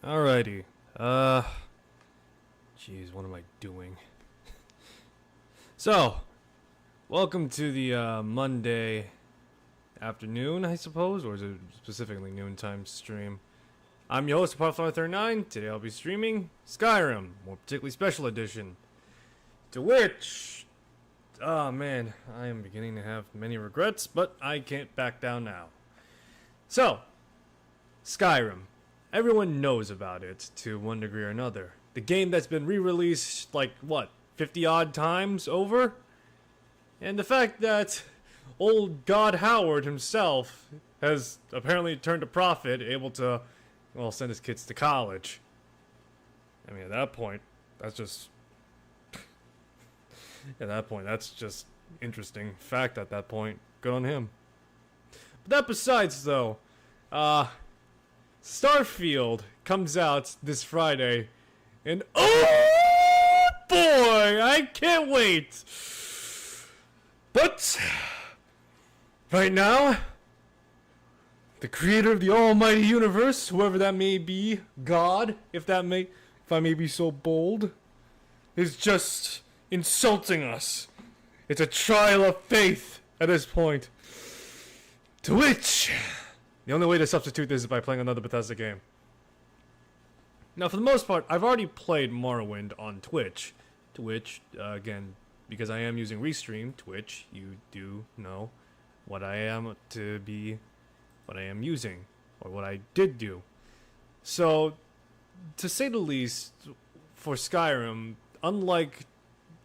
Alrighty. Jeez, what am I doing? So, welcome to the Monday afternoon, I suppose, or is it specifically noontime stream? I'm your host, Pathfinder39. Today I'll be streaming Skyrim, more particularly Special Edition. To which, oh man, I am beginning to have many regrets, but I can't back down now. So, Skyrim. Everyone knows about it to one degree or another. The game that's been re-released like, what, 50 odd times over? And the fact that old God Howard himself has apparently turned a profit, able to, well, send his kids to college. I mean, at that point, that's just... at that point, that's just interesting fact at that point. Good on him. But that besides, though, Starfield comes out this Friday, and oh boy, I can't wait! But, right now, the creator of the almighty universe, whoever that may be, God, if I may be so bold, is just insulting us. It's a trial of faith at this point. To which... the only way to substitute this is by playing another Bethesda game. Now, for the most part, I've already played Morrowind on Twitch. Twitch, again, because I am using Restream, Twitch, you do know what I am using, or what I did do. So, to say the least, for Skyrim, unlike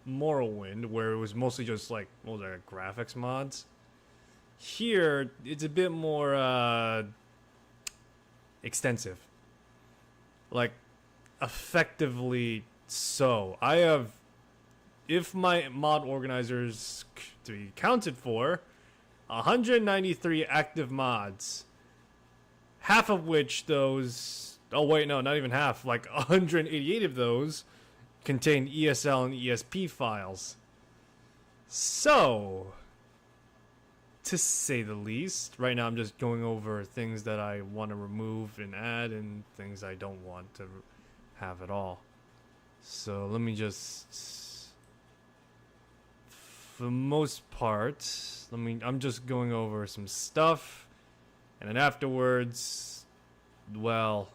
Morrowind, where it was mostly just like, what was there, graphics mods? Here, it's a bit more, extensive. Like, effectively so. I have, if my mod organizers to be counted for, 193 active mods. Half of which those, oh wait, no, not even half, like 188 of those contain ESL and ESP files. So... to say the least. Right now I'm just going over things that I want to remove and add and things I don't want to have at all. So let me just... for the most part, I'm just going over some stuff, and then afterwards, well,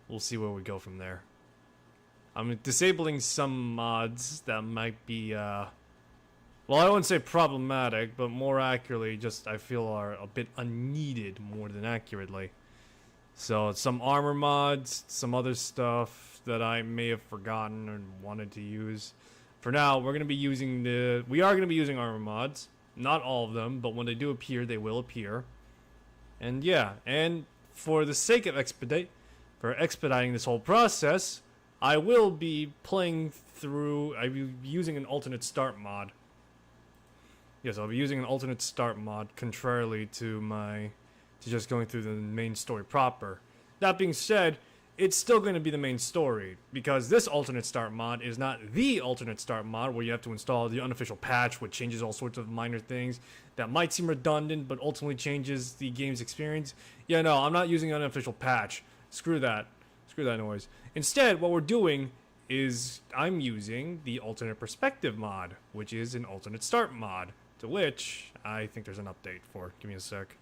we'll see where we go from there. I'm disabling some mods that might be, well, I wouldn't say problematic, but more accurately, just I feel are a bit unneeded more than accurately. So, some armor mods, some other stuff that I may have forgotten and wanted to use. For now, we are going to be using armor mods. Not all of them, but when they do appear, they will appear. And yeah, and for the sake of expediting this whole process, I will be I'll be using an alternate start mod. Yes, I'll be using an alternate start mod, contrarily to just going through the main story proper. That being said, it's still going to be the main story, because this alternate start mod is not the alternate start mod where you have to install the unofficial patch, which changes all sorts of minor things that might seem redundant, but ultimately changes the game's experience. Yeah, no, I'm not using an unofficial patch. Screw that. Screw that noise. Instead, what we're doing is I'm using the alternate perspective mod, which is an alternate start mod. To which, I think there's an update for. Give me a sec.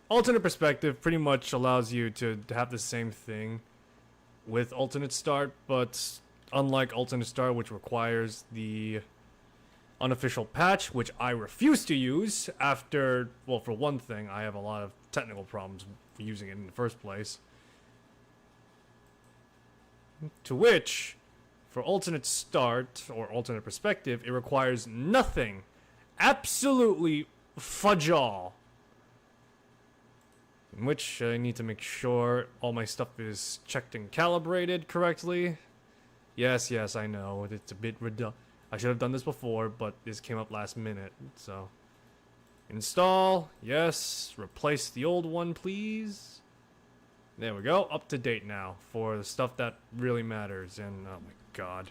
Alternate perspective pretty much allows you to have the same thing with alternate start, but unlike alternate start, which requires the unofficial patch, which I refuse to use after, well, for one thing, I have a lot of technical problems using it in the first place. To which... for alternate start, or alternate perspective, it requires nothing. Absolutely fudge all. In which I need to make sure all my stuff is checked and calibrated correctly. Yes, I know, it's a bit redundant. I should have done this before, but this came up last minute, so... install, yes, replace the old one, please. There we go, up to date now for the stuff that really matters, and oh my god.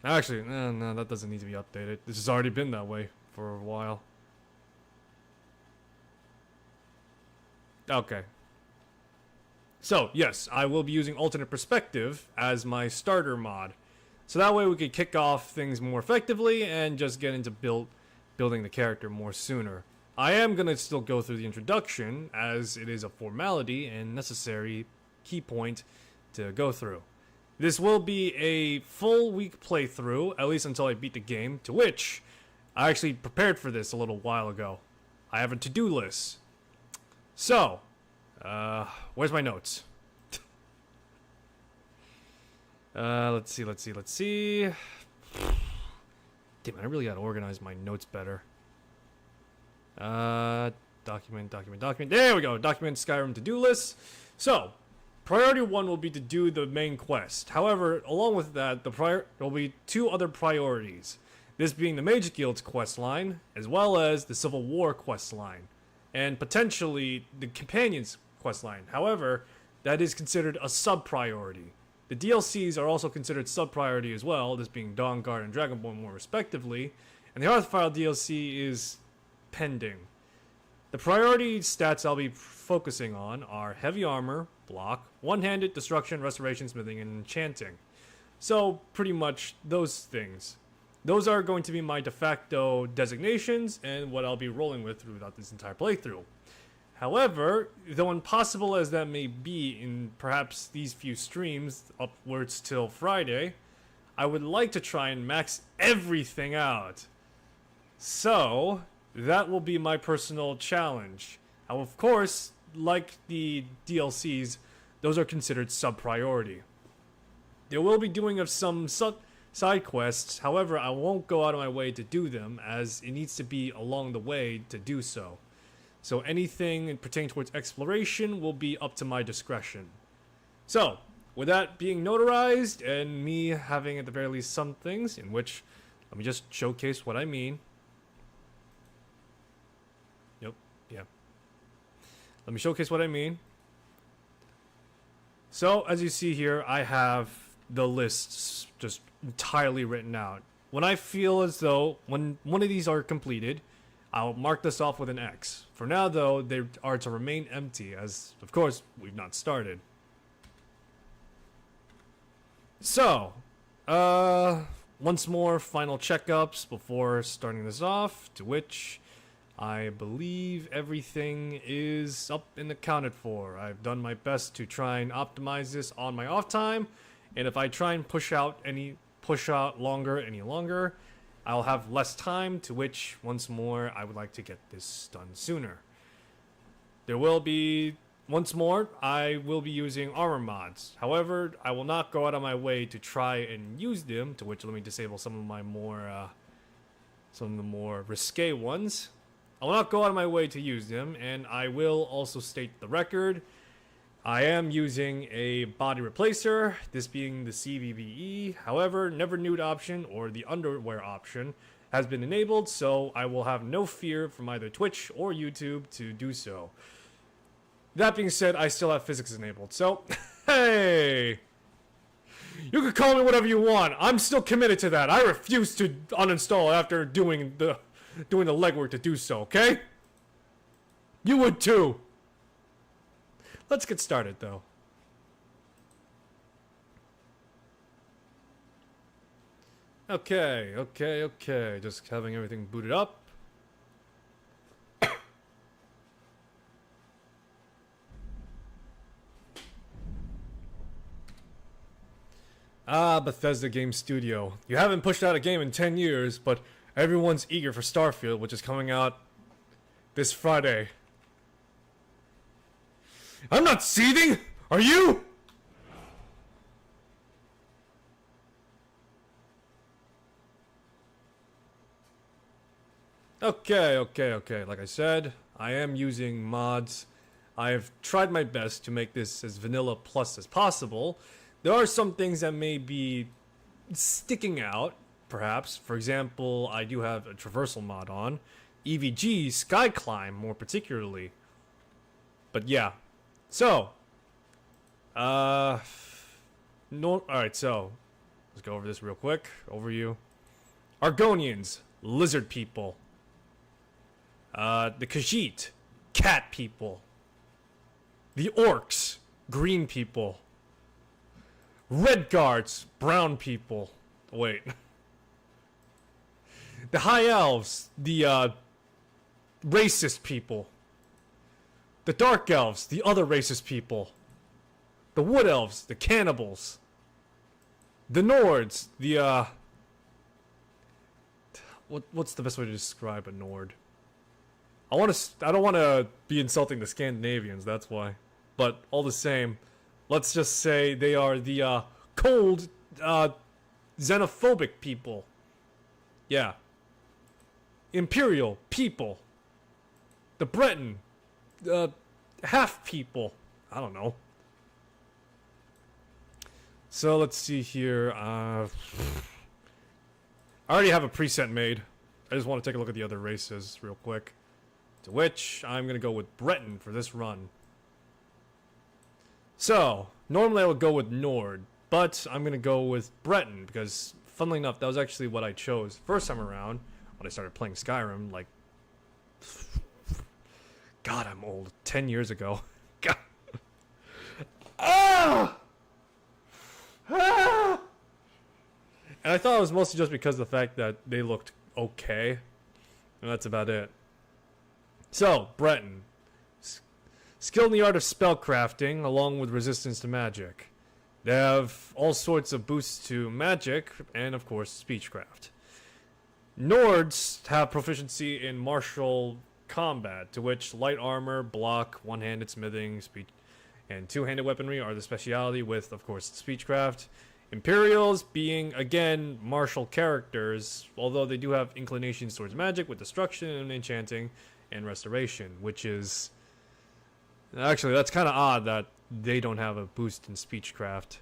Actually, no, that doesn't need to be updated. This has already been that way for a while. Okay. So, yes, I will be using alternate perspective as my starter mod. So that way we could kick off things more effectively and just get into building the character more sooner. I am going to still go through the introduction, as it is a formality and necessary key point to go through. This will be a full week playthrough, at least until I beat the game, to which I actually prepared for this a little while ago. I have a to-do list. So, where's my notes? Let's see. Damn, I really gotta organize my notes better. Document. There we go. Document Skyrim to-do list. So, priority 1 will be to do the main quest. However, along with that, there will be 2 other priorities. This being the Mage Guild's quest line, as well as the Civil War quest line, and potentially the Companion's quest line. However, that is considered a sub-priority. The DLCs are also considered sub-priority as well, this being Dawnguard and Dragonborn more respectively, and the Hearthfire DLC is pending. The priority stats I'll be focusing on are heavy armor, block, one-handed, destruction, restoration, smithing, and enchanting. So, pretty much those things. Those are going to be my de facto designations and what I'll be rolling with throughout this entire playthrough. However, though impossible as that may be in perhaps these few streams upwards till Friday, I would like to try and max everything out. So, that will be my personal challenge. Now, of course, like the DLCs, those are considered sub-priority. There will be doing of some side quests, however, I won't go out of my way to do them, as it needs to be along the way to do so. So anything pertaining towards exploration will be up to my discretion. So, with that being notarized, and me having at the very least some things, in which, let me just showcase what I mean. Yep, yeah. Let me showcase what I mean. So, as you see here, I have the lists just entirely written out. When I feel as though, when one of these are completed, I'll mark this off with an X. For now, though, they are to remain empty, as, of course, we've not started. So, once more, final checkups before starting this off, to which I believe everything is up and accounted for. I've done my best to try and optimize this on my off time, and if I try and push out any longer, I'll have less time, to which, once more, I would like to get this done sooner. There will be, once more, I will be using armor mods. However, I will not go out of my way to try and use them, to which let me disable some of the more risque ones. I will not go out of my way to use them, and I will also state the record. I am using a body replacer, this being the CVBE. However, never nude option or the underwear option has been enabled, so I will have no fear from either Twitch or YouTube to do so. That being said, I still have physics enabled, so hey! You can call me whatever you want. I'm still committed to that. I refuse to uninstall after doing the legwork to do so, okay? You would too. Let's get started, though. Okay. Just having everything booted up. Bethesda Game Studio. You haven't pushed out a game in 10 years, but everyone's eager for Starfield, which is coming out this Friday. I'm not seething! Are you? Okay. Like I said, I am using mods. I have tried my best to make this as vanilla plus as possible. There are some things that may be sticking out, perhaps. For example, I do have a traversal mod on. EVG, Sky Climb, more particularly. But yeah. So, alright, so, let's go over this real quick. Overview. Argonians, lizard people. The Khajiit, cat people. The orcs, green people. Red guards, brown people. Wait. The high elves, the racist people. The dark elves, the other racist people. The wood elves, the cannibals. The Nords, the what's the best way to describe a Nord? I don't want to be insulting the Scandinavians, that's why. But all the same, let's just say they are the cold xenophobic people. Yeah. Imperial people. The Breton, half people. I don't know. So let's see here. I already have a preset made. I just want to take a look at the other races real quick. To which I'm going to go with Breton for this run. So, normally I would go with Nord, but I'm going to go with Breton because, funnily enough, that was actually what I chose first time around when I started playing Skyrim, like, God, I'm old. 10 years ago. God. Ah! Ah! And I thought it was mostly just because of the fact that they looked okay. And that's about it. So, Breton. Skilled in the art of spellcrafting, along with resistance to magic. They have all sorts of boosts to magic, and of course, speechcraft. Nords have proficiency in martial combat, to which light armor, block, one-handed smithing, speech, and two-handed weaponry are the speciality with, of course, speechcraft. Imperials being, again, martial characters, although they do have inclinations towards magic with destruction and enchanting and restoration, which is... Actually, that's kind of odd that they don't have a boost in speechcraft.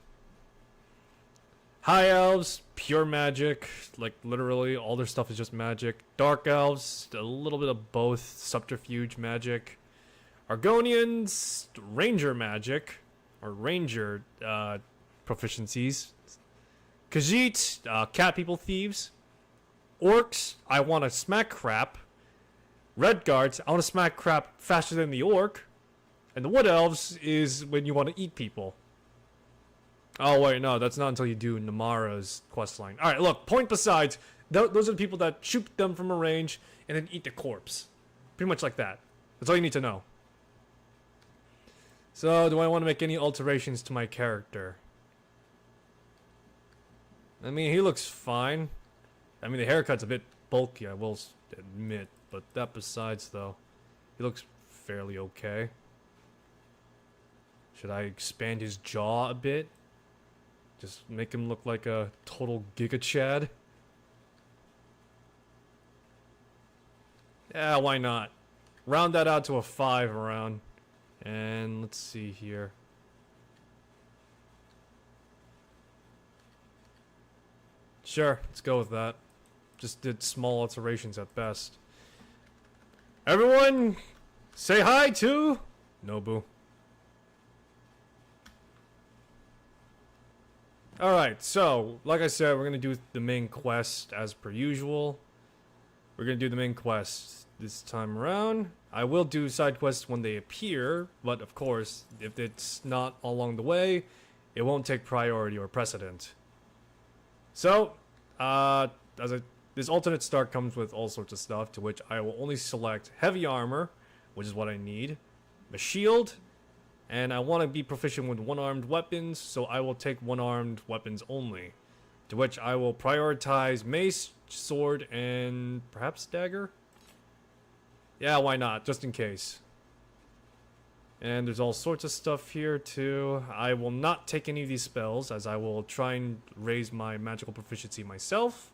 High elves, pure magic, like literally all their stuff is just magic. Dark elves, a little bit of both, subterfuge magic. Argonians, ranger magic, or ranger proficiencies. Khajiit, cat people thieves. Orcs, I want to smack crap. Red guards, I want to smack crap faster than the orc. And the wood elves is when you want to eat people. Oh wait, no, that's not until you do Namara's questline. Alright, look, point besides, those are the people that shoot them from a range and then eat the corpse. Pretty much like that. That's all you need to know. So, do I want to make any alterations to my character? I mean, he looks fine. I mean, the haircut's a bit bulky, I will admit. But that besides, though, he looks fairly okay. Should I expand his jaw a bit? Just make him look like a total Giga Chad? Yeah, why not? Round that out to a 5 around. And let's see here. Sure, let's go with that. Just did small alterations at best. Everyone, say hi to Nobu. Alright, so, like I said, we're going to do the main quest as per usual. We're going to do the main quest this time around. I will do side quests when they appear, but of course, if it's not along the way, it won't take priority or precedent. So, this alternate start comes with all sorts of stuff, to which I will only select heavy armor, which is what I need, a shield, and I want to be proficient with one-armed weapons, so I will take one-armed weapons only. To which I will prioritize mace, sword, and perhaps dagger? Yeah, why not? Just in case. And there's all sorts of stuff here too. I will not take any of these spells, as I will try and raise my magical proficiency myself.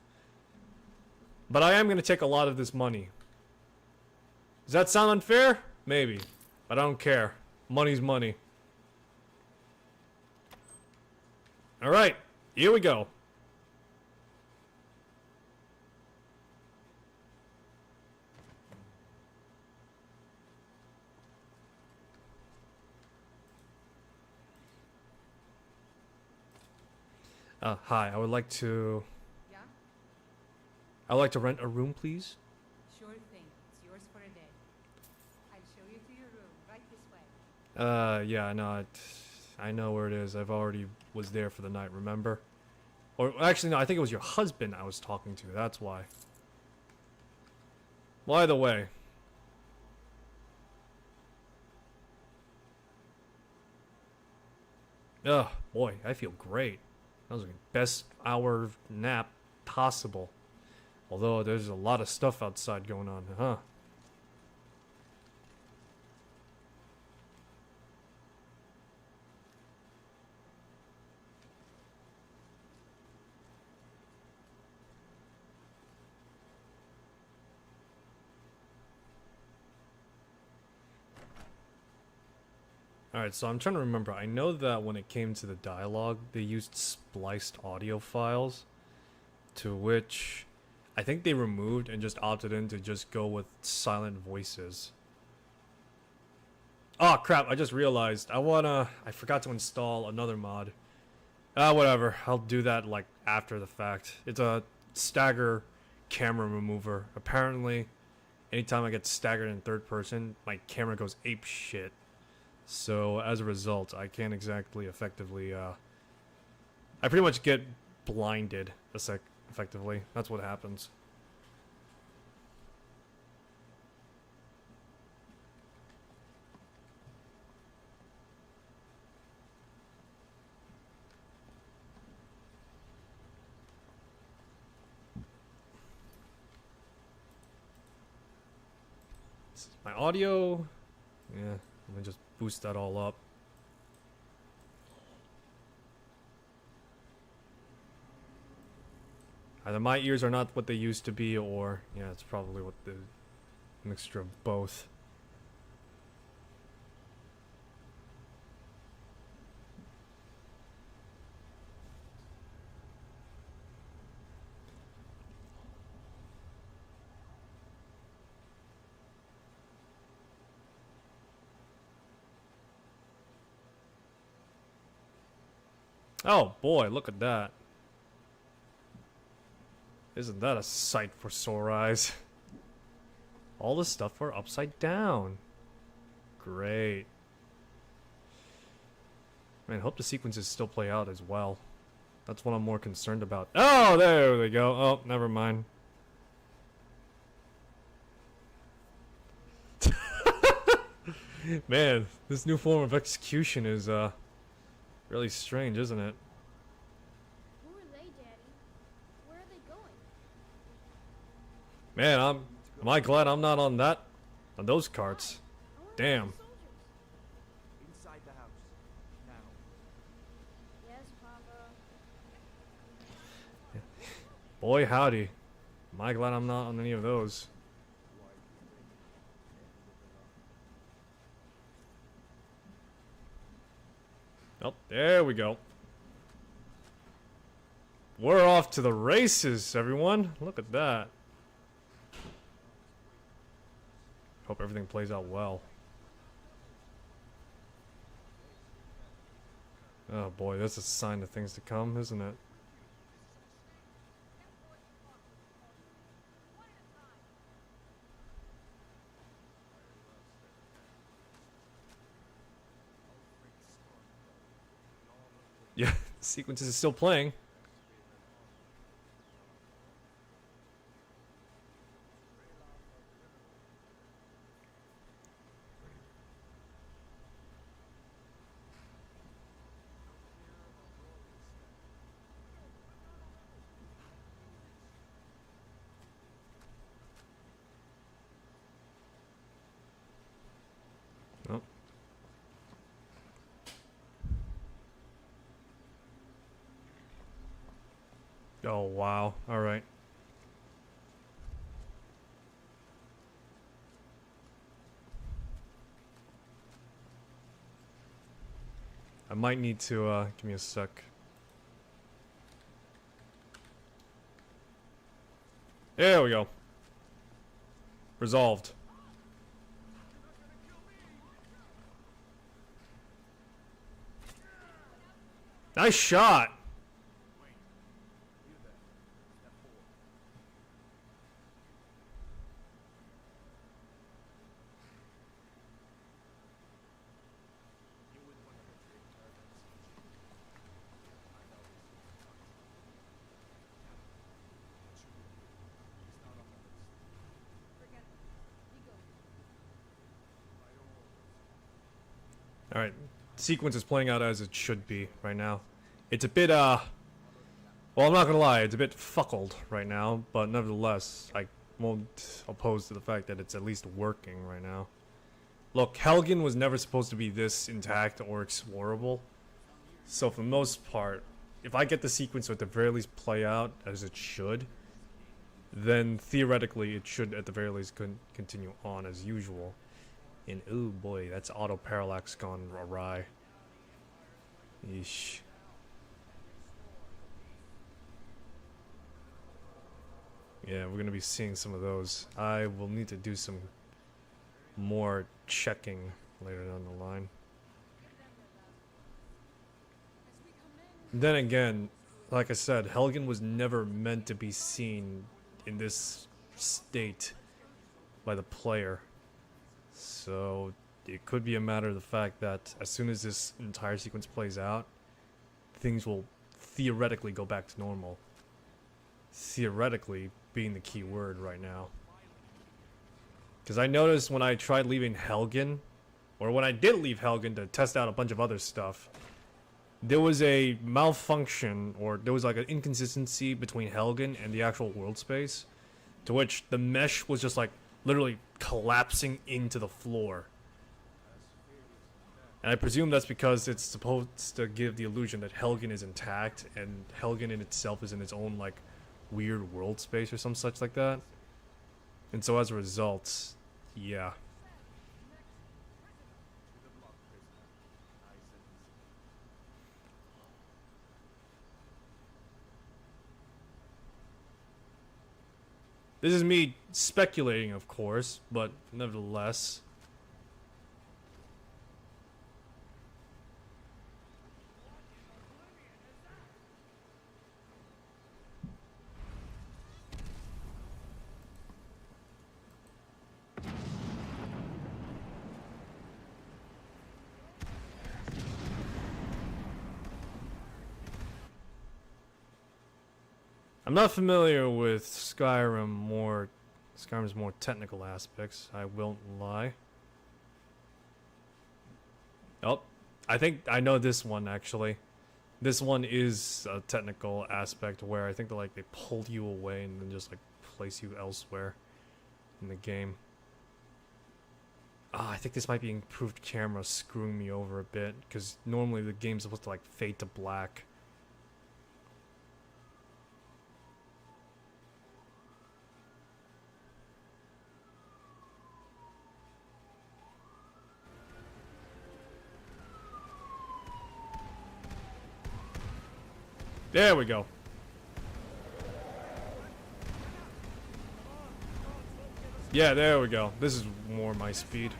But I am going to take a lot of this money. Does that sound unfair? Maybe. But I don't care. Money's money. Alright, here we go. Hi, I would like to... Yeah? I would like to rent a room, please. Sure thing. It's yours for a day. I'll show you to your room right this way. Yeah, no, I know where it is. I've already was there for the night, remember? Or, actually, no, I think it was your husband I was talking to, that's why. Well, either way. Ugh, boy, I feel great. That was the best hour nap possible. Although, there's a lot of stuff outside going on, huh? Alright, so I'm trying to remember. I know that when it came to the dialogue, they used spliced audio files, to which I think they removed and just opted in to just go with silent voices. Oh crap, I just realized. I forgot to install another mod. Whatever. I'll do that like after the fact. It's a stagger camera remover. Apparently, anytime I get staggered in third person, my camera goes ape shit. So as a result, I can't exactly effectively, I pretty much get blinded, effectively. That's what happens. My audio, yeah, let me just boost that all up. Either my ears are not what they used to be, or yeah, it's probably what the mixture of both. Oh boy, look at that. Isn't that a sight for sore eyes? All the stuff are upside down. Great. Man, hope the sequences still play out as well. That's what I'm more concerned about. Oh, there we go. Oh, never mind. Man, this new form of execution is, really strange, isn't it? Who are they, Daddy? Where are they going? Man, am I glad I'm not on those carts. I wonder Damn. where the soldiers. Inside the house. Now. Yes, Papa. Boy, howdy. Am I glad I'm not on any of those. Oh, there we go. We're off to the races, everyone. Look at that. Hope everything plays out well. Oh boy, that's a sign of things to come, isn't it? Yeah, the sequences is still playing. Oh. Oh wow. All right. I might need to give me a sec. There we go. Resolved. Nice shot. Alright, sequence is playing out as it should be right now. It's a bit, well, I'm not gonna lie, it's a bit fuckled right now, but nevertheless, I won't oppose to the fact that it's at least working right now. Look, Helgen was never supposed to be this intact or explorable, so for the most part, if I get the sequence to at the very least play out as it should, then theoretically it should at the very least continue on as usual. And ooh boy, that's auto parallax gone awry. Yeesh. Yeah, we're gonna be seeing some of those. I will need to do some more checking later down the line. Then again, like I said, Helgen was never meant to be seen in this state by the player. So it could be a matter of the fact that as soon as this entire sequence plays out, things will theoretically go back to normal. Theoretically being the key word right now. Because I noticed when I tried leaving Helgen, or when I did leave Helgen to test out a bunch of other stuff, there was a malfunction, or there was like an inconsistency between Helgen and the actual world space, to which the mesh was just like literally collapsing into the floor. And I presume that's because it's supposed to give the illusion that Helgen is intact, and Helgen in itself is in its own like weird world space or some such like that. And so as a result, yeah. This is me speculating, of course, but nevertheless. I'm not familiar with Skyrim's more technical aspects, I won't lie. Oh, I think I know this one actually. This one is a technical aspect where I think they pull you away and then just like place you elsewhere in the game. I think this might be improved camera screwing me over a bit, because normally the game's supposed to like fade to black. There we go. Yeah, there we go. This is more my speed.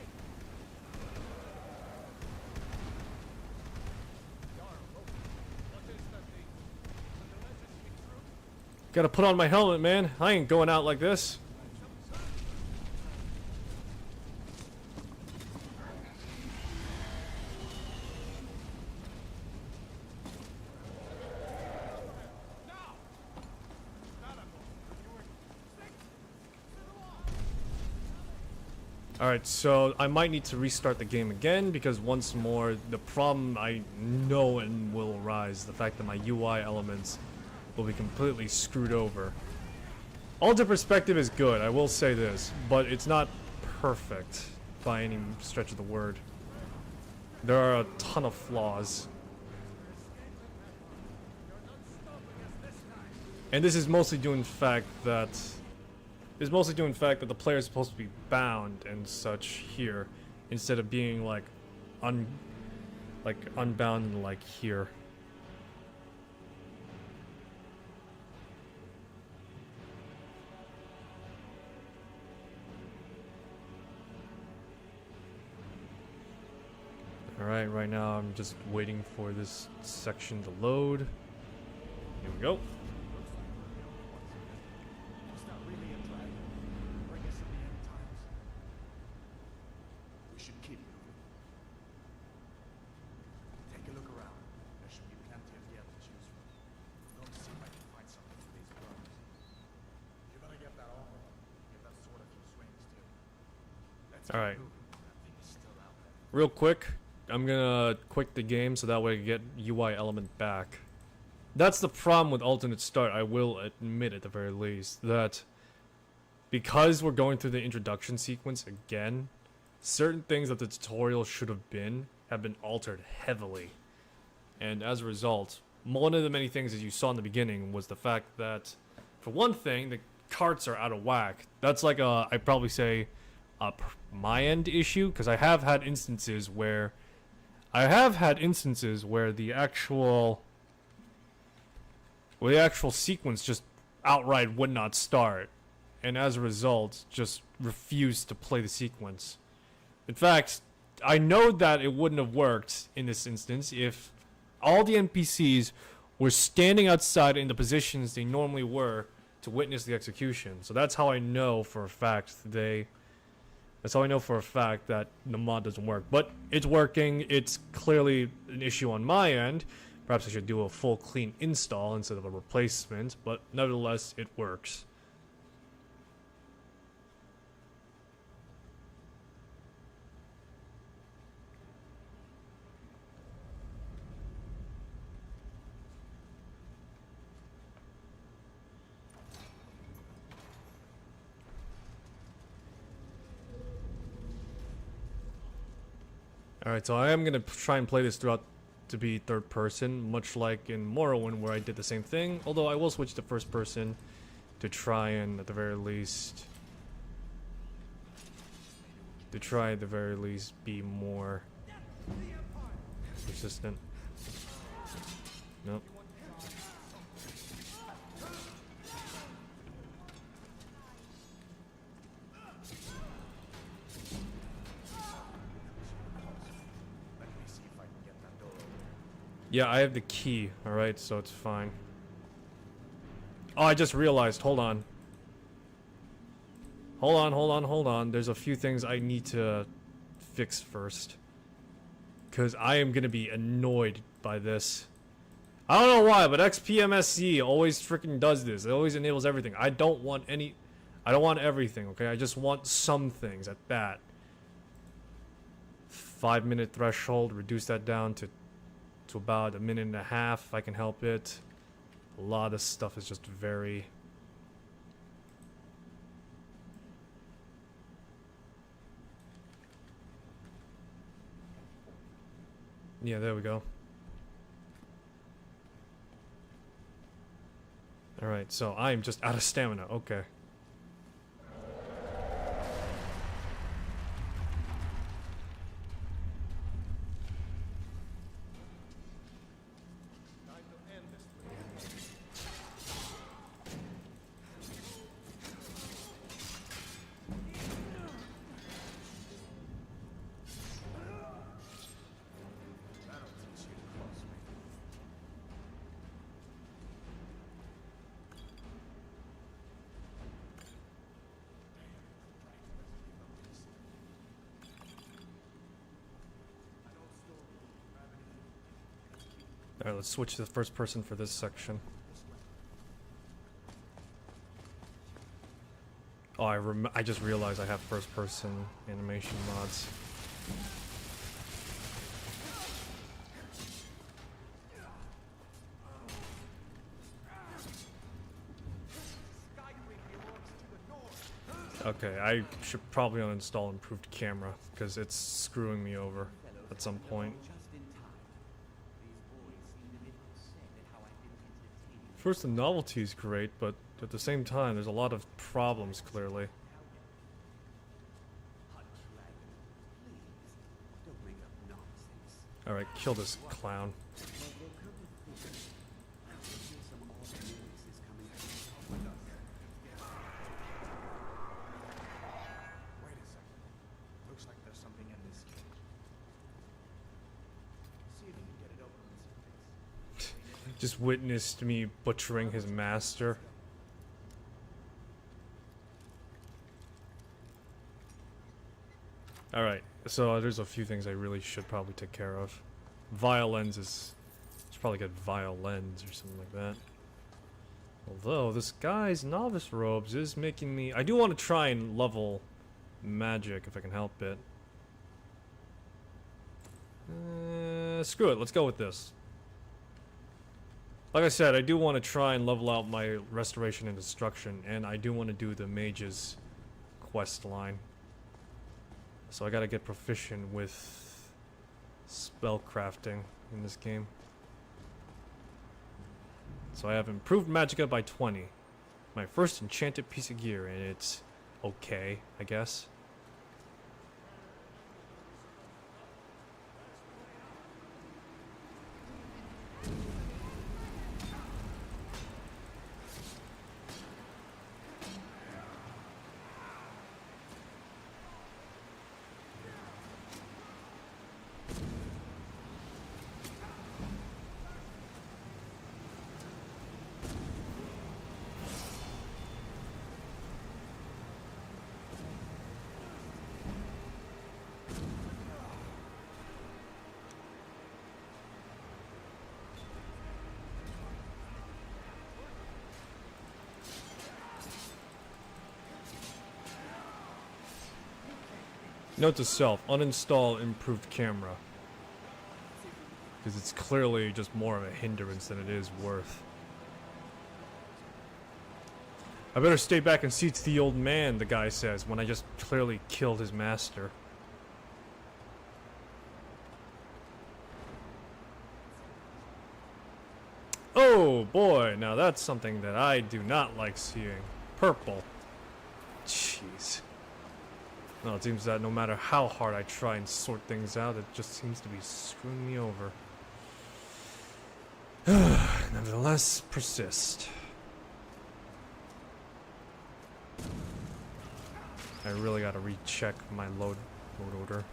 Gotta put on my helmet, man. I ain't going out like this. Alright, so I might need to restart the game again, because once more, the problem I know and will arise, the fact that my UI elements will be completely screwed over. Alter perspective is good, I will say this, but it's not perfect by any stretch of the word. There are a ton of flaws. And this is mostly due in fact that the player is supposed to be bound and such here, instead of being like unbound like here. Alright, right now I'm just waiting for this section to load. Here we go. Alright. Real quick, I'm gonna quit the game so that way I can get UI element back. That's the problem with alternate start, I will admit at the very least, that because we're going through the introduction sequence again, certain things that the tutorial should have been altered heavily. And as a result, one of the many things that you saw in the beginning was the fact that, for one thing, the carts are out of whack. That's like a, I'd probably say, a my end issue, because I have had instances where the actual sequence just outright would not start, and as a result, just refused to play the sequence. In fact, I know that it wouldn't have worked in this instance if all the NPCs were standing outside in the positions they normally were to witness the execution. So that's how I know for a fact that the mod doesn't work. But it's working. It's clearly an issue on my end. Perhaps I should do a full clean install instead of a replacement, but nevertheless, it works. Alright, so I am going to try and play this throughout to be third person, much like in Morrowind where I did the same thing, although I will switch to first person to try and at the very least be more persistent. Nope. Yeah, I have the key, alright, so it's fine. Oh, I just realized, hold on. Hold on. There's a few things I need to fix first. Because I am going to be annoyed by this. I don't know why, but XPMSC always freaking does this. It always enables everything. I don't want everything, okay? I just want some things at that. 5-minute threshold, reduce that down to about 1.5 minutes if I can help it. A lot of stuff is just very... Yeah, there we go. Alright, so I'm just out of stamina. Okay. Alright, let's switch to the first person for this section. Oh, I just realized I have first person animation mods. Okay, I should probably uninstall improved camera because it's screwing me over at some point. First, the novelty is great, but at the same time, there's a lot of problems, clearly. Alright, kill this clown. Just witnessed me butchering his master. Alright, so there's a few things I really should probably take care of. Violence is... Let's probably get violence or something like that. Although, this guy's novice robes is making me... I do want to try and level magic if I can help it. Screw it, let's go with this. Like I said, I do want to try and level out my restoration and destruction, and I do want to do the mage's quest line. So I gotta get proficient with spell crafting in this game. So I have improved magicka by 20. My first enchanted piece of gear, and it's okay, I guess. Note to self, uninstall improved camera. Because it's clearly just more of a hindrance than it is worth. I better stay back and see to the old man, the guy says, when I just clearly killed his master. Oh boy, now that's something that I do not like seeing. Purple. Jeez. No, it seems that no matter how hard I try and sort things out, it just seems to be screwing me over. Nevertheless, persist. I really gotta recheck my load order.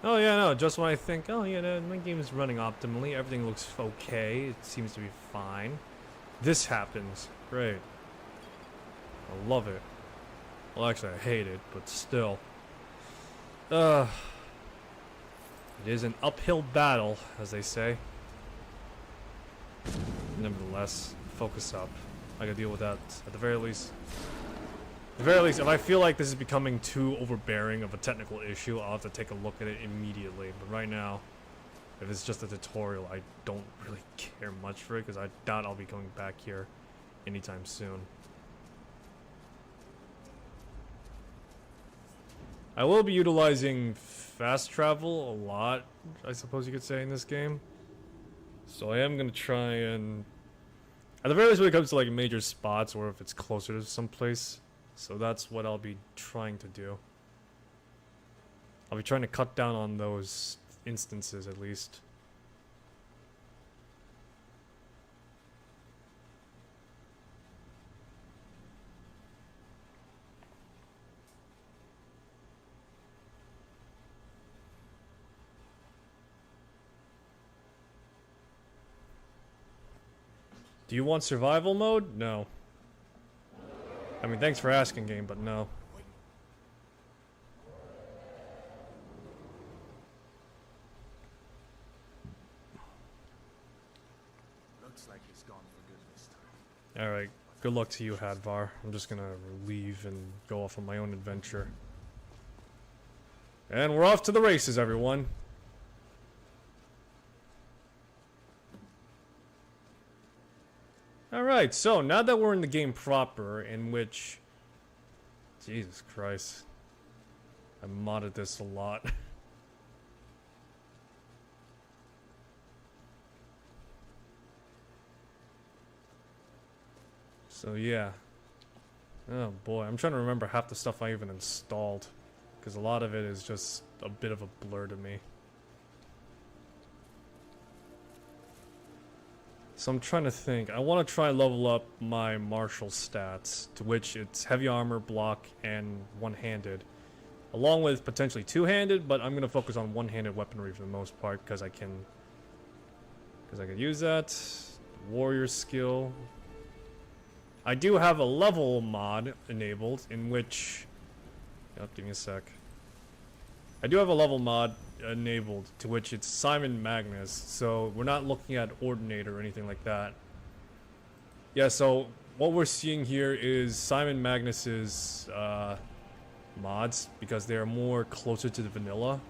Oh yeah, no, just when I think, oh yeah, no, my game is running optimally, everything looks okay, it seems to be fine. This happens. Great. I love it. Well, actually, I hate it, but still. It is an uphill battle, as they say. Nevertheless, focus up. I gotta deal with that at the very least. At the very least, if I feel like this is becoming too overbearing of a technical issue, I'll have to take a look at it immediately. But right now, if it's just a tutorial, I don't really care much for it, because I doubt I'll be coming back here anytime soon. I will be utilizing fast travel a lot, I suppose you could say, in this game. So I am going to try and... At the very least, when it comes to like major spots, or if it's closer to someplace. So that's what I'll be trying to do. I'll be trying to cut down on those instances at least. Do you want survival mode? No. I mean, thanks for asking, game, but no. Looks like he's gone for good this time. Alright, good luck to you, Hadvar. I'm just gonna leave and go off on my own adventure. And we're off to the races, everyone. Alright, so now that we're in the game proper, in which... Jesus Christ. I modded this a lot. So yeah. Oh boy, I'm trying to remember half the stuff I even installed. Because a lot of it is just a bit of a blur to me. So I'm trying to think. I want to try level up my martial stats, to which it's heavy armor, block, and one-handed. Along with potentially two-handed, but I'm going to focus on one-handed weaponry for the most part, because I can use that. Warrior skill. I do have a level mod enabled, in which... Yep, give me a sec. I do have a level mod enabled, to which it's Simon Magnus, so we're not looking at Ordinator or anything like that. Yeah, so what we're seeing here is Simon Magnus's mods, because they are more closer to the vanilla.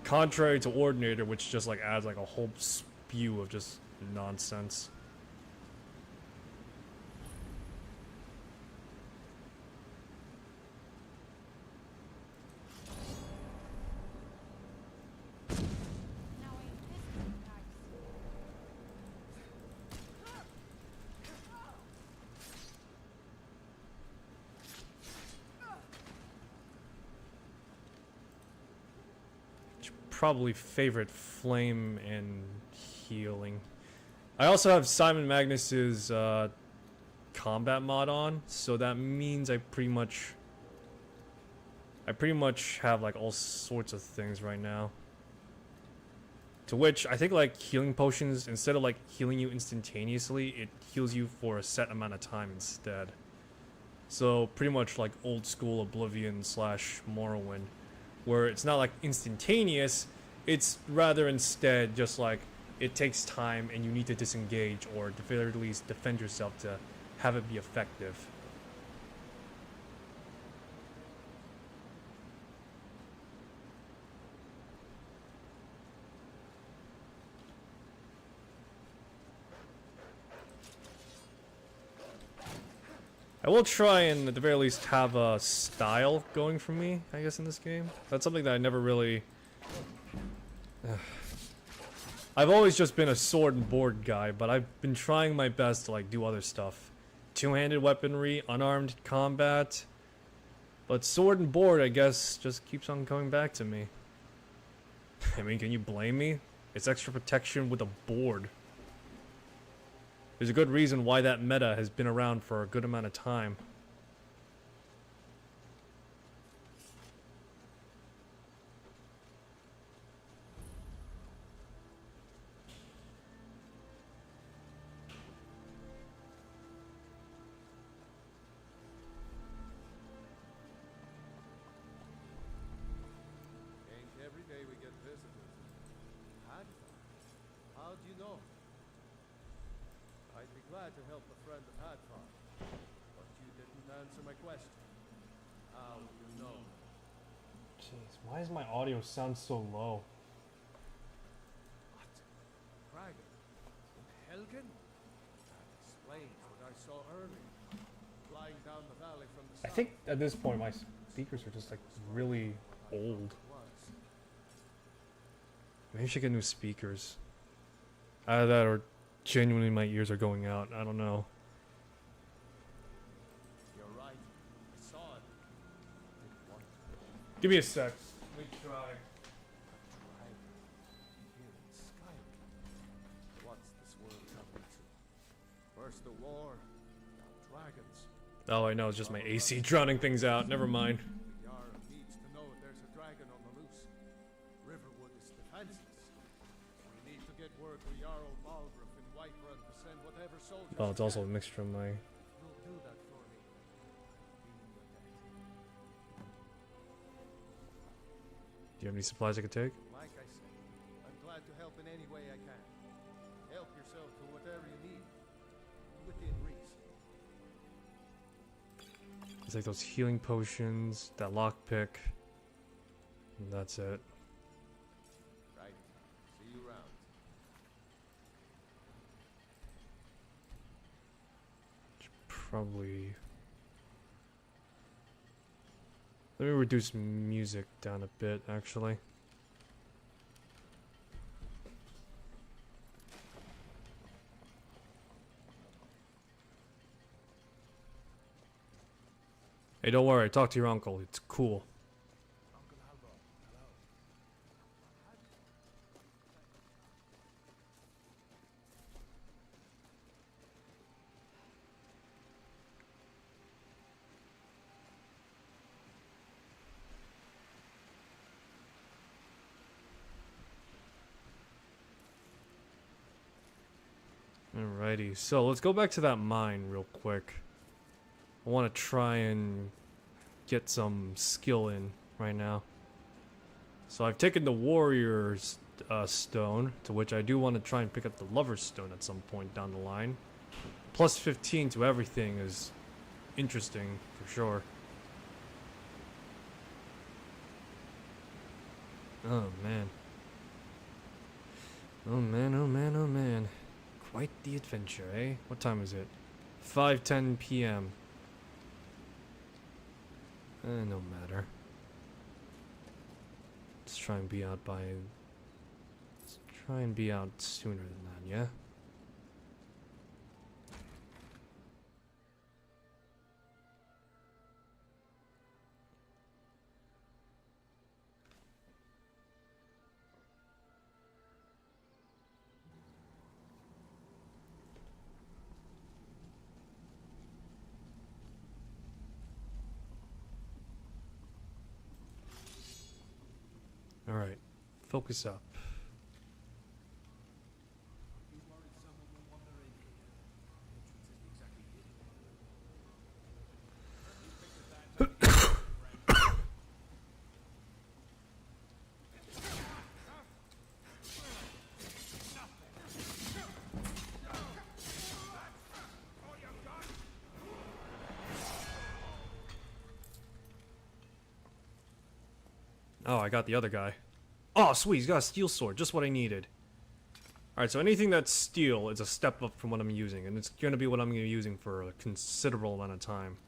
Contrary to Ordinator, which just like adds like a whole spew of just nonsense. Now ain't this nice? Probably favorite flame and healing. I also have Simon Magnus's combat mod on, so that means I pretty much have like all sorts of things right now. To which I think like healing potions, instead of like healing you instantaneously, it heals you for a set amount of time instead. So pretty much like old school Oblivion / Morrowind, where it's not like instantaneous, it's rather instead just like it takes time and you need to disengage or at the very least defend yourself to have it be effective. I will try and at the very least have a style going for me, I guess, in this game. That's something that I never really... I've always just been a sword and board guy, but I've been trying my best to like do other stuff. Two-handed weaponry, unarmed combat. But sword and board, I guess, just keeps on coming back to me. I mean, can you blame me? It's extra protection with a board. There's a good reason why that meta has been around for a good amount of time. Ain't every day we get visitors. Hadvar? How do you know? I'd be glad to help a friend of Hadvar, but you didn't answer my question. How do you know? Jeez, why does my audio sound so low? What? Dragon? Helgen? That explains what I saw earlier. Flying down the valley from the I south. think at this point my speakers are just like really old. Was. Maybe I should get new speakers. Either that or genuinely my ears are going out. I don't know. You're right. I saw it. Didn't want to. Give me a sec. Let me try. Dragon. Here in Skyrim. What's this world coming to? First the war, now dragons. Oh, I know. It's just my AC drowning things out. Never mind. The Jarl needs to know there's a dragon on the loose. Riverwood is defenseless. We need to get word to Jarl Balgruuf in Whiterun to send whatever soldiers. Oh, it's we also a can. mixture of my... You'll do that for me. Do you have any supplies I could take? Like I said, I'm glad to help in any way I can. Help yourself to whatever you need, within reason. It's like those healing potions, that lockpick, and that's it. Right. See you around. Probably... Let me reduce music down a bit, actually. Hey, don't worry. Talk to your uncle. It's cool. Uncle Halvor, hello. Alrighty, so let's go back to that mine real quick. I want to try and get some skill in right now. So I've taken the warrior's stone, to which I do want to try and pick up the lover's stone at some point down the line. Plus 15 to everything is interesting for sure. Oh man. Oh man, oh man, oh man. Quite the adventure, eh? What time is it? 5:10 p.m. No matter. Let's try and be out by... Let's try and be out sooner than that, yeah? Alright, focus up. Oh, I got the other guy. Oh, sweet, he's got a steel sword, just what I needed. Alright, so anything that's steel is a step up from what I'm using, and it's gonna be what I'm gonna be using for a considerable amount of time.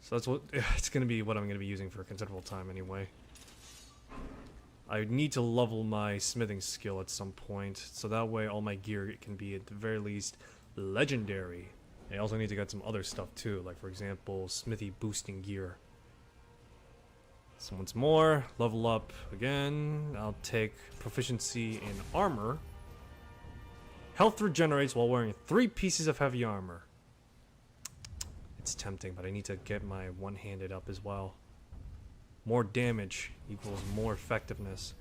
So that's what, it's gonna be what I'm gonna be using for a considerable time anyway. I need to level my smithing skill at some point, so that way all my gear can be at the very least legendary. I also need to get some other stuff too, like for example, smithy boosting gear. So once more, level up again. I'll take proficiency in armor. Health regenerates while wearing 3 pieces of heavy armor. It's tempting, but I need to get my one-handed up as well. More damage equals more effectiveness.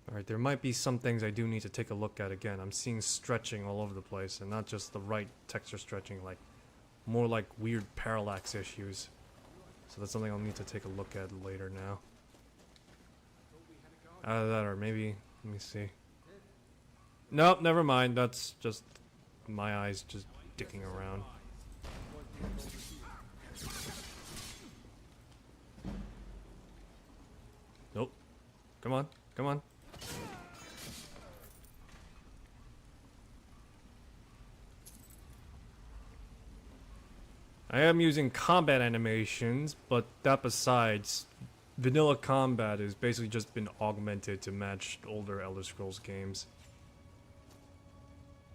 Alright, there might be some things I do need to take a look at again. I'm seeing stretching all over the place, and not just the right texture stretching, like more like weird parallax issues. So that's something I'll need to take a look at later now. Either that or maybe, let me see. Nope, never mind. That's just my eyes just dicking around. Nope. Come on, come on. I am using combat animations, but that besides, vanilla combat has basically just been augmented to match older Elder Scrolls games.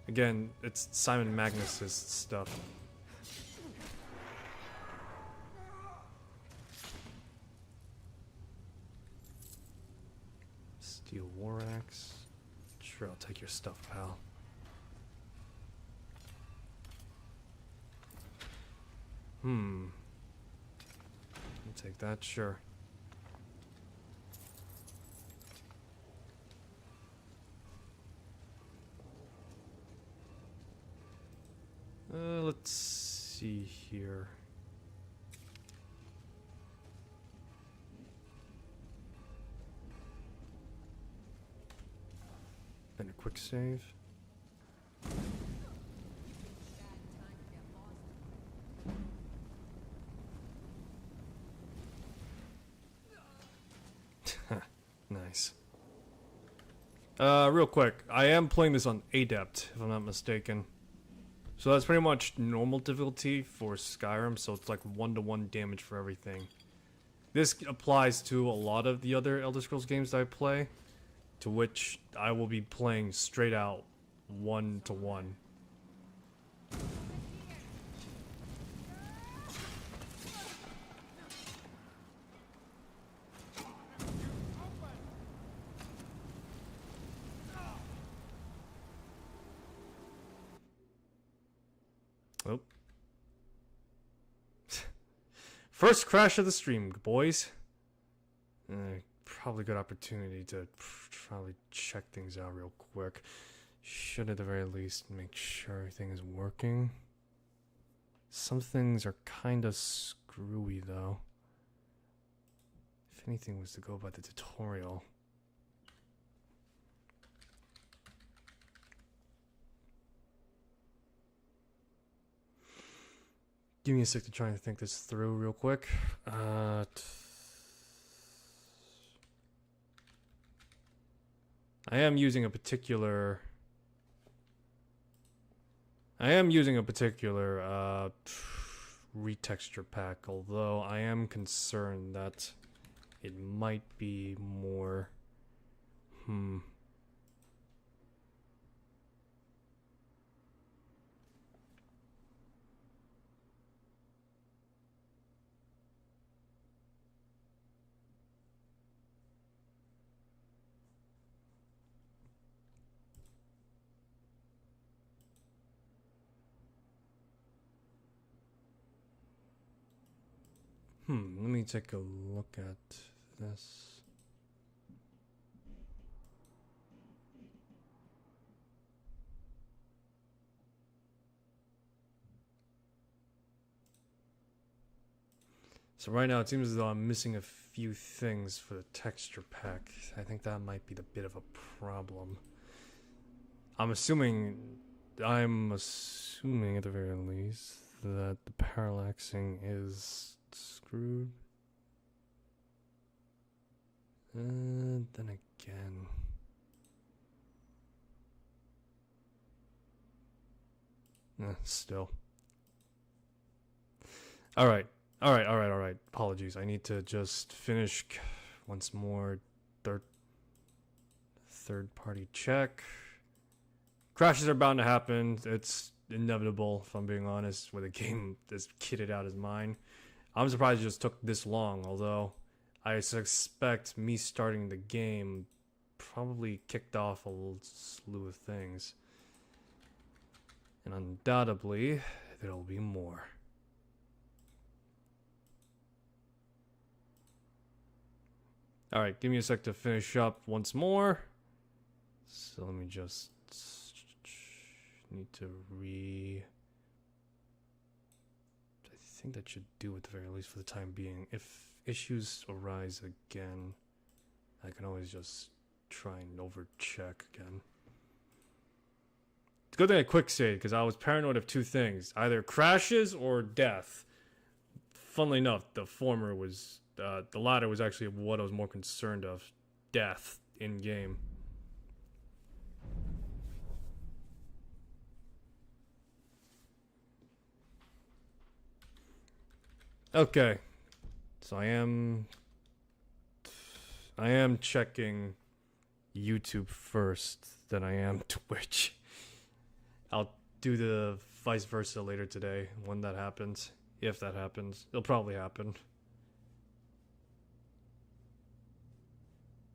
Again, it's Simon Magnus' stuff. Steel war axe. Sure, I'll take your stuff, pal. I'll take that, sure. Let's see here. And a quick save. Nice. Real quick, I am playing this on Adept, if I'm not mistaken. So that's pretty much normal difficulty for Skyrim, so it's like 1-to-1 damage for everything. This applies to a lot of the other Elder Scrolls games that I play, to which I will be playing straight out 1-to-1. Oh. First crash of the stream, boys. Probably good opportunity to probably check things out real quick. Should at the very least make sure everything is working. Some things are kinda screwy though. If anything was to go by the tutorial. Give me a sec to try and think this through real quick. I am using a particular retexture pack, although I am concerned that it might be more let me take a look at this. So right now it seems as though I'm missing a few things for the texture pack. I think that might be the bit of a problem. I'm assuming at the very least that the parallaxing is screwed. And then again, still. All right. Apologies. I need to just finish once more. Third party check. Crashes are bound to happen. It's inevitable, if I'm being honest, with a game as kitted out as mine. I'm surprised it just took this long, although I suspect me starting the game probably kicked off a little slew of things. And undoubtedly, there'll be more. Alright, give me a sec to finish up once more. So let me just need to I think that should do at the very least for the time being. If issues arise again, I can always just try and overcheck again. It's a good thing I quick saved, because I was paranoid of two things. Either crashes or death. Funnily enough, the former was... the latter was actually what I was more concerned of. Death in-game. Okay. So I am checking YouTube first, then I am Twitch. I'll do the vice versa later today when that happens. If that happens. It'll probably happen.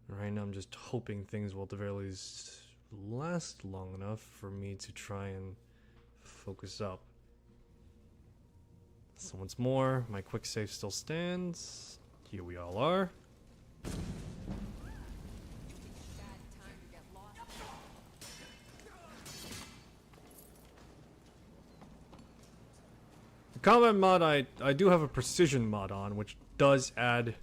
Right now I'm just hoping things will at the very least last long enough for me to try and focus up. So once more, my quick save still stands. Here we all are. The combat mod, I do have a precision mod on, which does add...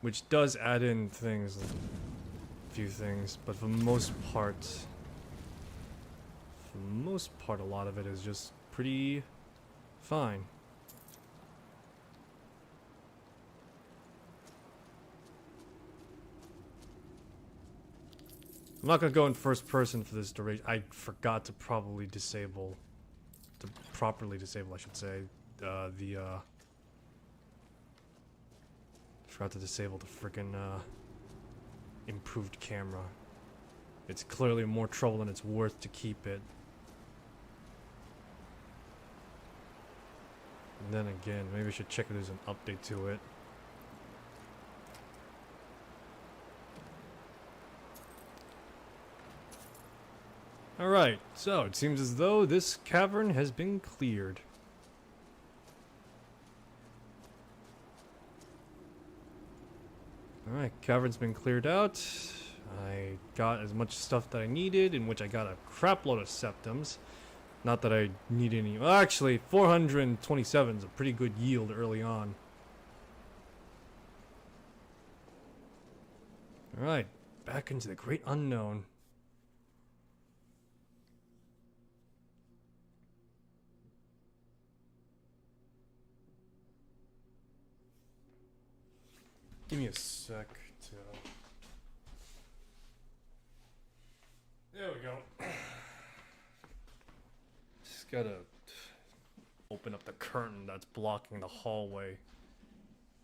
which does add in things, a few things, but for the most part, a lot of it is just pretty fine. I'm not gonna go in first person for this duration. I forgot to properly disable, I should say, forgot to disable the frickin' improved camera. It's clearly more trouble than it's worth to keep it. And then again, maybe I should check if there's an update to it. Alright, so it seems as though this cavern has been cleared. Alright, cavern's been cleared out. I got as much stuff that I needed, in which I got a crap load of septums. Not that I need any. Well, actually, 427 is a pretty good yield early on. Alright, back into the great unknown. Give me a sec to... There we go. Just gotta open up the curtain that's blocking the hallway.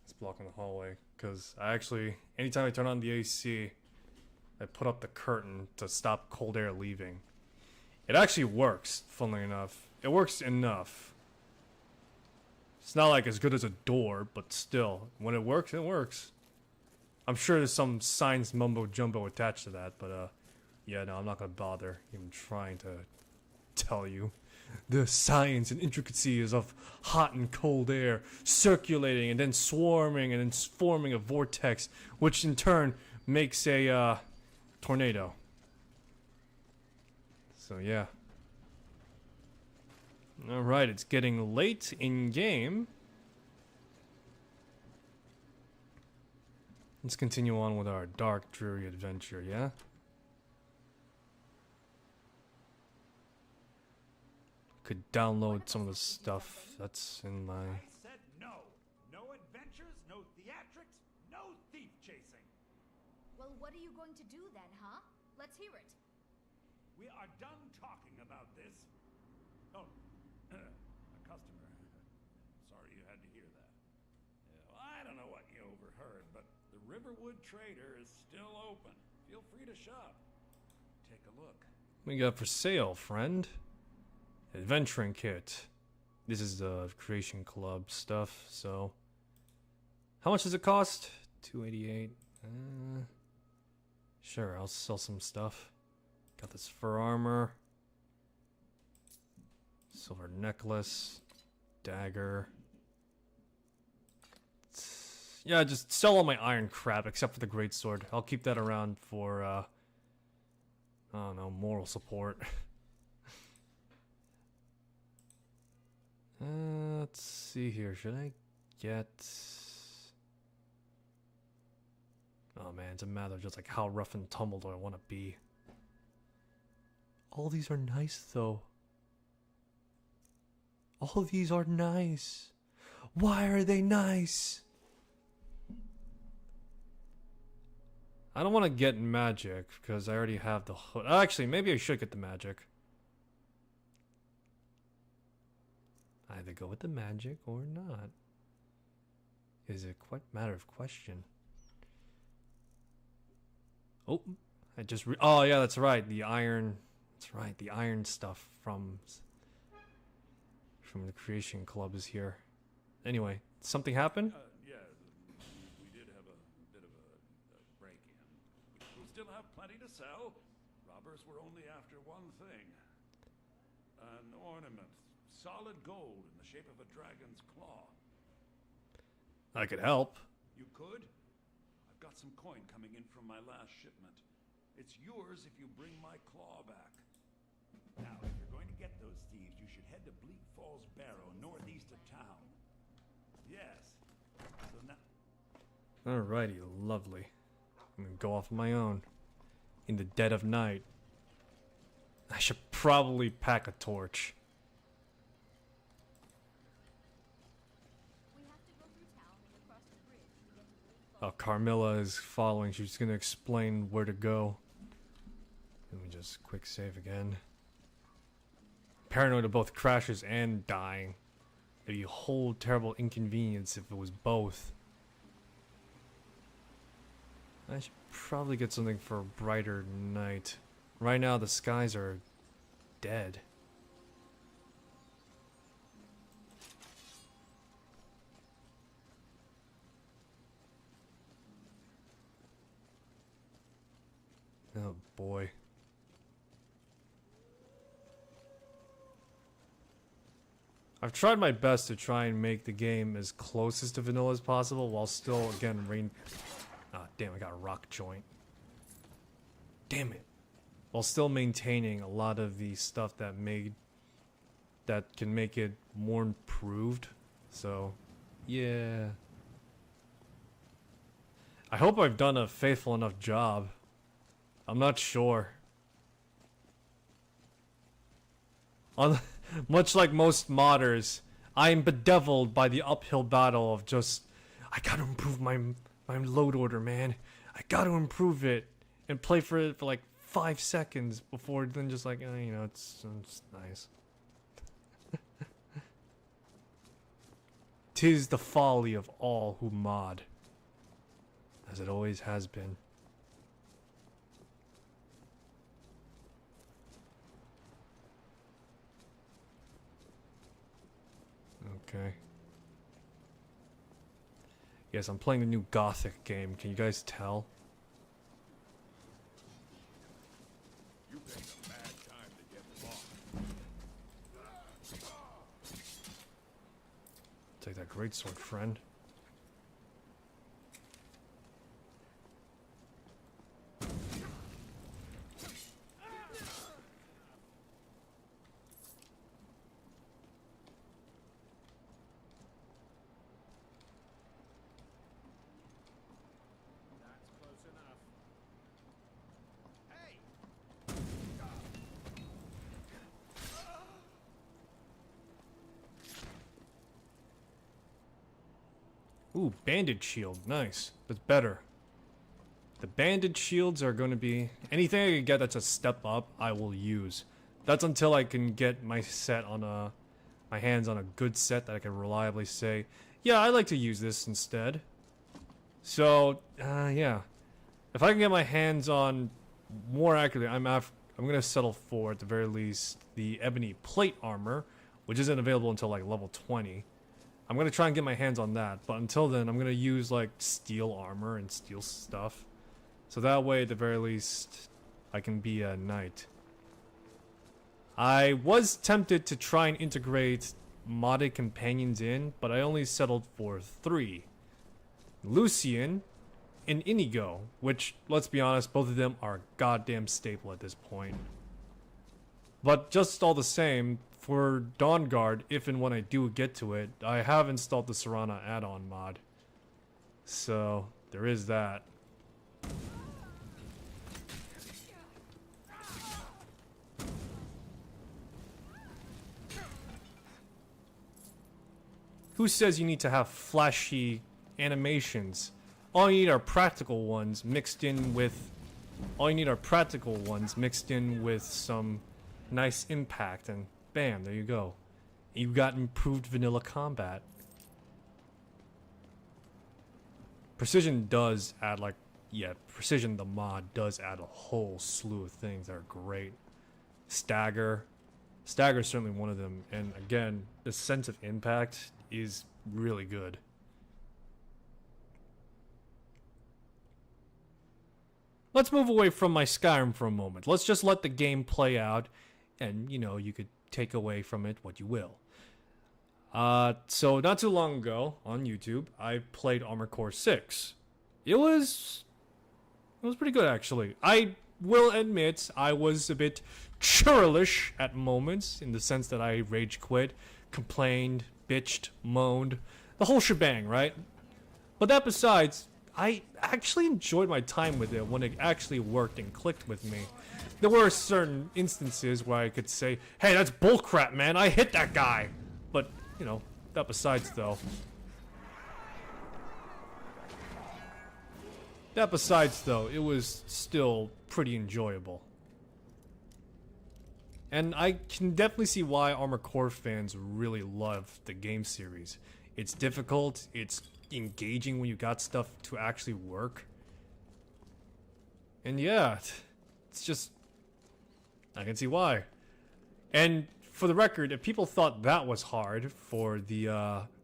It's blocking the hallway. Because I actually, anytime I turn on the AC, I put up the curtain to stop cold air leaving. It actually works, funnily enough. It works enough. It's not like as good as a door, but still, when it works, it works. I'm sure there's some science mumbo jumbo attached to that, but yeah, no, I'm not gonna bother even trying to tell you the science and intricacies of hot and cold air circulating and then swarming and then forming a vortex, which in turn makes a tornado. So yeah. Alright, it's getting late in game. Let's continue on with our dark, dreary adventure, yeah? Could download some of the stuff that's in my... I said no. No adventures, no theatrics, no thief chasing. Well, what are you going to do then, huh? Let's hear it. We are done talking about this. Oh, a customer. Sorry you had to hear that. Yeah, well, I don't know what you overheard, but the Riverwood Trader is still open. Feel free to shop. Take a look. What you got for sale, friend? Adventuring kit. This is the Creation Club stuff, so... How much does it cost? $288. Sure, I'll sell some stuff. Got this fur armor. Silver necklace. Dagger. Yeah, just sell all my iron crap except for the greatsword. I'll keep that around for, I don't know, moral support. Let's see here. Should I get... Oh man, it's a matter of just like how rough and tumble do I want to be. All these are nice though. All of these are nice. Why are they nice? I don't want to get magic because I already have the hood. Actually, maybe I should get the magic. Either go with the magic or not. Is a quite matter of question. Oh, I just oh yeah, that's right. The iron. That's right. The iron stuff from the Creation Club is here. Anyway, something happened? Yeah, we did have a bit of a break-in. We still have plenty to sell. Robbers were only after one thing. An ornament. Solid gold in the shape of a dragon's claw. I could help. You could? I've got some coin coming in from my last shipment. It's yours if you bring my claw back. Now, if you're going to get those thieves, you should head to Bleak Falls Barrow, northeast of town. Yes. So now... Alrighty, lovely. I'm gonna go off on my own. In the dead of night. I should probably pack a torch. We have to go through town and across the bridge to get to Bleak Falls. Oh, Carmilla is following. She's gonna explain where to go. Let me just quick save again. Paranoid of both crashes and dying. It'd be a whole terrible inconvenience if it was both. I should probably get something for a brighter night. Right now the skies are dead. Oh boy. I've tried my best to try and make the game as close as to vanilla as possible while still, again, Ah, damn, I got a rock joint. Damn it. While still maintaining a lot of the stuff that can make it more improved. So, yeah. I hope I've done a faithful enough job. I'm not sure. Much like most modders, I am bedeviled by the uphill battle of just, I gotta improve my load order, man. I gotta improve it. And play for it for like 5 seconds before then just like, you know, it's nice. 'Tis the folly of all who mod. As it always has been. Okay. Yes, I'm playing the new Gothic game. Can you guys tell? You picked a bad time to get lost. Take that greatsword, friend. That's close enough. Hey! Ooh, banded shield. Nice. That's better. The banded shields are going to be... Anything I can get that's a step up, I will use. That's until I can get my set on a... My hands on a good set that I can reliably say, yeah, I like to use this instead. So, yeah. If I can get my hands on... More accurately, I'm going to settle for, at the very least, the ebony plate armor, which isn't available until like level 20. I'm going to try and get my hands on that, but until then, I'm going to use like steel armor and steel stuff. So that way, at the very least, I can be a knight. I was tempted to try and integrate modded companions in, but I only settled for 3. Lucian and Inigo, which, let's be honest, both of them are a goddamn staple at this point. But just all the same, for Dawnguard, if and when I do get to it, I have installed the Serana add-on mod. So, there is that. Who says you need to have flashy animations? All you need are practical ones mixed in with... All you need are practical ones mixed in with some nice impact, and bam, there you go. You got improved vanilla combat. Precision does add like... Yeah, Precision the mod does add a whole slew of things that are great. Stagger. Stagger is certainly one of them, and again, the sense of impact is really good. Let's move away from my Skyrim for a moment. Let's just let the game play out, and, you know, you could take away from it what you will. So not too long ago, on YouTube, I played Armored Core 6. It was pretty good, actually. I will admit, I was a bit churlish at moments, in the sense that I rage quit, complained, bitched, moaned, the whole shebang, right? But that besides, I actually enjoyed my time with it when it actually worked and clicked with me. There were certain instances where I could say, hey, that's bullcrap, man, I hit that guy! But, you know, that besides though. That besides though, it was still pretty enjoyable. And I can definitely see why Armored Core fans really love the game series. It's difficult, it's engaging when you got stuff to actually work. And yeah, it's just... I can see why. And for the record, if people thought that was hard for the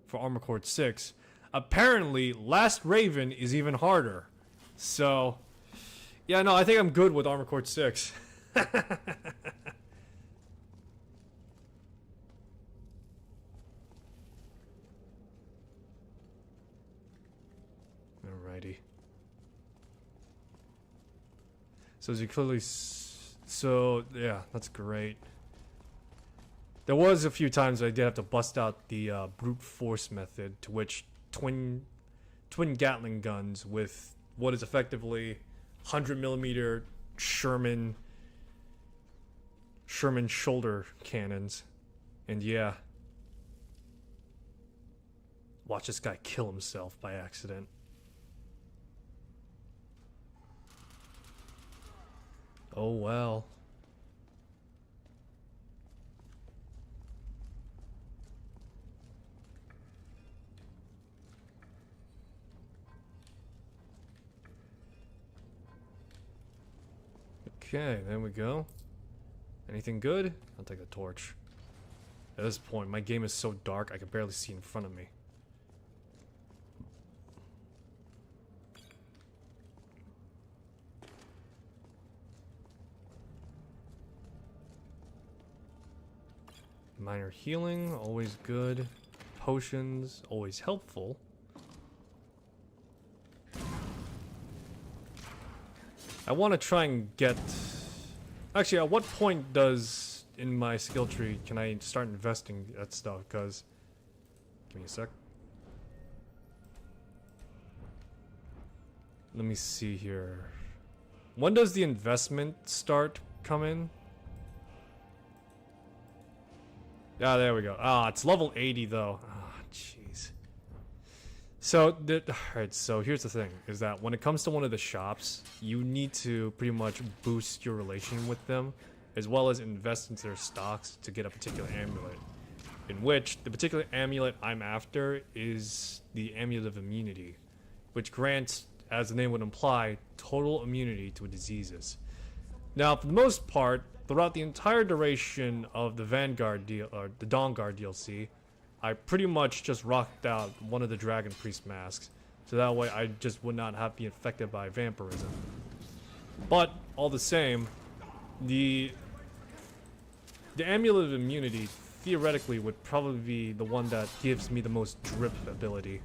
for Armored Core 6, apparently Last Raven is even harder. So, yeah, no, I think I'm good with Armored Core 6. Alrighty. So as you clearly so yeah, that's great. There was a few times I did have to bust out the brute force method, to which twin Gatling guns with what is effectively 100mm Sherman shoulder cannons. And yeah, watch this guy kill himself by accident. Oh well. Okay, there we go. Anything good? I'll take the torch. At this point, my game is so dark I can barely see in front of me. Minor healing, always good. Potions, always helpful. I want to try and get... Actually, at what point does, in my skill tree, can I start investing that stuff? Because... Give me a sec. Let me see here. When does the investment start come in? Ah, there we go. Ah, it's level 80 though. Ah, jeez. So, alright, so here's the thing, is that when it comes to one of the shops, you need to pretty much boost your relation with them, as well as invest into their stocks to get a particular amulet. In which, the particular amulet I'm after is the Amulet of Immunity, which grants, as the name would imply, total immunity to diseases. Now, for the most part, throughout the entire duration of the Vanguard deal, or the Dawnguard DLC, I pretty much just rocked out one of the Dragon Priest masks, so that way I just would not have to be infected by vampirism. But, all the same, the Amulet of Immunity theoretically would probably be the one that gives me the most drip ability.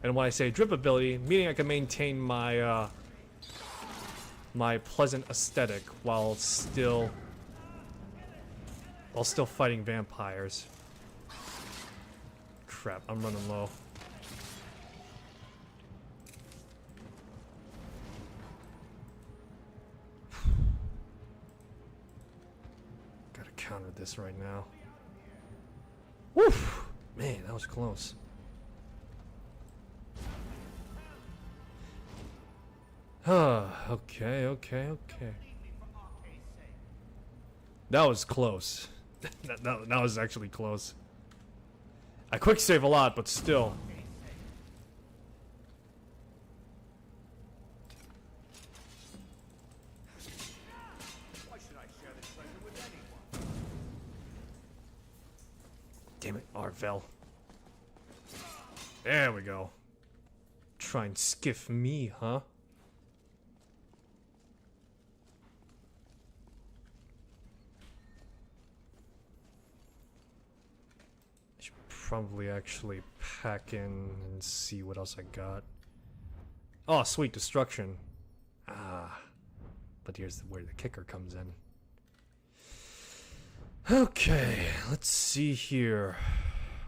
And when I say drip ability, meaning I can maintain my, my pleasant aesthetic while still fighting vampires. Crap, I'm running low. Gotta counter this right now. Woof! Man, that was close. Okay. That was close. that was actually close. I quick save a lot, but still. Why should I share this treasure with anyone? Damn it, Arvel. There we go. Try and skiff me, huh? Probably actually pack in and see what else I got. Oh, sweet, destruction. Ah, but here's where the kicker comes in. Okay, let's see here.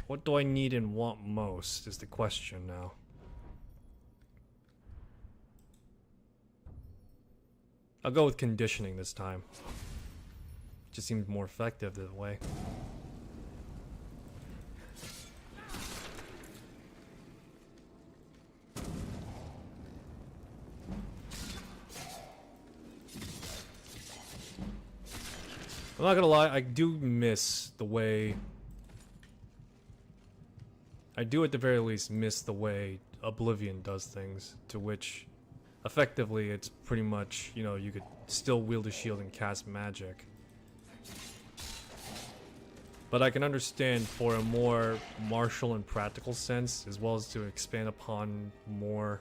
What do I need and want most is the question now. I'll go with conditioning this time. Just seems more effective that way. I'm not gonna lie, I do miss the way... I do at the very least miss the way Oblivion does things, to which, effectively, it's pretty much, you know, you could still wield a shield and cast magic. But I can understand for a more martial and practical sense, as well as to expand upon more...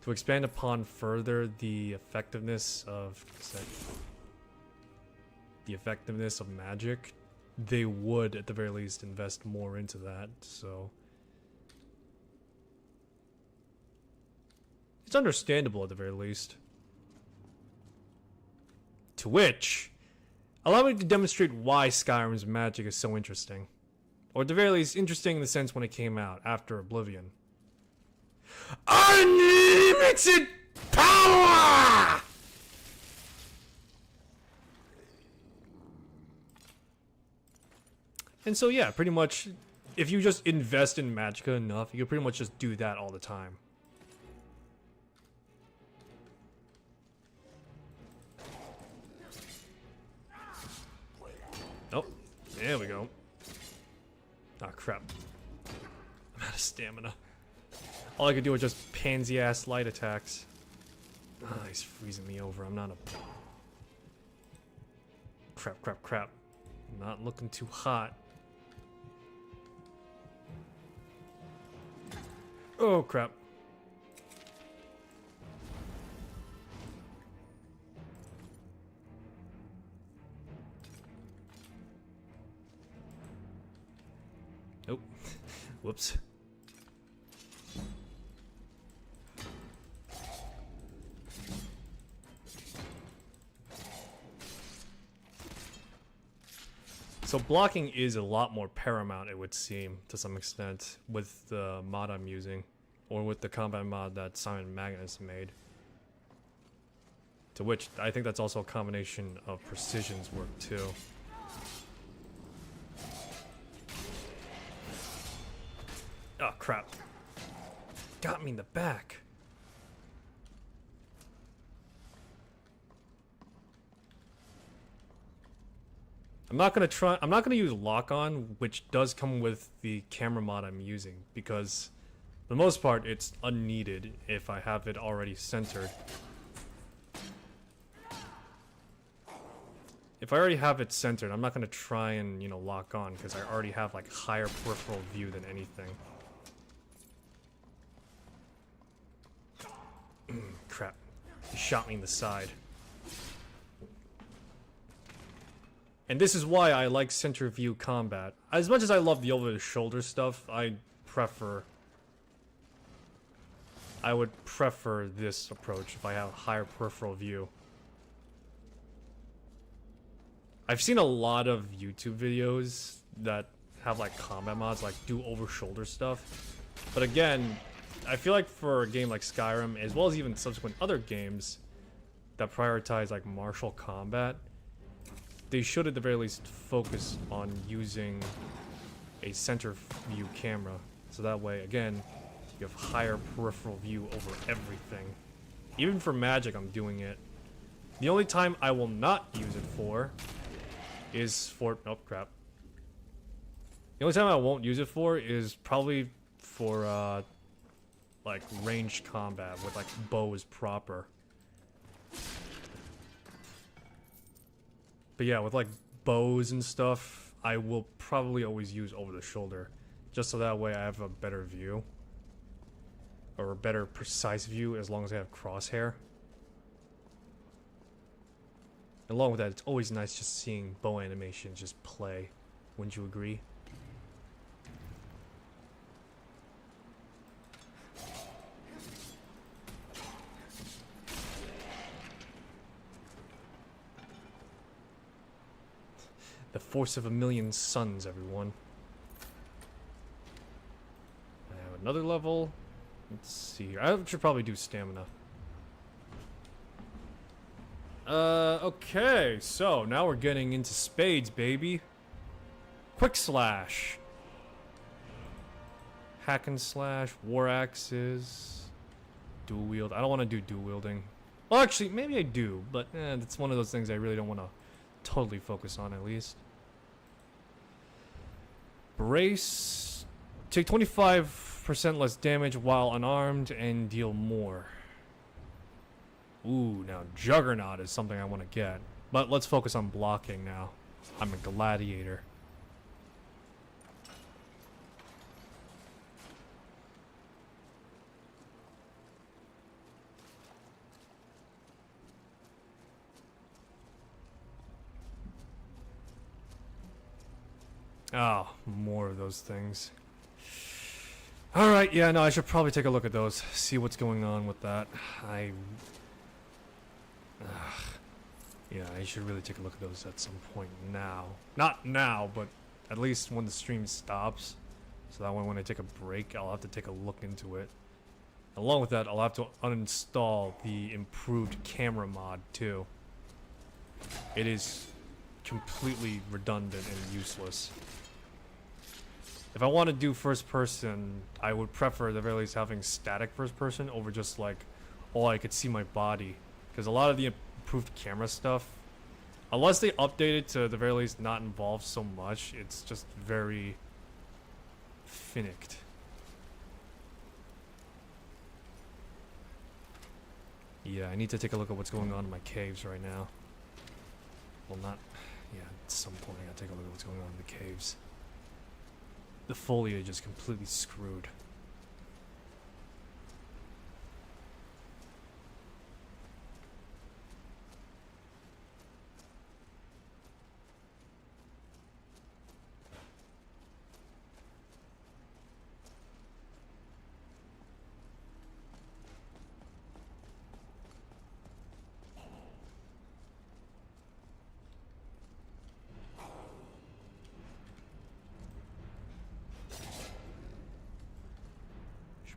To expand upon further the effectiveness of... the effectiveness of magic, they would at the very least invest more into that, so it's understandable at the very least. To which, allow me to demonstrate why Skyrim's magic is so interesting. Or at the very least, interesting in the sense when it came out, after Oblivion. Unlimited power! And so yeah, pretty much, if you just invest in Magicka enough, you can pretty much just do that all the time. Oh, there we go. Ah, crap. I'm out of stamina. All I could do was just pansy-ass light attacks. Ah, he's freezing me over. I'm not a... Crap, crap, crap. Not looking too hot. Oh, crap. Nope. Whoops. So blocking is a lot more paramount, it would seem, to some extent, with the mod I'm using, or with the combat mod that Simon Magnus made. To which, I think that's also a combination of Precision's work, too. Oh, crap. Got me in the back. I'm not gonna use lock-on, which does come with the camera mod I'm using, because for the most part it's unneeded if I have it already centered. If I already have it centered, I'm not gonna try and, you know, lock on, because I already have like higher peripheral view than anything. Crap. He shot me in the side. And this is why I like center view combat. As much as I love the over-the-shoulder stuff, I would prefer this approach if I have a higher peripheral view. I've seen a lot of YouTube videos that have like combat mods, like do over-shoulder stuff. But again, I feel like for a game like Skyrim, as well as even subsequent other games that prioritize like martial combat, they should at the very least focus on using a center view camera. So that way, again, you have higher peripheral view over everything. Even for magic, I'm doing it. The only time I will not use it for is for... Oh, crap. The only time I won't use it for is probably for, like, ranged combat with, like, bows proper. But yeah, with like bows and stuff, I will probably always use over the shoulder, just so that way I have a better view, or a better precise view, as long as I have crosshair. Along with that, it's always nice just seeing bow animations just play. Wouldn't you agree? The force of a million suns, everyone. I have another level. Let's see here. I should probably do stamina. Okay. So, now we're getting into spades, baby. Quick slash. Hack and slash. War axes. Dual wield. I don't want to do dual wielding. Well, actually, maybe I do. But, it's one of those things I really don't want to totally focus on, at least. Brace. Take 25% less damage while unarmed and deal more. Ooh, now Juggernaut is something I want to get. But let's focus on blocking now. I'm a gladiator. Oh, more of those things. Alright, yeah, no, I should probably take a look at those. See what's going on with that. Yeah, I should really take a look at those at some point now. Not now, but at least when the stream stops. So that way when I take a break, I'll have to take a look into it. Along with that, I'll have to uninstall the improved camera mod too. It is completely redundant and useless. If I want to do first person, I would prefer at the very least having static first person over just like, oh, I could see my body. Because a lot of the improved camera stuff, unless they update it to the very least not involve so much, it's just very finicked. Yeah, I need to take a look at what's going on in my caves right now. Well, not... Yeah, at some point I gotta take a look at what's going on in the caves. The foliage is completely screwed.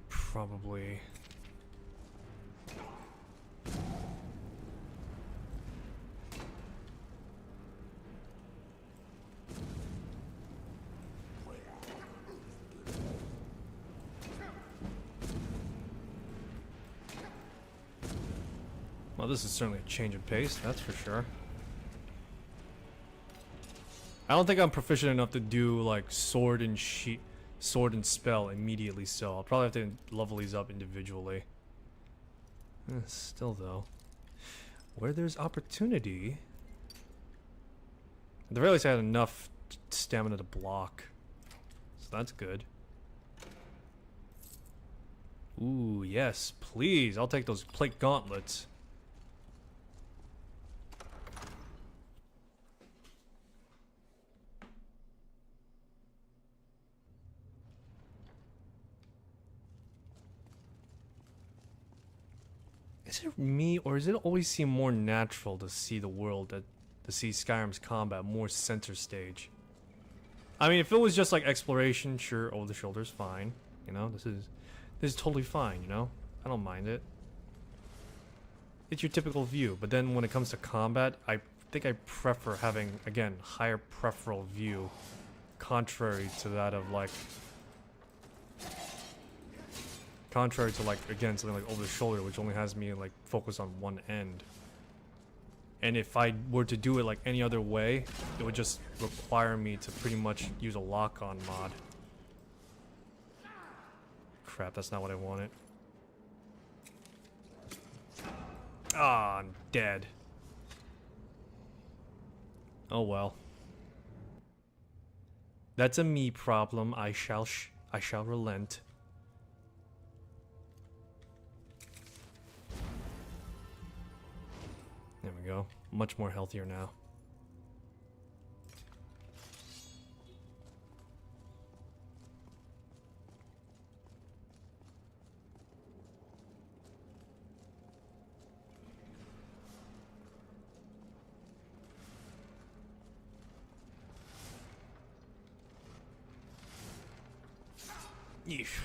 Probably. Well, this is certainly a change of pace, that's for sure. I don't think I'm proficient enough to do like sword and spell immediately, so I'll probably have to level these up individually. Still though, where there's opportunity, at the very least I had enough stamina to block, so that's good. Ooh, yes, please, I'll take those plate gauntlets. Is it me, or does it always seem more natural to see the world, to see Skyrim's combat more center stage? I mean, if it was just like exploration, sure, over the shoulder's fine. You know, this is totally fine, you know? I don't mind it. It's your typical view, but then when it comes to combat, I think I prefer having, again, higher peripheral view, contrary to that of like... Contrary to like, again, something like over the shoulder, which only has me like focus on one end. And if I were to do it like any other way, it would just require me to pretty much use a lock-on mod. Crap, that's not what I wanted. Ah, I'm dead. Oh well. That's a me problem. I shall relent. There we go. Much more healthier now. Yeesh.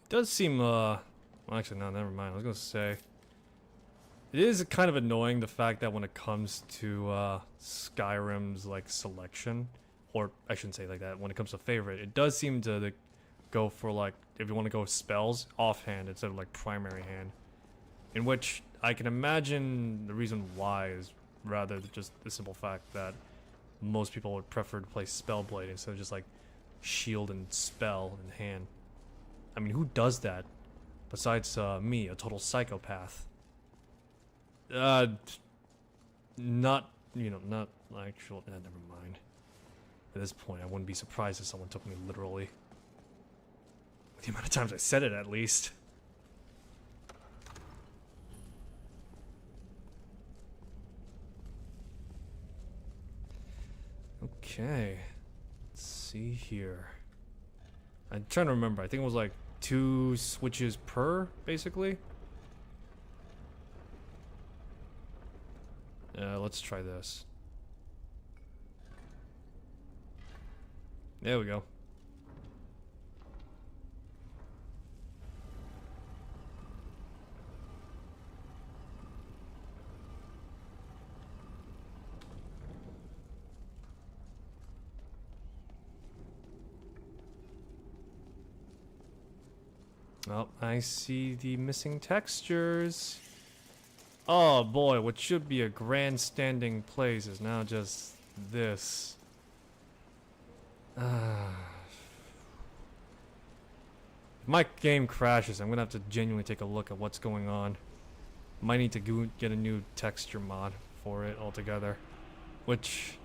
Does seem, well, actually, no, never mind. I was gonna say, it is kind of annoying the fact that when it comes to Skyrim's like selection, or I shouldn't say it like that, when it comes to favorite, it does seem to go for like, if you want to go spells, offhand instead of like primary hand. In which I can imagine the reason why is rather than just the simple fact that most people would prefer to play Spellblade instead of just like shield and spell in hand. I mean, who does that besides me, a total psychopath? Not, you know, not actual. Never mind. At this point, I wouldn't be surprised if someone took me literally. With the amount of times I said it, at least. Okay. Let's see here. I'm trying to remember. I think it was like 2 switches per, basically. Let's try this. There we go. Oh, I see the missing textures. Oh boy, what should be a grandstanding place is now just this. If my game crashes, I'm gonna have to genuinely take a look at what's going on. Might need to get a new texture mod for it altogether. Which,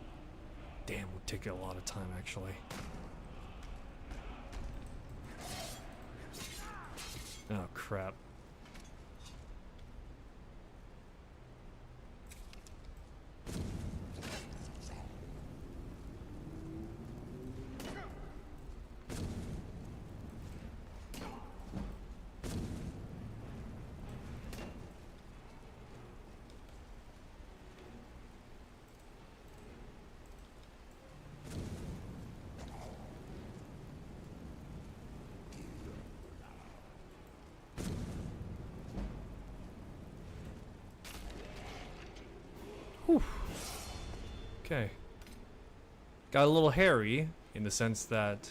damn, would take a lot of time actually. Oh crap. Whew. Okay. Got a little hairy in the sense that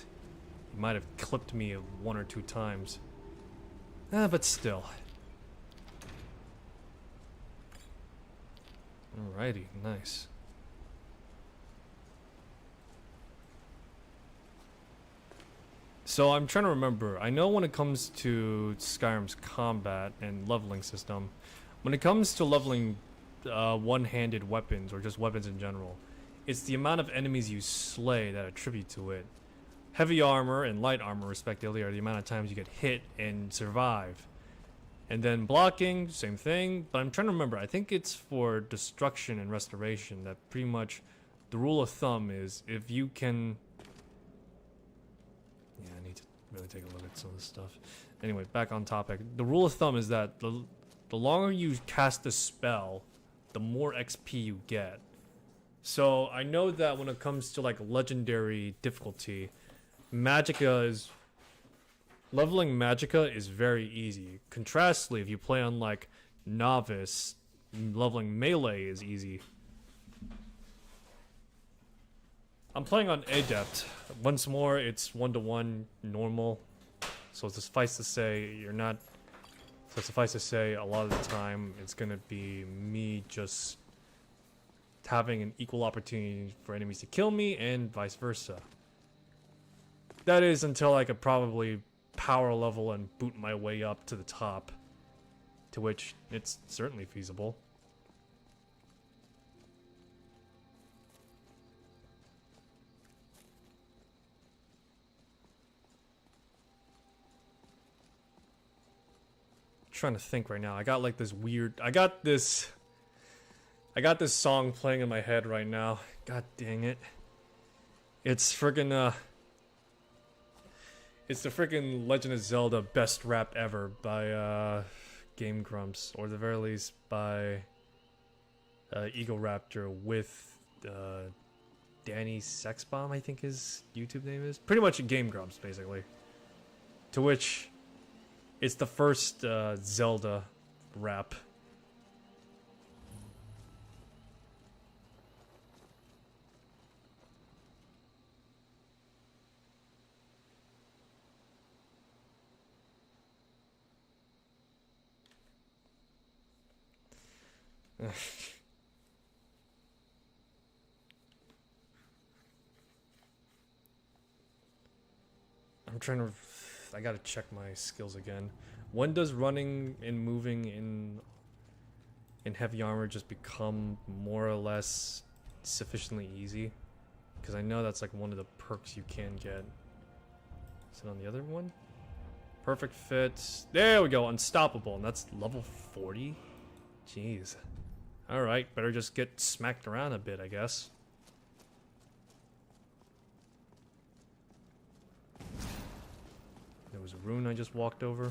he might have clipped me 1 or 2 times. But still. Alrighty, nice. So I'm trying to remember. I know when it comes to Skyrim's combat and leveling system, when it comes to leveling one-handed weapons or just weapons in general, it's the amount of enemies you slay that attribute to it. Heavy armor and light armor respectively are the amount of times you get hit and survive. And then blocking, same thing, but I'm trying to remember. I think it's for destruction and restoration that pretty much the rule of thumb is if you can... Yeah, I need to really take a look at some of this stuff. Anyway, back on topic. The rule of thumb is that the longer you cast a spell, the more XP you get. So I know that when it comes to like legendary difficulty, leveling Magicka is very easy. Contrastly, if you play on like novice, leveling melee is easy. I'm playing on adept. Once more, it's 1-to-1 normal. So suffice to say, a lot of the time, it's gonna be me just having an equal opportunity for enemies to kill me and vice versa. That is until I could probably power level and boot my way up to the top, to which it's certainly feasible. Trying to think right now. I got like this weird... I got this song playing in my head right now. God dang it. It's friggin' it's the friggin' Legend of Zelda best rap ever by Game Grumps, or at the very least by Eagle Raptor with Danny Sexbomb, I think his YouTube name is. Pretty much a Game Grumps, basically. To which it's the first Zelda rap. I'm trying to... I gotta check my skills again. When does running and moving and heavy armor just become more or less sufficiently easy? Because I know that's like one of the perks you can get. Is it on the other one? Perfect fit. There we go. Unstoppable. And that's level 40? Jeez. Alright, better just get smacked around a bit, I guess. There was a rune I just walked over.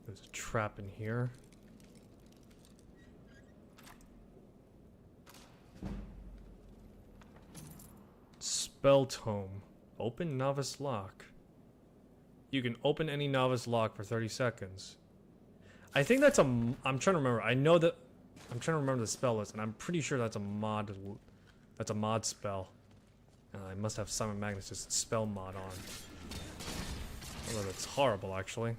There's a trap in here. Spell tome. Open novice lock. You can open any novice lock for 30 seconds. I think that's a... I'm trying to remember. I know that... I'm trying to remember the spell list, and I'm pretty sure that's a mod... That's a mod spell. I must have Simon Magnus' spell mod on. Although that's horrible, actually.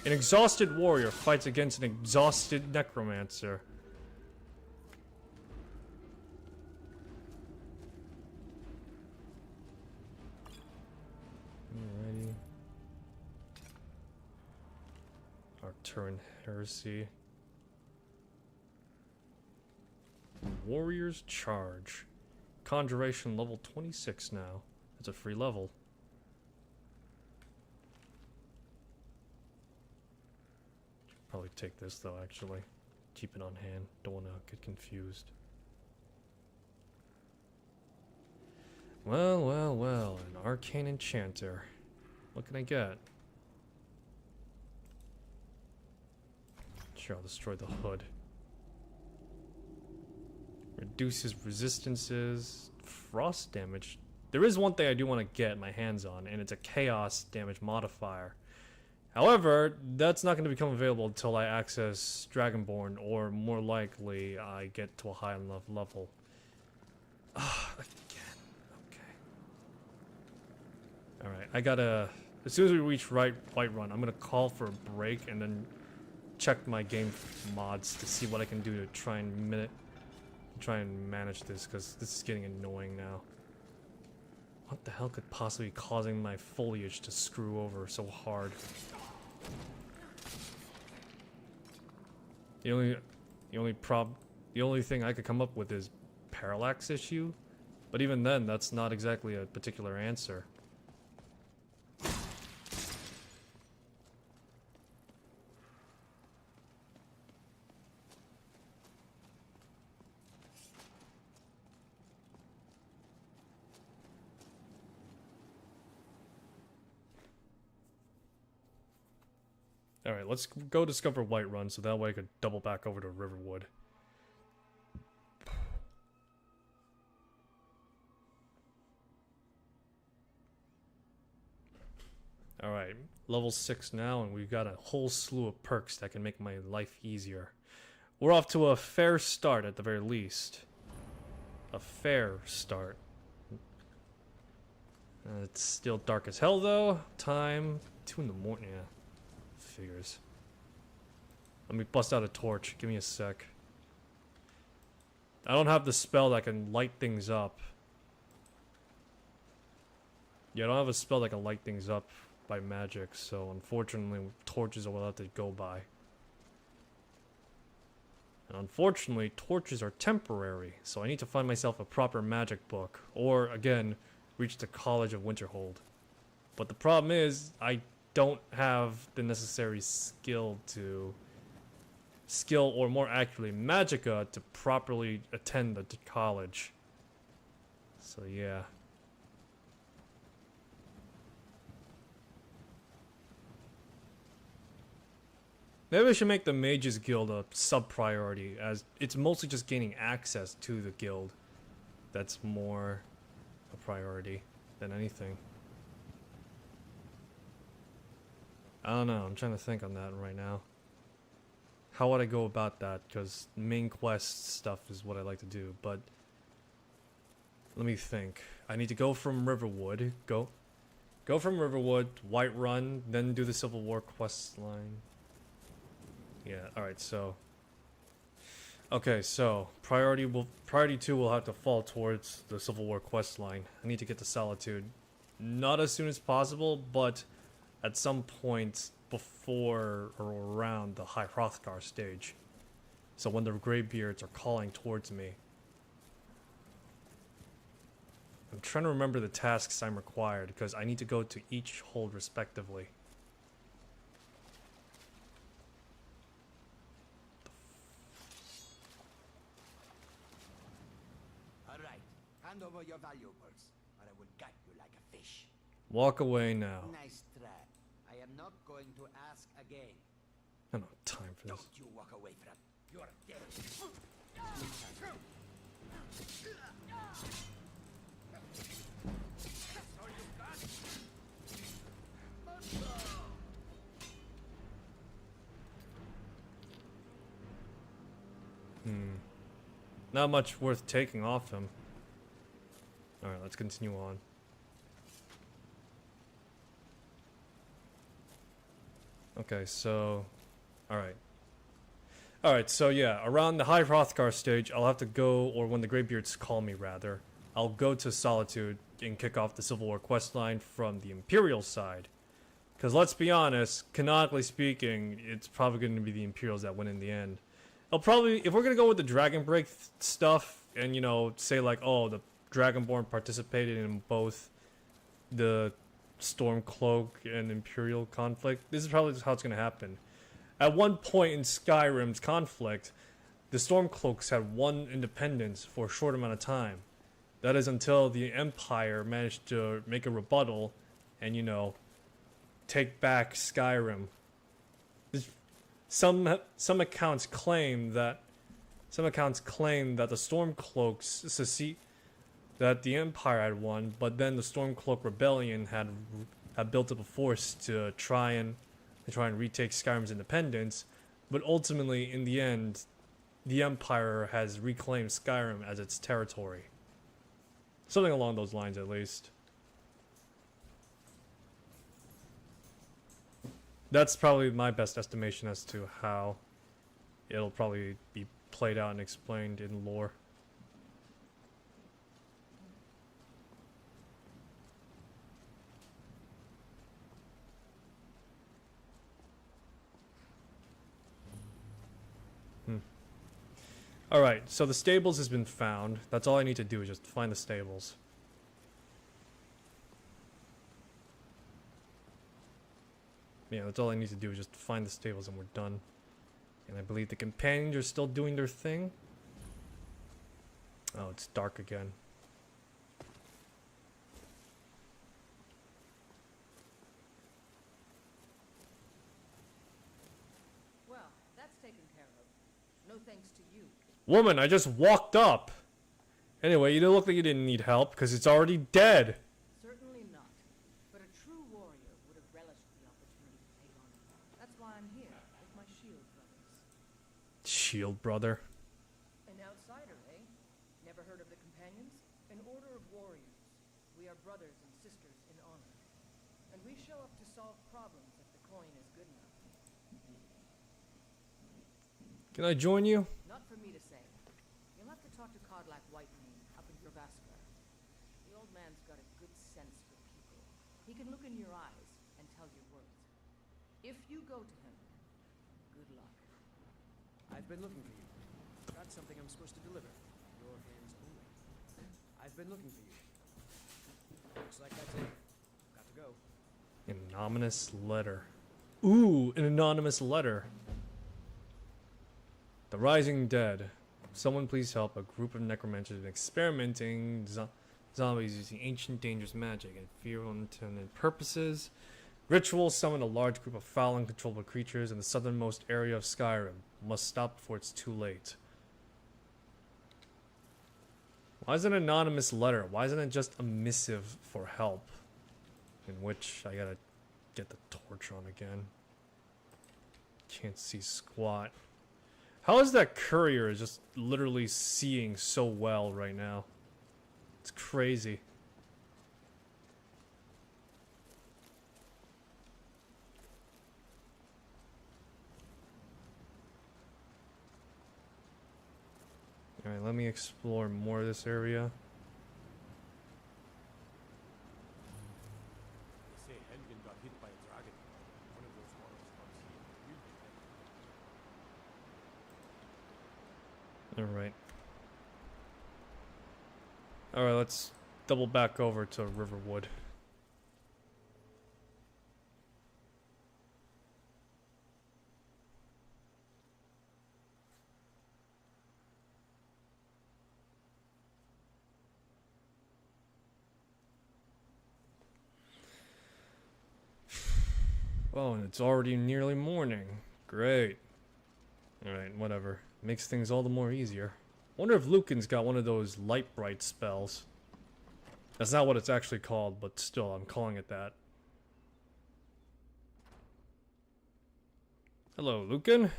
An exhausted warrior fights against an exhausted necromancer. Alrighty. Arcturan Heresy. Warrior's Charge. Conjuration level 26 now. It's a free level. Probably take this though, actually. Keep it on hand. Don't want to get confused. Well, well, well. An arcane enchanter. What can I get? Sure, I'll destroy the hood. Reduces resistances. Frost damage. There is one thing I do want to get my hands on, and it's a chaos damage modifier. However, that's not going to become available until I access Dragonborn, or more likely, I get to a high enough level. Again. Okay. Alright, I gotta... As soon as we reach Whiterun, I'm gonna call for a break and then check my game mods to see what I can do to try and manage this, because this is getting annoying now. What the hell could possibly be causing my foliage to screw over so hard? The only thing I could come up with is parallax issue, but even then, that's not exactly a particular answer. Alright, let's go discover Whiterun, so that way I could double back over to Riverwood. Alright, level 6 now, and we've got a whole slew of perks that can make my life easier. We're off to a fair start at the very least. A fair start. It's still dark as hell though. Time 2 in the morning. Yeah. Figures. Let me bust out a torch. Give me a sec. I don't have the spell that can light things up. Yeah, I don't have a spell that can light things up by magic, so unfortunately torches are what I have to go by. And unfortunately, torches are temporary, so I need to find myself a proper magic book, or again, reach the College of Winterhold. But the problem is, I don't have the necessary skill, or more accurately, magicka to properly attend the college. So yeah. Maybe we should make the Mages Guild a sub-priority, as it's mostly just gaining access to the guild that's more a priority than anything. I don't know, I'm trying to think on that right now. How would I go about that? Because main quest stuff is what I like to do, but let me think. I need to go from Riverwood, go from Riverwood, Whiterun, then do the Civil War quest line. Yeah, alright, so okay, so priority 2 will have to fall towards the Civil War quest line. I need to get to Solitude. Not as soon as possible, but at some point before or around the High Hrothgar stage. So when the Greybeards are calling towards me. I'm trying to remember the tasks I'm required, because I need to go to each hold respectively. Alright, hand over your valuables, or I will gut you like a fish. Walk away now. Nice try. I am not going to ask again. I don't have time for this. Don't you walk away from. You're dead. Not much worth taking off him. Alright, let's continue on. Okay, so... Alright. Alright, so yeah, around the High Hrothgar stage, I'll have to go, or when the Greybeards call me rather, I'll go to Solitude and kick off the Civil War questline from the Imperial side. Because let's be honest, canonically speaking, it's probably going to be the Imperials that win in the end. I'll probably, if we're going to go with the Dragon Break stuff, and you know, say like, oh, the Dragonborn participated in both the Stormcloak and Imperial conflict, this is probably how it's going to happen. At one point in Skyrim's conflict, the Stormcloaks had won independence for a short amount of time. That is until the Empire managed to make a rebuttal and, you know, take back Skyrim. Some accounts claim that the Stormcloaks secede, that the Empire had won, but then the Stormcloak Rebellion had built up a force to try and retake Skyrim's independence, but ultimately, in the end, the Empire has reclaimed Skyrim as its territory. Something along those lines, at least. That's probably my best estimation as to how it'll probably be played out and explained in lore. Alright, so the stables has been found. That's all I need to do is just find the stables. Yeah, that's all I need to do is just find the stables and we're done. And I believe the companions are still doing their thing. Oh, it's dark again. Well, that's taken care of. No thanks to you. Woman, I just walked up! Anyway, you don't look like you didn't need help, because it's already dead! Certainly not. But a true warrior would have relished the opportunity to take on it. That's why I'm here, with my shield brothers. Shield brother. An outsider, eh? Never heard of the companions? An order of warriors. We are brothers and sisters in honor. And we show up to solve problems if the coin is good enough. Can I join you? Not for me to say. You'll have to talk to Codlac Whitemane up in Gravascar. The old man's got a good sense for people. He can look in your eyes and tell your worth. If you go to him, good luck. I've been looking for you. Got something I'm supposed to deliver. Your hands only. I've been looking for you. Looks like that's it. Got to go. An anonymous letter. Ooh, an anonymous letter. The Rising Dead. Someone please help. A group of necromancers experimenting zombies using ancient dangerous magic and fear unintended purposes. Ritual summon a large group of foul and uncontrollable creatures in the southernmost area of Skyrim. Must stop before it's too late. Why is it an anonymous letter? Why isn't it just a missive for help? In which I gotta get the torch on again. Can't see squat. How is that courier just literally seeing so well right now? It's crazy. Alright, let me explore more of this area. They say Helgen got hit by a dragon. One of those ones comes here. Alright. Alright, let's double back over to Riverwood. Oh, and it's already nearly morning. Great. Alright, whatever. Makes things all the more easier. Wonder if Lucan's got one of those light bright spells. That's not what it's actually called, but still, I'm calling it that. Hello, Lucan.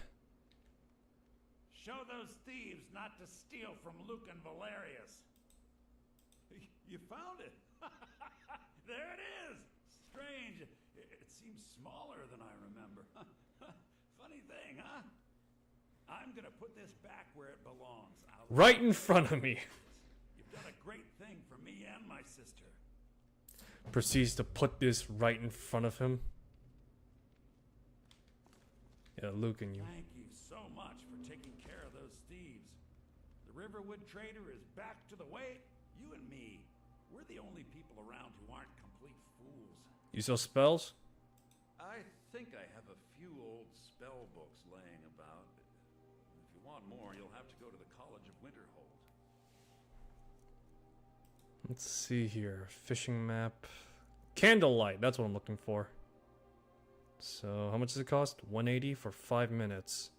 Show those thieves not to steal from Lucan Valerius. You found it. There it is. Strange. It seems smaller than I remember. Funny thing, huh? I'm gonna put this back where it belongs. Right in front of me. You've done a great thing for me and my sister. Proceeds to put this right in front of him. Yeah, Lucan, you. Thank you so much for taking care of those thieves. The Riverwood trader is back to the way. You and me, we're the only people around who aren't complete fools. You sell spells? I think I have a few old spell books laying about. If you want more, you'll have to go to the College of Winterhold. Let's see here. Fishing map. Candlelight, that's what I'm looking for. So, how much does it cost? 180 for 5 minutes.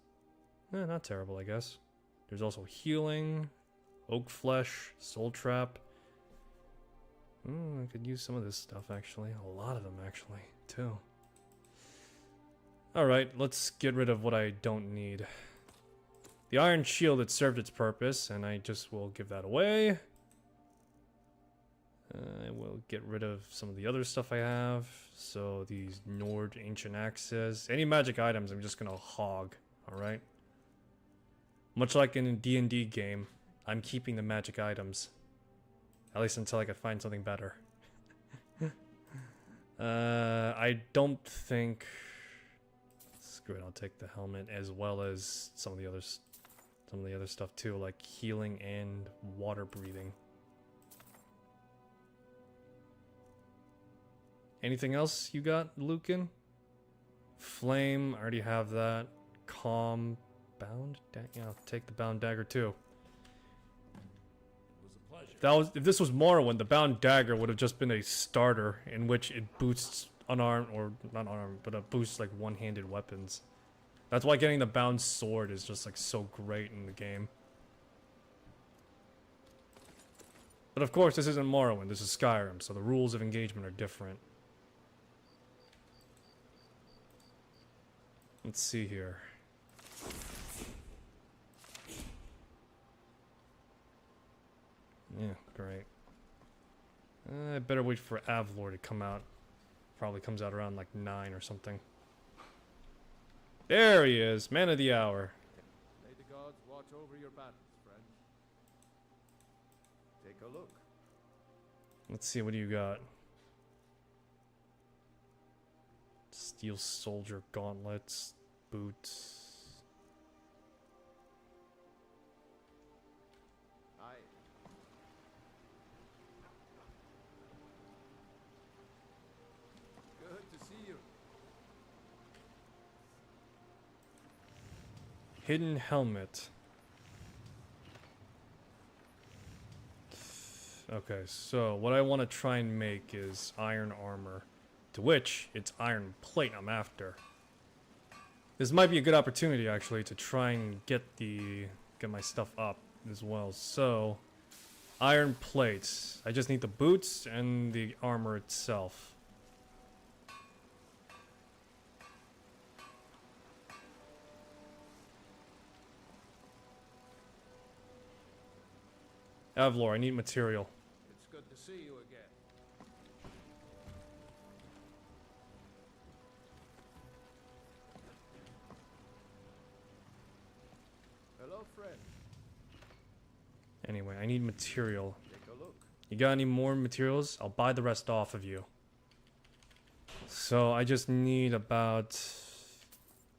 Eh, not terrible, I guess. There's also healing, oak flesh, soul trap. I could use some of this stuff, actually. A lot of them, actually, too. Alright, let's get rid of what I don't need. The iron shield that served its purpose, and I just will give that away. I will get rid of some of the other stuff I have. So these Nord ancient axes. Any magic items I'm just gonna hog, alright? Much like in a D&D game, I'm keeping the magic items. At least until I can find something better. I don't think... Screw it, I'll take the helmet as well as some of the other stuff too, like healing and water breathing. Anything else you got, Lucan? Flame, I already have that. Calm, bound, yeah, I'll take the bound dagger too. It was a pleasure. If this was Morrowind, the bound dagger would have just been a starter in which it boosts unarmed, or not unarmed, but it boosts like one-handed weapons. That's why getting the bound sword is just like so great in the game. But of course, this isn't Morrowind, this is Skyrim, so the rules of engagement are different. Let's see here. Yeah, great. I better wait for Avlor to come out. Probably comes out around like 9 or something. There he is, man of the hour. May the gods watch over your battles, friend. Take a look. Let's see, what do you got? Steel soldier gauntlets, boots. Aye. Good to see you. Hidden helmet. Okay, so what I want to try and make is iron armor. To which, it's iron plate I'm after. This might be a good opportunity, actually, to try and get my stuff up as well. So, iron plates. I just need the boots and the armor itself. Avlor, I need material. It's good to see you again. Hello, friend. Anyway, I need material. Take a look. You got any more materials? I'll buy the rest off of you. So I just need about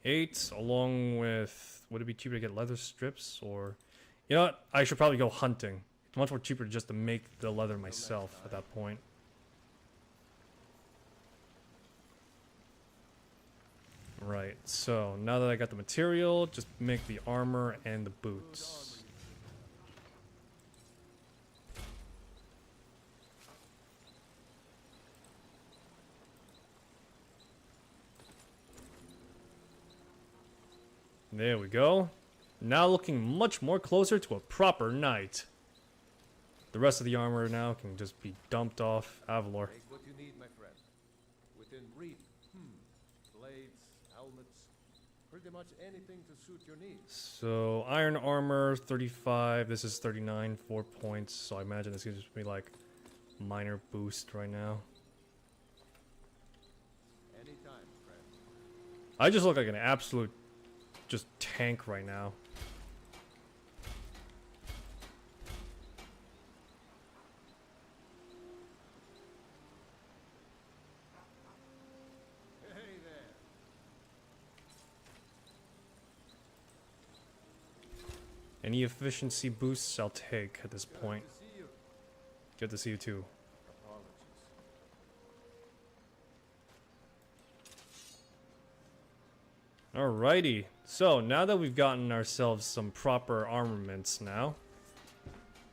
8 along with... Would it be cheaper to get leather strips or... You know what? I should probably go hunting. It's much more cheaper just to make the leather myself at that point. Right, so now that I got the material, just make the armor and the boots. There we go. Now looking much more closer to a proper knight. The rest of the armor now can just be dumped off Avalor. Take what you need, my friend. Within reach. Blades, helmets, pretty much anything to suit your needs. So iron armor 35. This is 39, 4 points. So I imagine this is just be like minor boost right now. Anytime, friend. I just look like an absolute just tank right now. Hey there. Any efficiency boosts I'll take at this point. Good to see you. Good to see you too. Apologies. Alrighty, so now that we've gotten ourselves some proper armaments now,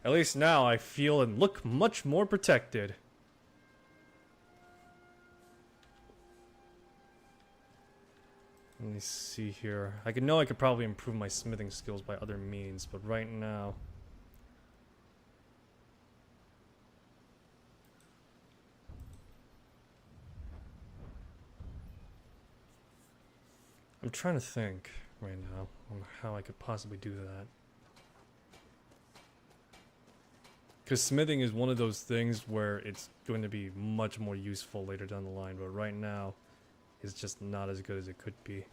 at least now I feel and look much more protected. Let me see here. I could probably improve my smithing skills by other means, but right now... I'm trying to think right now on how I could possibly do that. Because smithing is one of those things where it's going to be much more useful later down the line, but right now it's just not as good as it could be.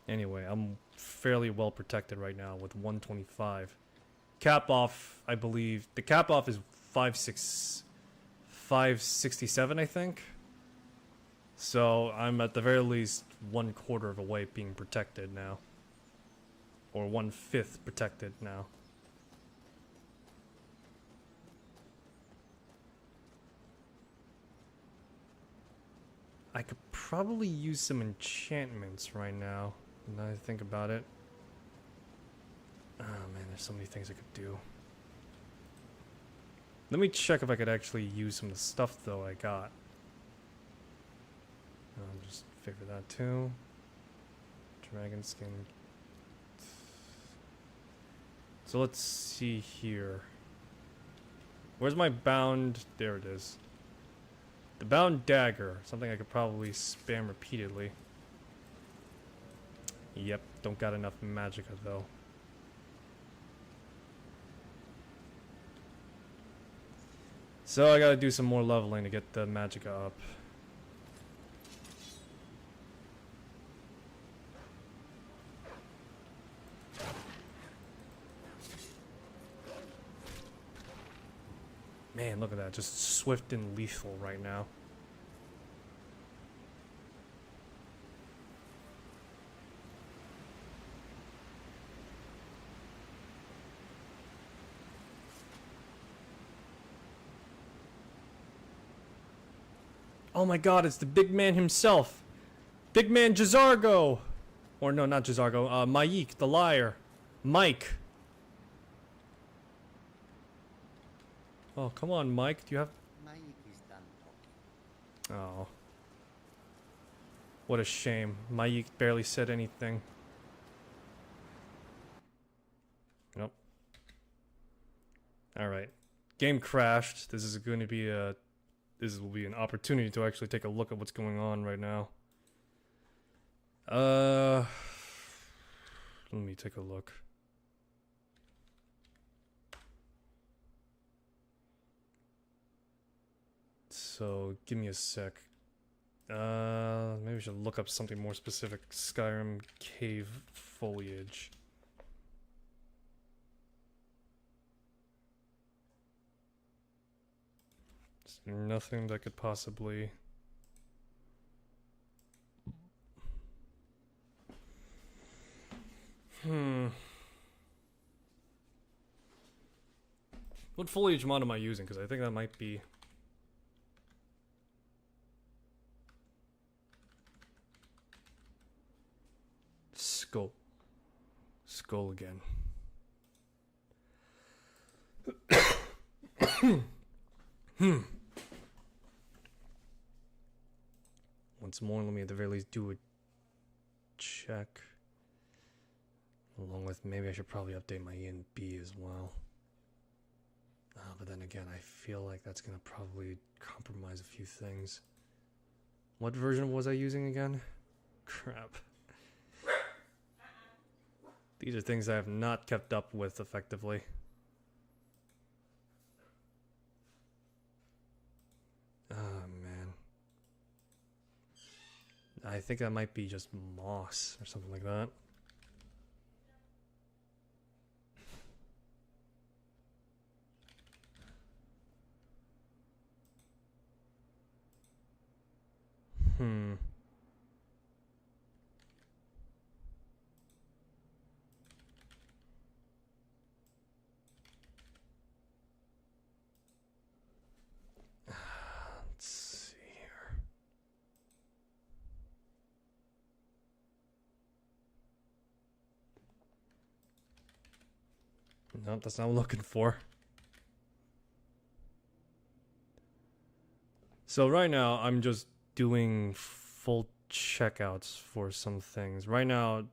Anyway, I'm fairly well protected right now with 125. Cap off, I believe. The cap off is 567, I think. So I'm at the very least 1/4 of a way being protected now. Or 1/5 protected now. I could probably use some enchantments right now, now that I think about it. Oh man, there's so many things I could do. Let me check if I could actually use some of the stuff though I got. I'll just figure that too. Dragon skin. So let's see here. Where's my bound? There it is. The bound dagger. Something I could probably spam repeatedly. Yep, don't got enough magicka though. So I gotta do some more leveling to get the magicka up. Man, look at that. Just swift and lethal right now. Oh my god, it's the big man himself. Big man Jazargo. Or no, not Jazargo. Maik, the liar. Mike. Oh, come on, Mike. Do you have... Mike is done talking. Oh. What a shame. Mayik barely said anything. Nope. Alright. Game crashed. This is going to be a... This will be an opportunity to actually take a look at what's going on right now. Let me take a look. So, give me a sec. Maybe we should look up something more specific. Skyrim cave foliage. Is there nothing that could possibly... What foliage mod am I using? Because I think that might be... Skull. Skull again. Once more, let me at the very least do a check. Along with, maybe I should probably update my ENB as well. But then again, I feel like that's going to probably compromise a few things. What version was I using again? Crap. These are things I have not kept up with effectively. Oh, man. I think that might be just moss or something like that. Let's see here. Nope, that's not what I'm looking for. So right now, I'm just doing full checkouts for some things. Right now,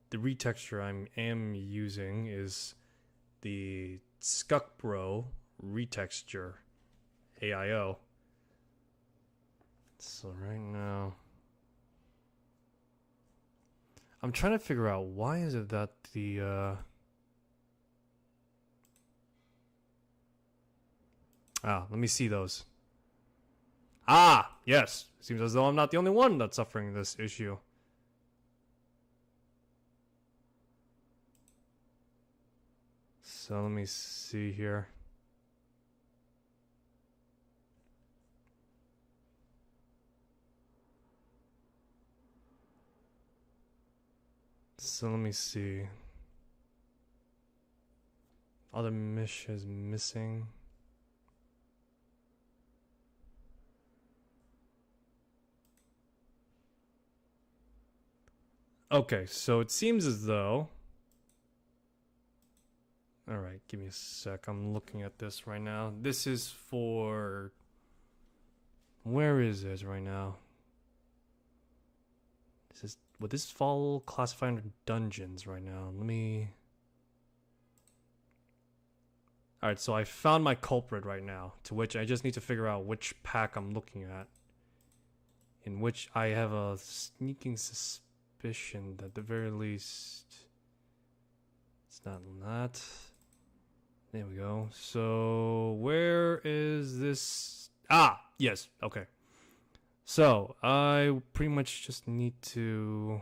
the retexture I am using is the Skuckbro retexture AIO. So right now, I'm trying to figure out why is it that the let me see those. Ah, yes. Seems as though I'm not the only one that's suffering this issue. So let me see here. So let me see. Other mesh is missing. Okay, so it seems as though... Alright, give me a sec. I'm looking at this right now. This is for... Where is this right now? Would this fall classified under dungeons right now? Let me... Alright, so I found my culprit right now, to which I just need to figure out which pack I'm looking at. In which I have a sneaking suspicion that at the very least... It's not that. There we go. So, where is this? Ah, yes, okay. So, I pretty much just need to...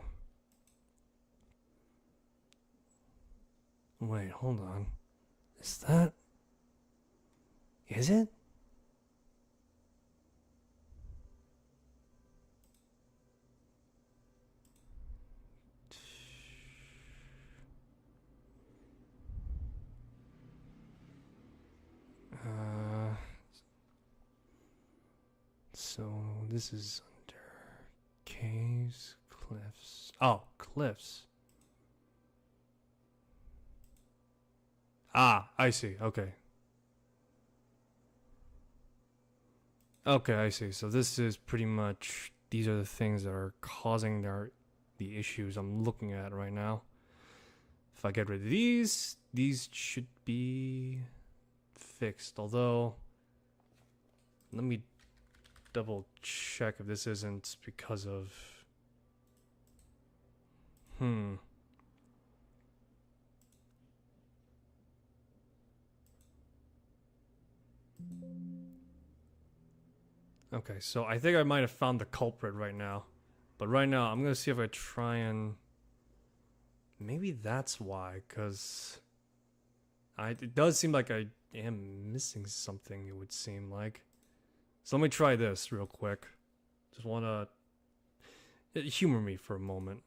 Wait, hold on. Is that... Is it? So this is under caves, cliffs. Oh, cliffs. Ah, I see. Okay. Okay, I see. So this is pretty much, these are the things that are causing the issues I'm looking at right now. If I get rid of these should be fixed. Although, let me double check if this isn't because of... Okay, so I think I might have found the culprit right now. But right now, I'm gonna see if I try and... Maybe that's why, because... It does seem like I am missing something, it would seem like. So let me try this real quick. Just wanna... humor me for a moment.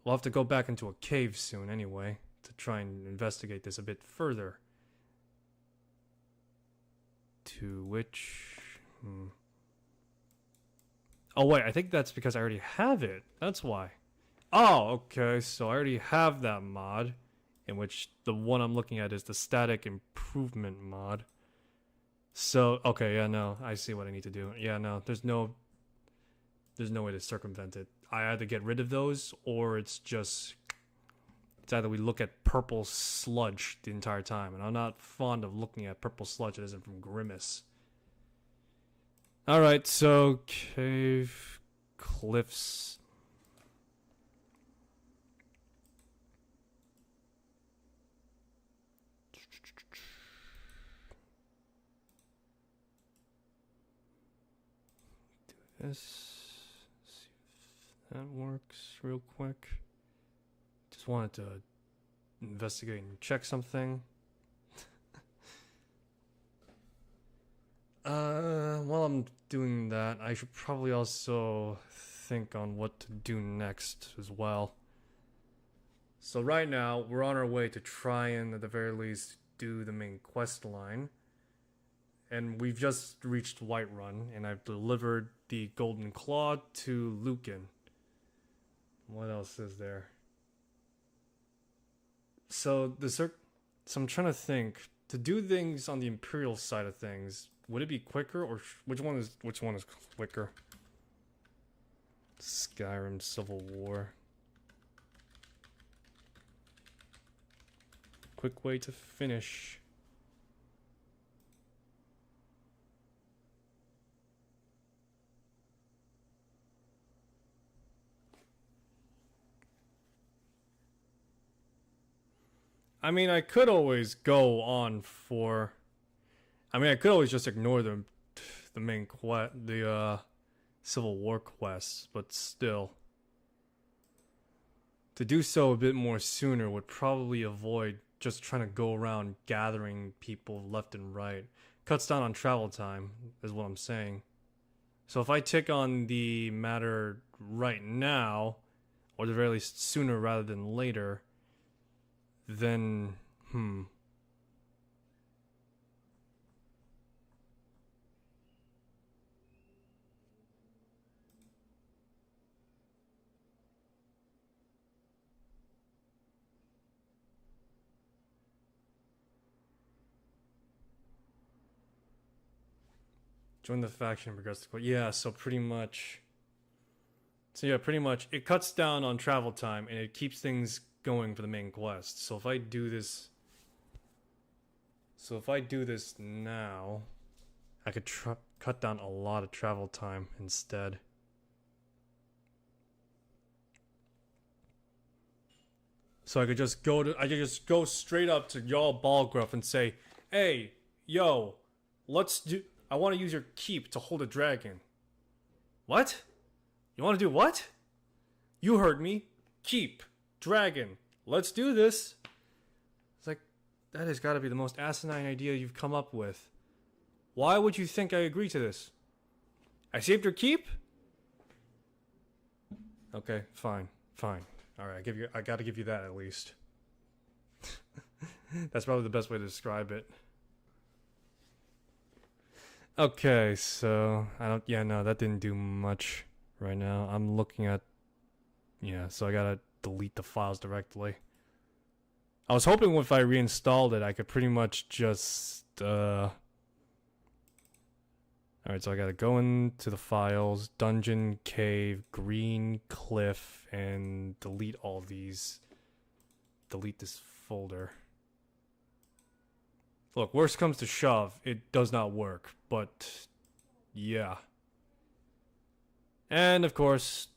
We'll have to go back into a cave soon anyway, to try and investigate this a bit further. To which... Oh wait, I think that's because I already have it. That's why. Oh, okay, so I already have that mod, in which the one I'm looking at is the static improvement mod. So, okay, yeah, no, I see what I need to do. Yeah, no, there's no way to circumvent it. I either get rid of those, or it's either we look at purple sludge the entire time, and I'm not fond of looking at purple sludge that isn't from Grimace. Alright, so cave, cliffs. Do this. See if that works real quick. Just wanted to investigate and check something. While I'm doing that, I should probably also think on what to do next as well. So right now, we're on our way to try and, at the very least, do the main quest line. And we've just reached Whiterun, and I've delivered the Golden Claw to Lucan. What else is there? So I'm trying to think. To do things on the Imperial side of things, would it be quicker, or which one is quicker? Skyrim Civil War. Quick way to finish. I mean, I could always go on for... I could always just ignore the main Civil War quests, but still. To do so a bit more sooner would probably avoid just trying to go around gathering people left and right. Cuts down on travel time, is what I'm saying. So if I take on the matter right now, or the very least sooner rather than later, then, join the faction progress to... Yeah, so pretty much... pretty much, it cuts down on travel time, and it keeps things going for the main quest. So if I do this... now, I could cut down a lot of travel time instead. So I could just go straight up to Jarl Balgruuf and say, "Hey, yo, I want to use your keep to hold a dragon." What? You want to do what? You heard me. Keep. Dragon. Let's do this. It's like, that has got to be the most asinine idea you've come up with. Why would you think I agree to this? I saved your keep? Okay, fine. Alright, I gotta give you that at least. That's probably the best way to describe it. Okay, so that didn't do much right now. I'm looking at, so I gotta delete the files directly. I was hoping if I reinstalled it, I could pretty much just, Alright, so I gotta go into the files, dungeon, cave, green, cliff, and delete all these. Delete this folder. Look, worst comes to shove, it does not work, but yeah. And of course,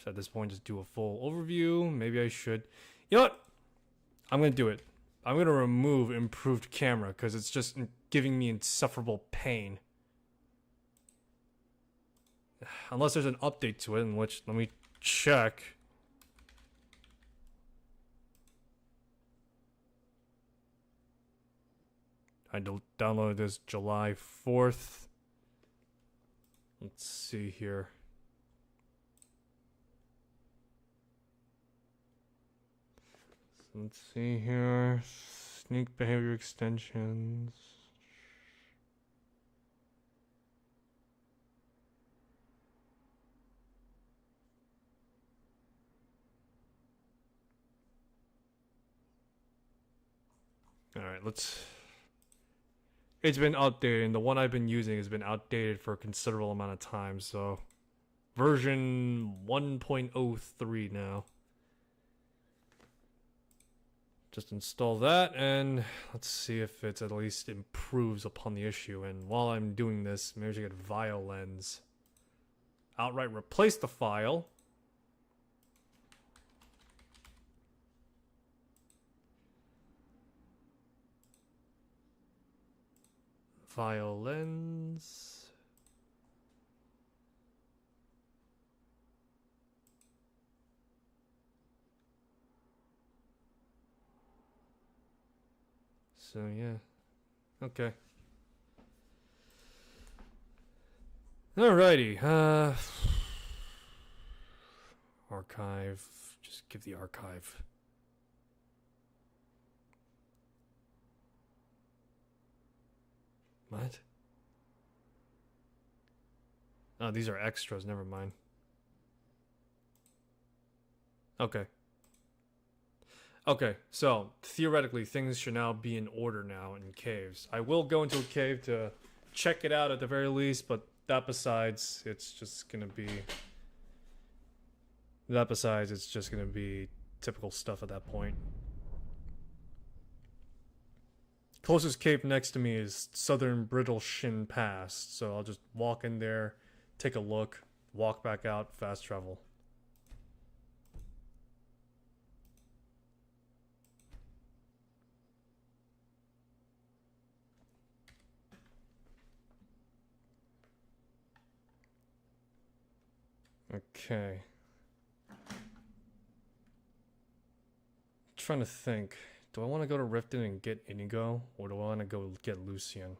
at this point, just do a full overview. Maybe I should. You know what? I'm gonna do it. I'm gonna remove improved camera because it's just giving me insufferable pain. Unless there's an update to it, in which, let me check. I downloaded this July 4th. Let's see here. So let's see here. Sneak behavior extensions. Alright, let's... It's been updated, and the one I've been using has been outdated for a considerable amount of time, so... Version 1.03 now. Just install that, and let's see if it at least improves upon the issue. And while I'm doing this, maybe I should get violence. Outright replace the file. Violence. So yeah. Okay. Alrighty. Archive. Just give the archive. What? Oh, these are extras, never mind. Okay. Okay, so theoretically things should now be in order now in caves. I will go into a cave to check it out at the very least, but that besides, it's just gonna be... That besides, it's just gonna be typical stuff at that point. Closest cave next to me is Southern Brittle Shin Pass, so I'll just walk in there, take a look, walk back out, fast travel. Okay. Trying to think. Do I want to go to Riften and get Inigo, or do I want to go get Lucian?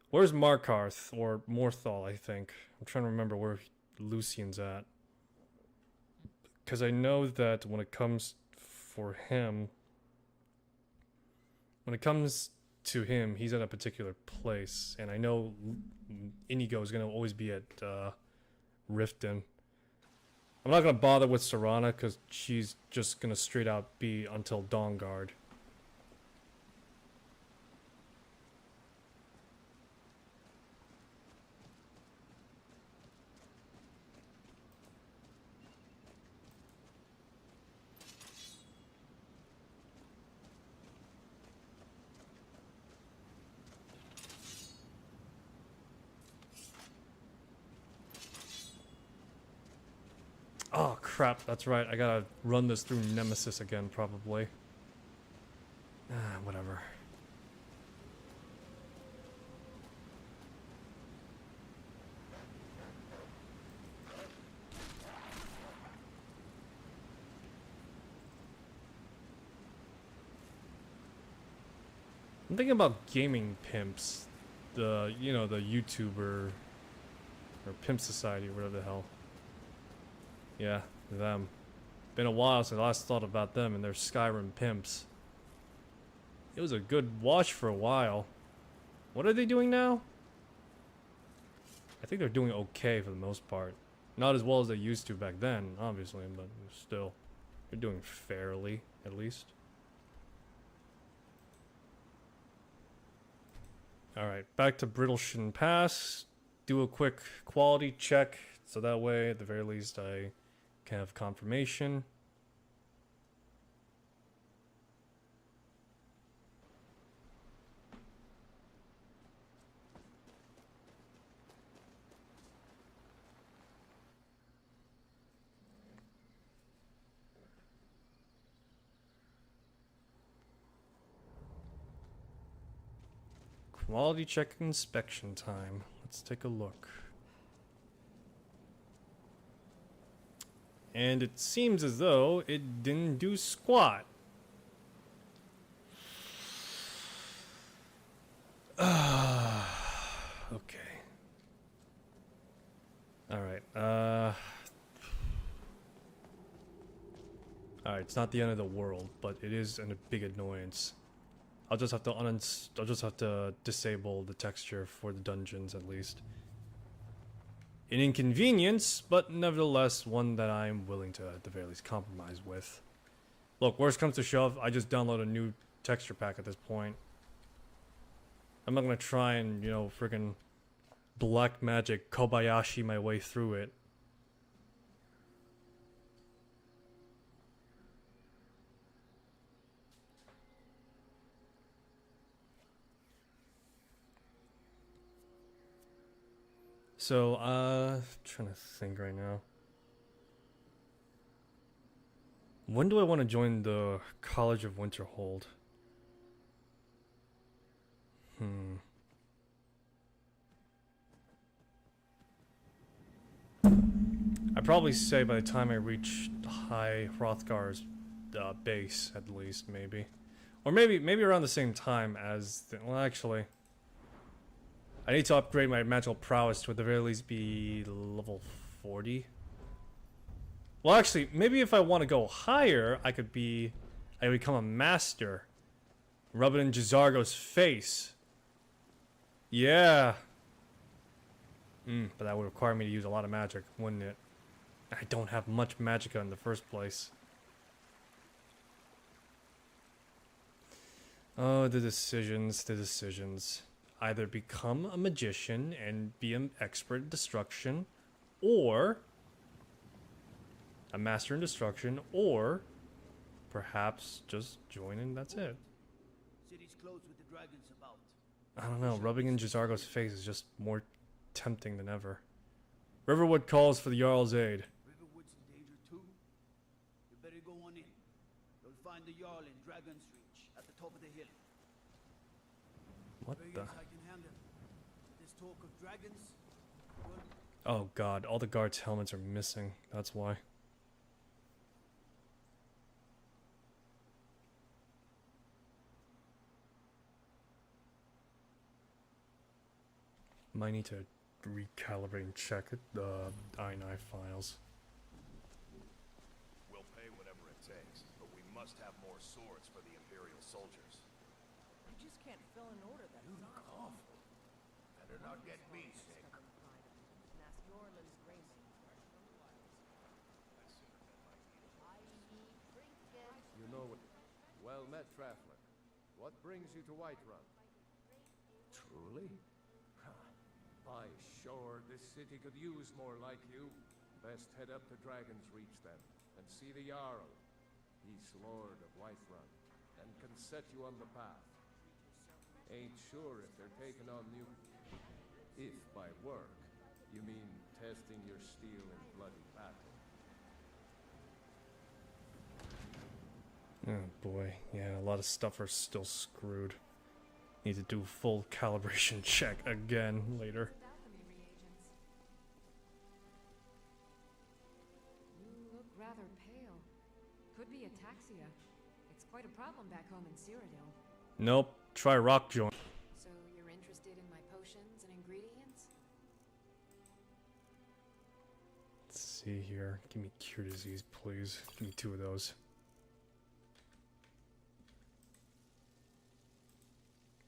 Where's Markarth, or Morthal, I think? I'm trying to remember where Lucian's at. Because I know that when it comes for him... When it comes to him, he's at a particular place. And I know Inigo is going to always be at Riften. I'm not going to bother with Serana because she's just going to straight out be until Dawnguard. Oh crap, that's right, I gotta run this through Nemesis again, probably. Whatever. I'm thinking about gaming pimps. The, you know, the YouTuber, or Pimp Society, or whatever the hell. Yeah, them. Been a while since I last thought about them and their Skyrim pimps. It was a good watch for a while. What are they doing now? I think they're doing okay for the most part. Not as well as they used to back then, obviously, but still. They're doing fairly, at least. Alright, back to Brittleshin Pass. Do a quick quality check, so that way, at the very least, I can have confirmation. Quality check inspection time. Let's take a look. And it seems as though it didn't do squat. Okay. Alright, Alright, it's not the end of the world, but it is a big annoyance. I'll just have to disable the texture for the dungeons at least. An inconvenience, but nevertheless one that I'm willing to at the very least compromise with. Look, worst comes to shove, I just download a new texture pack at this point. I'm not gonna try and, you know, friggin' black magic Kobayashi my way through it. So, trying to think right now. When do I want to join the College of Winterhold? I'd probably say by the time I reach High Hrothgar's base, at least, maybe. Or maybe around the same time as... well, actually... I need to upgrade my magical prowess to at the very least be level 40. Well, actually, maybe if I want to go higher, I become a master. Rub it in Jizargo's face. Yeah. But that would require me to use a lot of magic, wouldn't it? I don't have much magicka in the first place. Oh, the decisions, the decisions. Either become a magician and be an expert in destruction, or a master in destruction, or perhaps just join and that's it. City's closed with the dragons about. I don't know, rubbing in Jizargo's face is just more tempting than ever. Riverwood calls for the Jarl's aid. Riverwood's in danger too. You better go on in. You'll find the Jarl in Dragon's Reach at the top of the hill. What the? I can handle this talk of dragons. Oh god, all the guards' helmets are missing. That's why. Might need to recalibrate and check the I9 files. We'll pay whatever it takes, but we must have more swords for the Imperial soldiers. You just can't fill an order that You look awful. Better not get me sick. You know what? Well met, traveler. What brings you to Whiterun? Truly? By shore, this city could use more like you. Best head up to Dragon's Reach then, and see the Jarl. He's Lord of Whiterun, and can set you on the path. Ain't sure if they're taking on new... If by work, you mean testing your steel in bloody battle. Oh boy, yeah, a lot of stuff are still screwed. Need to do a full calibration check again later. You look rather pale. Could be ataxia. It's quite a problem back home in Cyrodiil. Nope, try rock joint. So you're interested in my potions and ingredients? Let's see here. Give me cure disease, please. Give me 2 of those.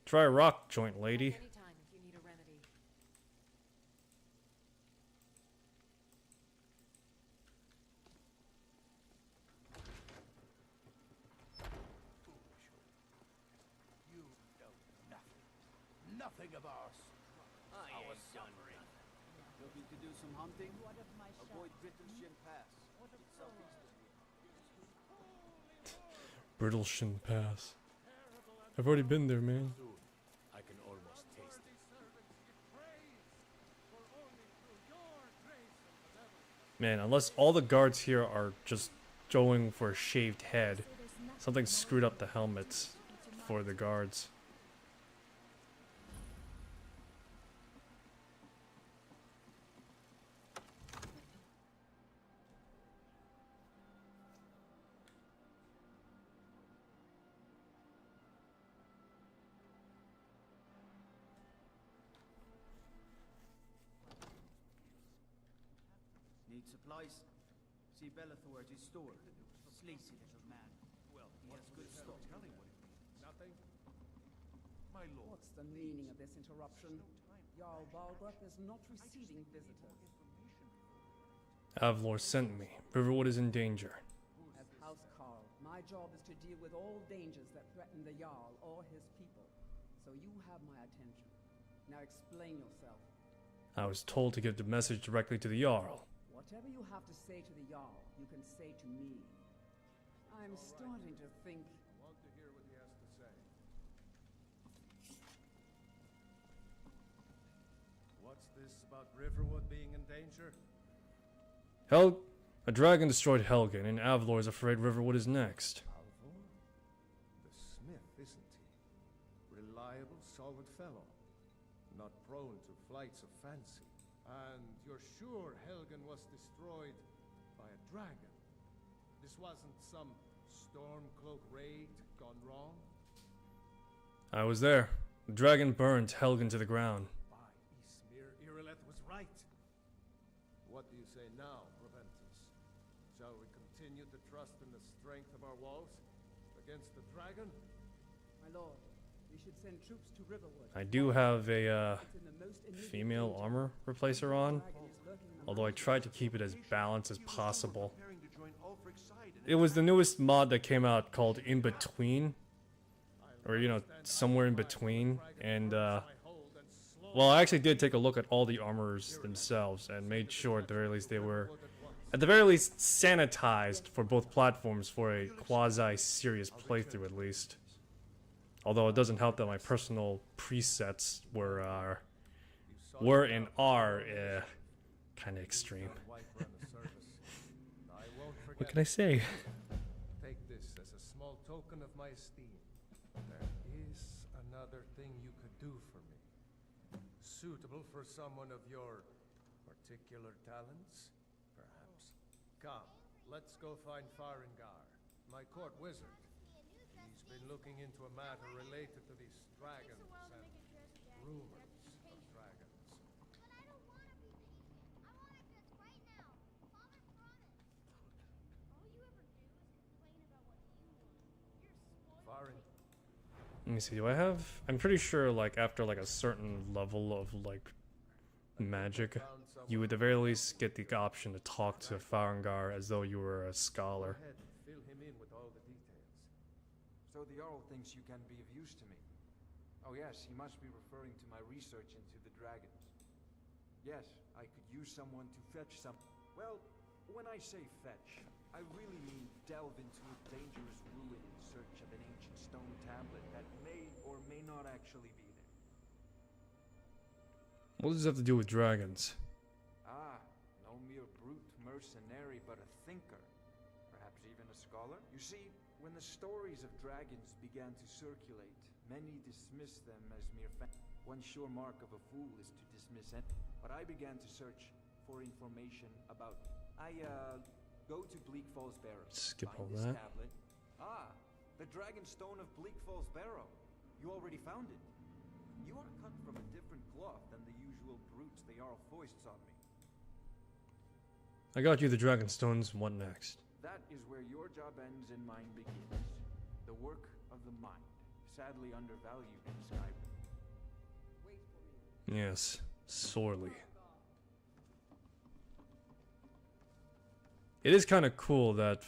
Try a rock joint, lady. Anytime if you need a remedy. You know nothing. nothing of ours. I ain't done nothing. Looking to do some hunting? Avoid Brittleshin Pass. It's southeast of here. Brittleshin Pass. I've already been there, man. I can almost taste it. Man, unless all the guards here are just going for a shaved head, something screwed up the helmets for the guards. Need supplies? See Bellathor at his store. Sleazy little man. Well, he has good stock. Nothing? My lord. What's the meaning of this interruption? Jarl Balgruuf is not receiving visitors. Avlor sent me. Riverwood is in danger. As House Carl, my job is to deal with all dangers that threaten the Jarl or his people. So you have my attention. Now explain yourself. I was told to give the message directly to the Jarl. Whatever you have to say to the Jarl, you can say to me. I'm starting to think... I want to hear what he has to say. What's this about Riverwood being in danger? A dragon destroyed Helgen, and Avlor is afraid Riverwood is next. Alvor? The smith, isn't he? Reliable, solid fellow. Not prone to flights of fancy. And you're sure Helgen was destroyed by a dragon? This wasn't some Stormcloak raid gone wrong? I was there. The dragon burned Helgen to the ground. By Ysmir, Irileth was right. What do you say now, Proventus? Shall we continue to trust in the strength of our walls against the dragon? My lord, we should send troops to Riverwood. I do have a It's in the most immediate female danger. armor replacer on, Dragon is lurking in the although I tried to keep it as balanced as possible. Preparing to join Ulfric's side in It was the newest mod that came out called In Between, or you know, somewhere in between, and well, I actually did take a look at all the armors themselves and made sure at the very least they were, at the very least, sanitized for both platforms for a quasi-serious playthrough at least. Although it doesn't help that my personal presets were and are kind of extreme. What can I say? Take this as a small token of my esteem. There is another thing you could do for me. Suitable for someone of your particular talents, perhaps. Come, let's go find Farengar, my court wizard. He's been looking into a matter related to these dragons and rumors of dragons. But I don't want to be patient. I want it just right now. Father promised. All you ever do is complain about what you want. You're spoiled. Faren, Let me see. Do I have? I'm pretty sure, like after like a certain level of like magic, you would at the very least get the option to talk to Farengar as though you were a scholar. go ahead and fill him in with all the details. So the Jarl thinks you can be of use to me. Oh yes, he must be referring to my research into the dragons. Yes, I could use someone to fetch some... Well, when I say fetch, I really mean delve into a dangerous ruin in search of an ancient stone tablet that may or may not actually be there. What does this have to do with dragons? Ah, no mere brute mercenary, but a thinker. Perhaps even a scholar? You see, when the stories of dragons began to circulate, many dismissed them as mere One sure mark of a fool is to dismiss it. But I began to search for information about... go to Bleak Falls Barrow. Skip Find all this that. tablet. Ah, the Dragon Stone of Bleak Falls Barrow. You already found it. You are cut from a different cloth than the usual brutes the Jarl foists on me. I got you the dragon stones. What next? That is where your job ends and mine begins. The work of the mind, sadly undervalued in Skyrim. Wait for me. Yes, sorely. It is kind of cool that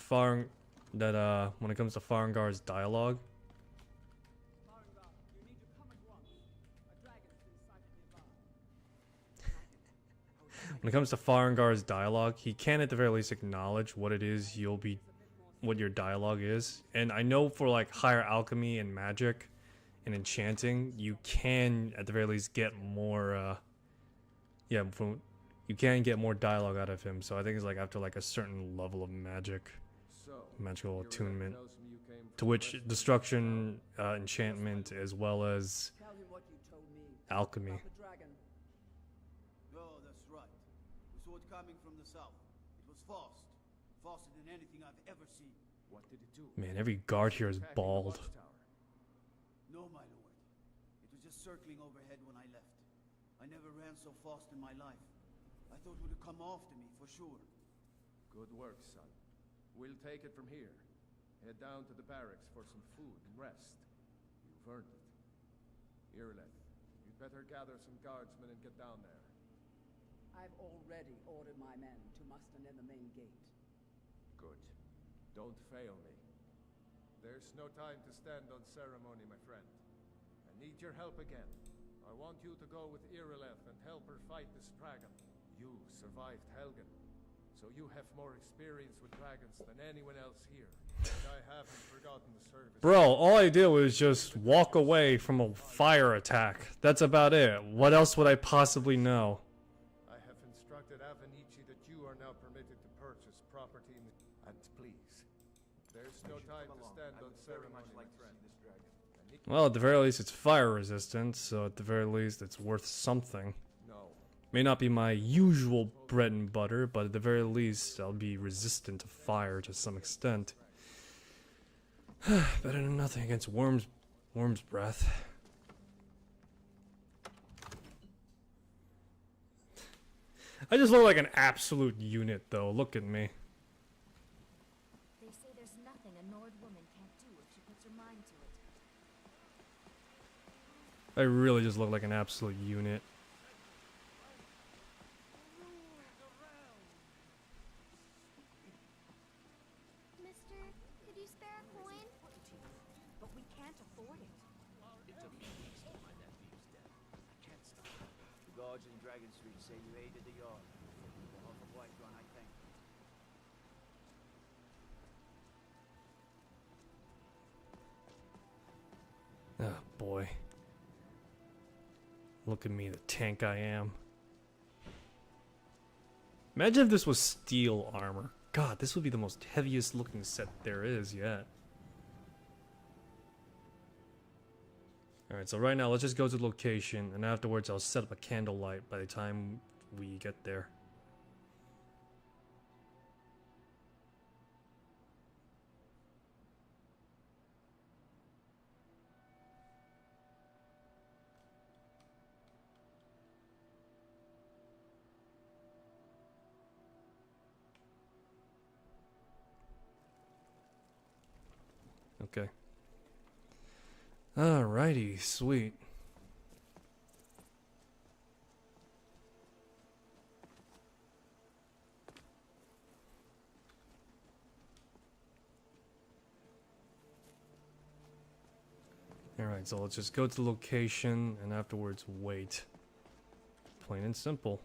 when it comes to Farengar's dialogue, Farengar, you need to come at once. A dragon When it comes to Farengar's dialogue, he can at the very least acknowledge what it is what your dialogue is. And I know for like higher alchemy and magic and enchanting, you can at the very least get more, you can get more dialogue out of him. So I think it's like after like a certain level of magical attunement, to which destruction, enchantment, as well as Tell him what you told me alchemy. about the dragon. Oh, that's right. We saw it coming from the south. It was fast. Faster than anything I've ever seen. What did it do? Man, every guard here is Attacking the bald. watchtower. No, my lord. It was just circling overhead when I left. I never ran so fast in my life. I thought it would come after me, for sure. Good work, son. We'll take it from here. Head down to the barracks for some food and rest. You've earned it. Irileth, you'd better gather some guardsmen and get down there. I've already ordered my men to muster near the main gate. Good. Don't fail me. There's no time to stand on ceremony, my friend. I need your help again. I want you to go with Irileth and help her fight this dragon. You survived Helgen, so you have more experience with dragons than anyone else here. And I haven't forgotten the service. Bro, all I did was just walk away from a fire attack. That's about it. What else would I possibly know? I have instructed Avenici that you are now permitted to purchase property in the... And please, there's no time to stand on ceremony, my friend. Well, at the very least, it's fire resistant, so at the very least, it's worth something. No. May not be my usual bread and butter, but at the very least, I'll be resistant to fire to some extent. Better than nothing against worm's breath. I just look like an absolute unit, though. Look at me. They say there's nothing a Nord woman can't do if she puts her mind to it. I really just look like an absolute unit. Mister, could you spare a coin? But we can't afford it. The guards in Dragon Street say you aided the Jarl. On the Whiterun, I thank you. Oh boy. Look at me, the tank I am. Imagine if this was steel armor. God, this would be the most heaviest looking set there is yet. Alright, so right now let's just go to the location, and afterwards I'll set up a candlelight by the time we get there. Okay. Alrighty, sweet. Alright, so let's just go to the location and afterwards wait. Plain and simple.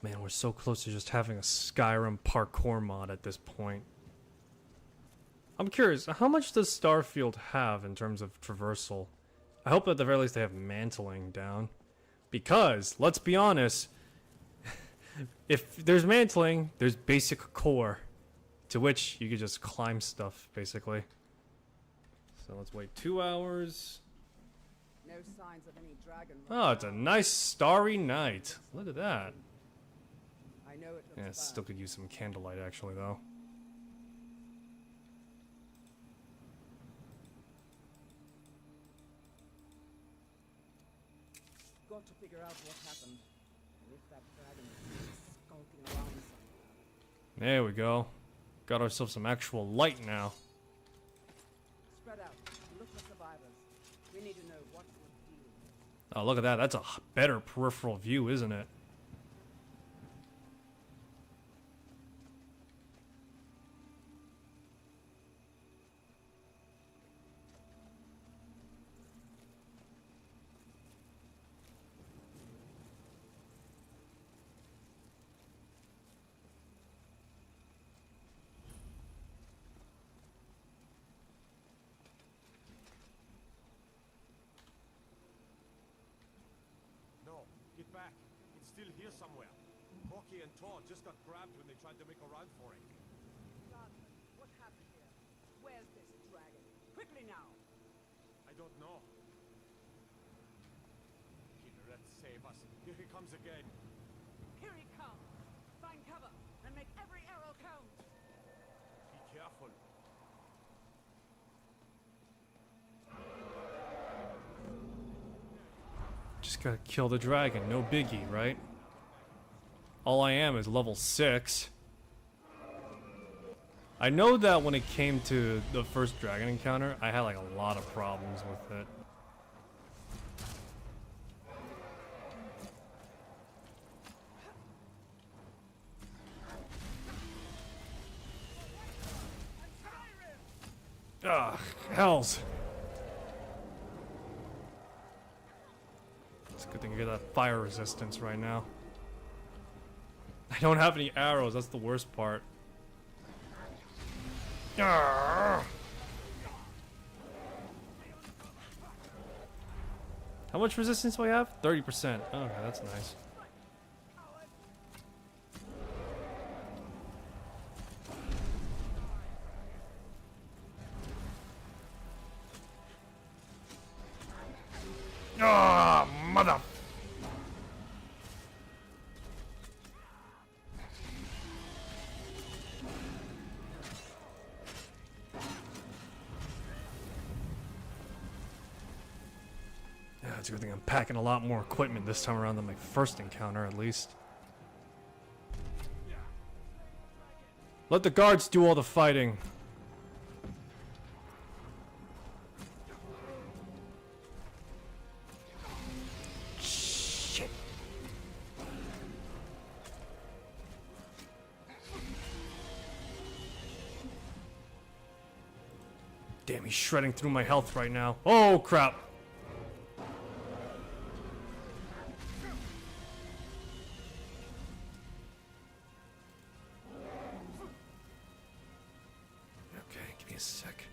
Man, we're so close to just having a Skyrim parkour mod at this point. I'm curious, how much does Starfield have in terms of traversal? I hope at the very least they have mantling down. Because, let's be honest, if there's mantling, there's basic core. To which you could just climb stuff, basically. So let's wait 2 hours. No signs of any dragon. Oh, it's a nice starry night. Look at that. I know it looks Yeah, bad. still could use some candlelight actually though. Got to figure out what happened. And if that dragon is skulking around somewhere. There we go. Got ourselves some actual light now. Spread out. Look for survivors. We need to know what we're dealing with. Oh, look at that. That's a better peripheral view, isn't it? still here somewhere. Corky and Tor just got grabbed when they tried to make a run for it. Gauntlet, what happened here? Where's this dragon? Quickly now! I don't know. Killeret, save us. Here he comes again. Here he comes! Find cover and make every arrow count! Be careful. Just gotta kill the dragon, no biggie, right? All I am is level 6. I know that when it came to the first dragon encounter, I had like a lot of problems with it. Ugh, hells. It's a good thing I get that fire resistance right now. I don't have any arrows, that's the worst part. Arrgh. How much resistance do I have? 30%. Okay, that's nice. Ah, mother. Yeah, it's a good thing I'm packing a lot more equipment this time around than my first encounter, at least. Let the guards do all the fighting. Shit. Damn, he's shredding through my health right now. Oh, crap. Okay, give me a sec.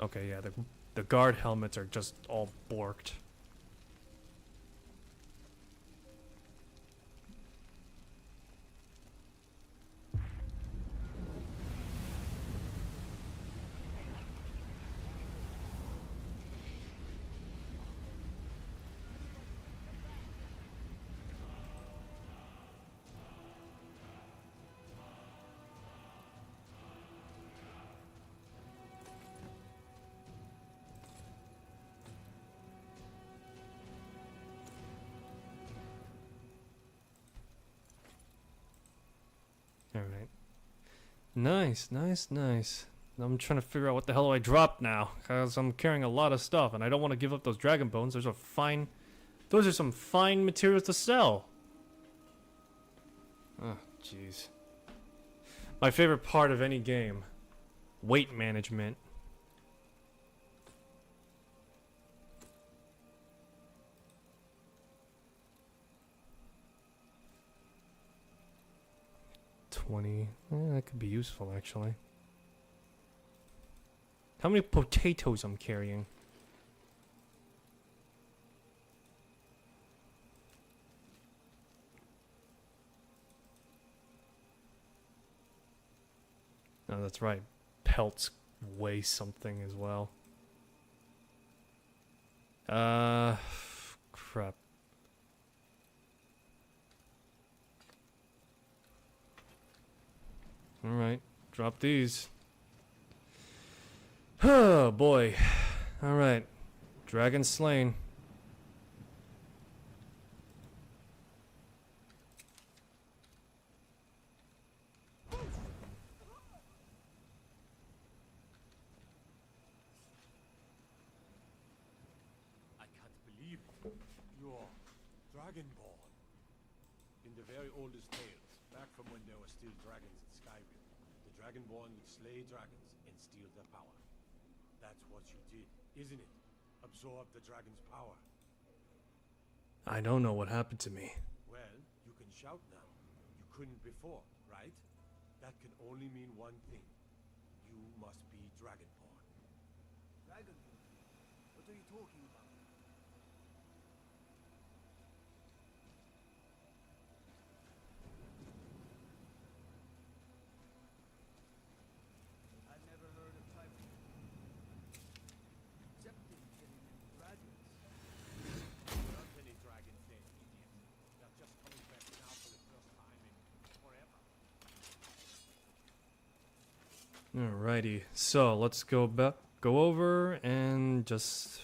Okay, yeah, the guard helmets are just all borked. Alright. Nice, nice, nice. I'm trying to figure out what the hell do I drop now, because I'm carrying a lot of stuff, and I don't want to give up those dragon bones. Those are some fine materials to sell. Oh, jeez. My favorite part of any game. Weight management. That could be useful, actually. How many potatoes I'm carrying? Oh, that's right. Pelts weigh something as well. Crap. Alright, drop these. Oh boy. Alright. Dragon slain. I can't believe it. You're Dragonborn. In the very oldest tales, back from when there were still dragons in Skyrim, the Dragonborn would slay dragons and steal their power. That's what you did, isn't it? Absorb the dragon's power. I don't know what happened to me. Well, you can shout now. You couldn't before, right? That can only mean one thing. You must be Dragonborn. Dragonborn? What are you talking about? I've never heard of type accepting getting dragons. There aren't any dragons there, idiot. They're just coming back now for the first time in forever. Alrighty, so let's go over and just.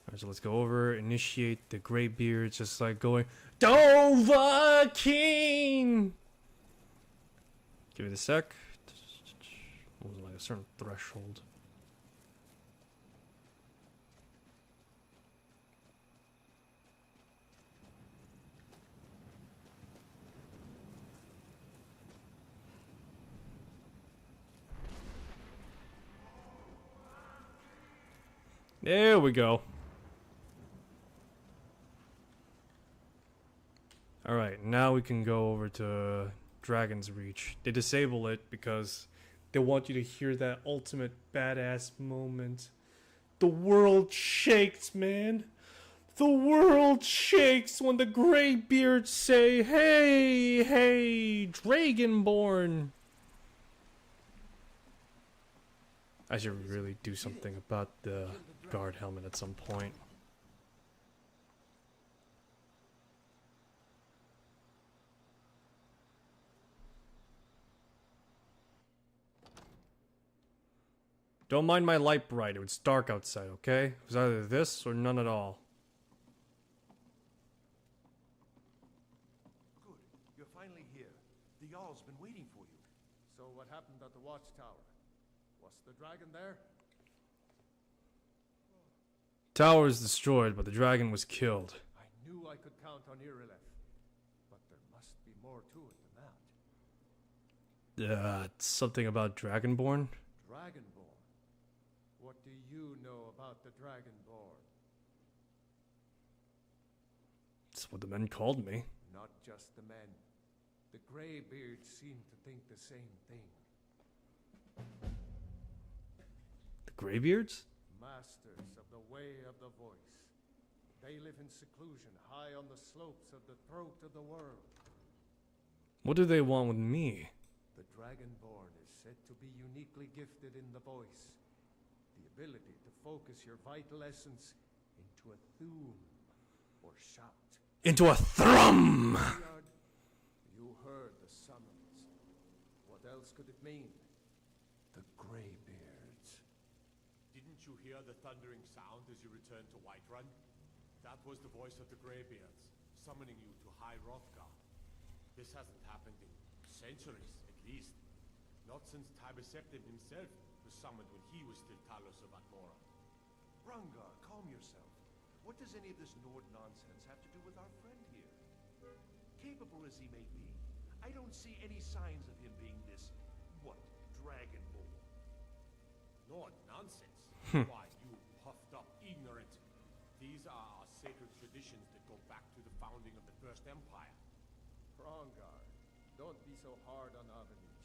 Alright, so let's go over, initiate the Greybeards, just like going Dovahkiin. Give it a sec. What was it, like a certain threshold? There we go. Alright, now we can go over to Dragon's Reach. They disable it because they want you to hear that ultimate badass moment. The world shakes, man. The world shakes when the Greybeards say, "Hey, hey, Dragonborn." I should really do something about the guard helmet at some point. Don't mind my light bright, it's dark outside, okay? It was either this or none at all. Good. You're finally here. The Jarl's been waiting for you. So what happened at the watchtower? Was the dragon there? Tower is destroyed, but the dragon was killed. I knew I could count on Irileth. But there must be more to it than that. Something about Dragonborn? Dragonborn? What do you know about the Dragonborn? That's what the men called me. Not just the men. The Greybeards seem to think the same thing. The Greybeards? Masters of the way of the voice. They live in seclusion high on the slopes of the throat of the world. What do they want with me? The Dragonborn is said to be uniquely gifted in the voice. The ability to focus your vital essence into a thum or shout. Into a thrum! You heard the summons. What else could it mean? The Greybeards. Didn't you hear the thundering sound as you returned to Whiterun? That was the voice of the Greybeards, summoning you to High Hrothgar. This hasn't happened in centuries, at least. Not since Tyberseptim himself was summoned when he was still Talos of Atmora. Rangar, calm yourself. What does any of this Nord nonsense have to do with our friend here? Capable as he may be, I don't see any signs of him being this, Dragonborn. Nord nonsense? Why, you puffed up ignorant. These are our sacred traditions that go back to the founding of the First Empire. Rangar, don't be so hard on Avenici.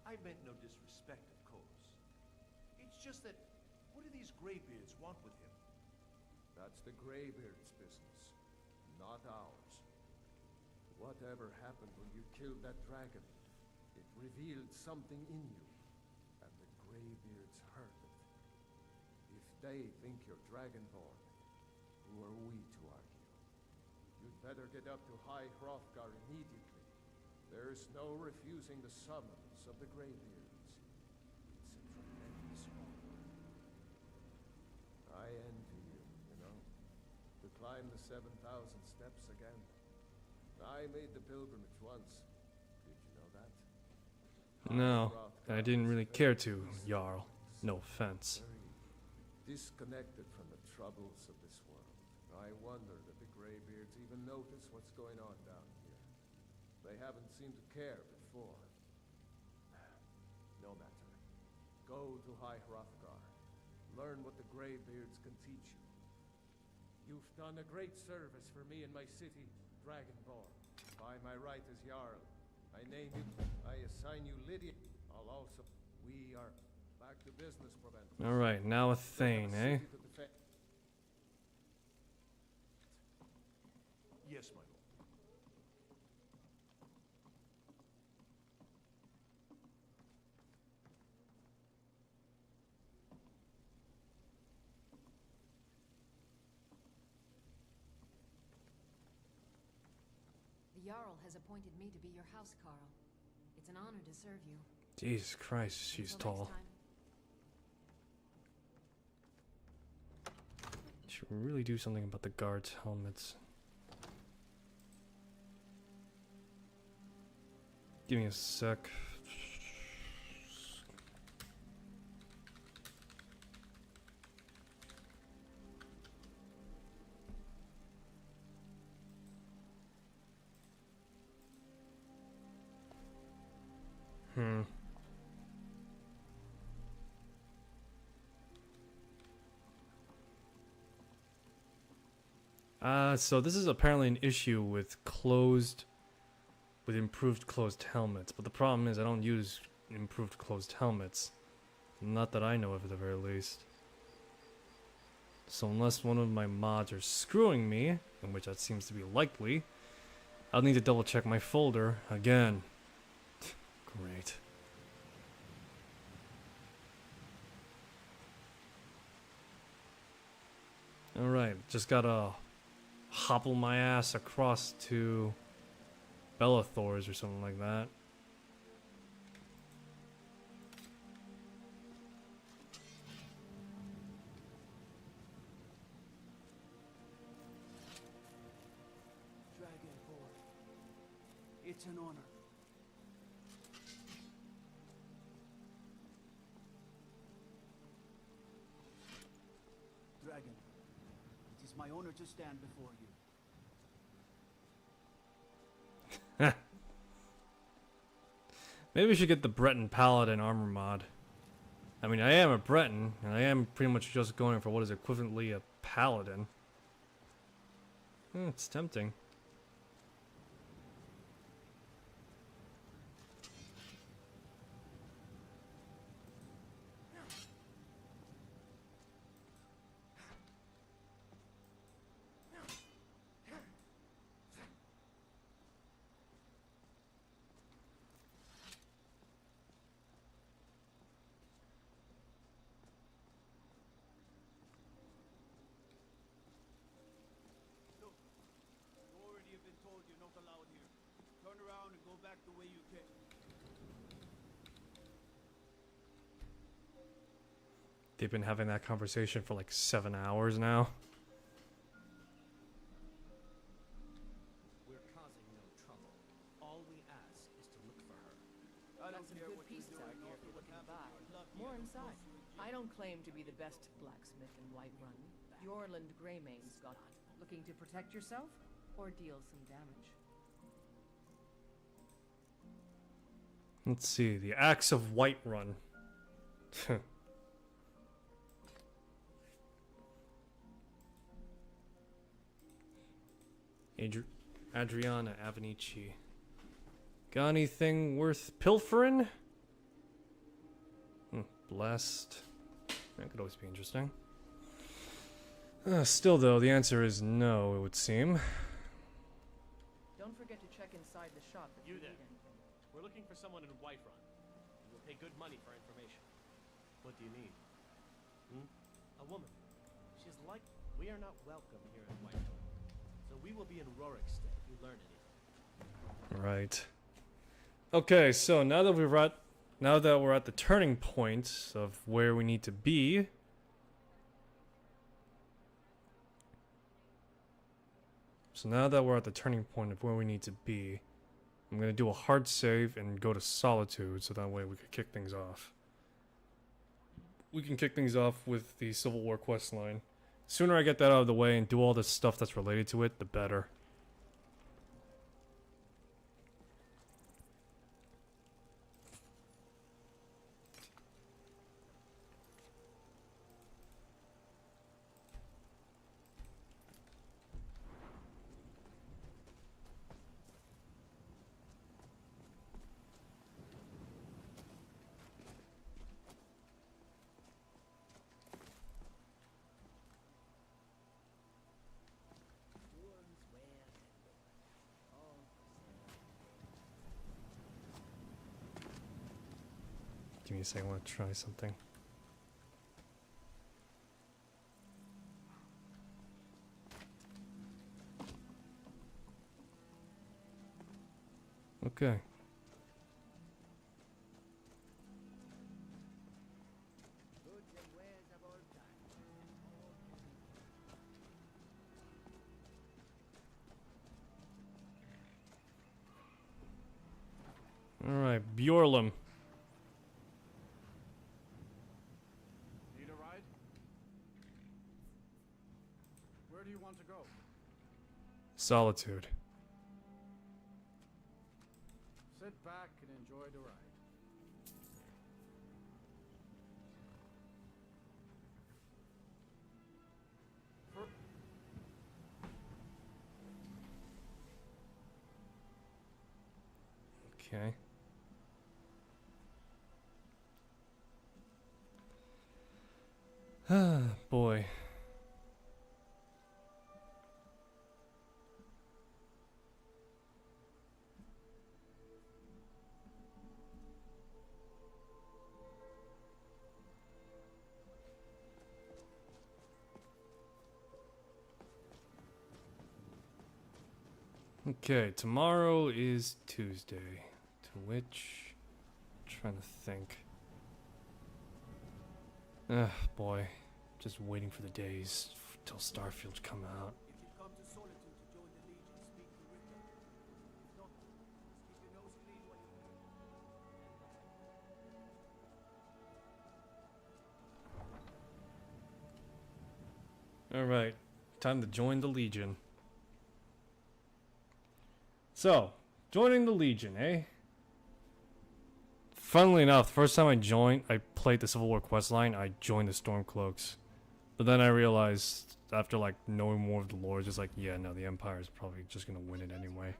I meant no disrespect, of course. It's just that, what do these Greybeards want with him? That's the Greybeards' business, not ours. Whatever happened when you killed that dragon, it revealed something in you, and the Greybeards heard it. If they think you're Dragonborn, who are we to argue? You'd better get up to High Hrothgar immediately. There's no refusing the summons of the Greybeards. It's a tremendous honor. I envy you, to climb the 7,000 steps again. I made the pilgrimage once. Did you know that? No, I didn't really care to, Jarl. No offense. Very disconnected from the troubles of this world. I wonder that the Greybeards even notice what's going on down here. They haven't seemed to care before. No matter. Go to High Hrothgar. Learn what the Greybeards can teach you. You've done a great service for me in my city, Dragonborn. By my right as Jarl, I name you, I assign you Lydia. I'll also... We are back to business, Preventer. Alright, now a Thane, eh? Yes, my lord. The Jarl has appointed me to be your house, Carl. It's an honor to serve you. Jesus Christ, she's Until tall. next time. Should really do something about the guards' helmets. Give me a sec. So this is apparently an issue with improved closed helmets, but the problem is I don't use improved closed helmets. Not that I know of at the very least. So unless one of my mods are screwing me, in which that seems to be likely, I'll need to double check my folder again. Great. Alright, just gotta hobble my ass across to Bellathor's or something like that. Dragonborn, it's an honor. Dragon, it is my honor to stand before you. Maybe we should get the Breton Paladin armor mod. I mean, I am a Breton, and I am pretty much just going for what is equivalently a Paladin. It's tempting. You already have been told you're not allowed here. Turn around and go back the way you came. They've been having that conversation for like 7 hours now. We're causing no trouble. All we ask is to look for her. I Got don't some care good what you're pieces doing, out here nor if you're what looking to happened buy. to our luck More here, inside. but I don't claim to be the best blacksmith in Whiterun. Yorland Greymane's got it. Looking to protect yourself or deal some damage? Let's see, the Axe of Whiterun. Adriana Avenici. Got anything worth pilfering? Blessed. That could always be interesting. Still, though, the answer is no, it would seem. Don't forget to check inside the shop if you You there. need anything. We're looking for someone in Whiterun. We'll pay good money for information. What do you need? A woman. She's like... We are not welcome here in Whiterun. So we will be in Rorikstead if you learn anything. Right. Okay, so now that we're at the turning point of where we need to be. So now that we're at the turning point of where we need to be, I'm gonna do a hard save and go to Solitude, so that way we can kick things off. We can kick things off with the Civil War quest line. Sooner I get that out of the way and do all this stuff that's related to it, the better. Give me a second, I want to try something. Okay. Alright, Bjorlum. Need a ride? Where do you want to go? Solitude. Sit back and enjoy the ride. Okay. Ah, boy. Okay, tomorrow is Tuesday, to which I'm trying to think. Ugh, boy, just waiting for the days till Starfield come out. If you come to Solitude to join the Legion, speak to Richter. If not, just keep your nose clean while you're here. Alright, time to join the Legion. So, joining the Legion, eh? Funnily enough, the first time I played the Civil War questline, I joined the Stormcloaks. But then I realized, after like knowing more of the lore, just like, yeah, no, the Empire is probably just gonna win it anyway.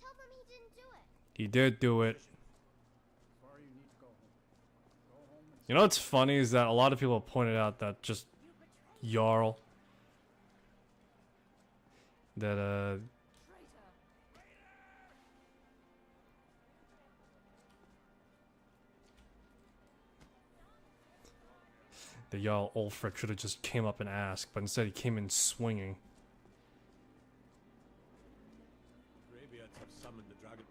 Tell them he didn't do it. He did do it. You know what's funny is that a lot of people have pointed out that just Jarl, that the Jarl Ulfric should have just came up and asked, but instead he came in swinging. Greybeards have summoned the dragon.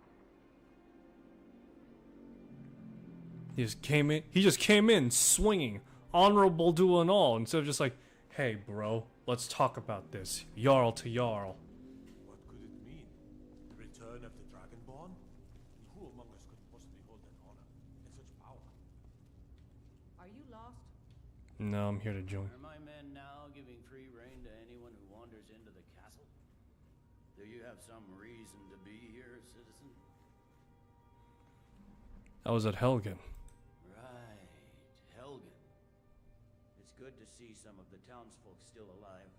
He just came in swinging, honorable duel and all, instead of just like, hey bro, let's talk about this, Jarl to Jarl. What could it mean? The return of the Dragonborn? And who among us could possibly hold that honor and such power? Are you lost? No, I'm here to join. Are my men now giving free rein to anyone who wanders into the castle? Do you have some reason to be here, citizen? I was at Helgen. Right, Helgen. It's good to see some of the townsfolk still alive.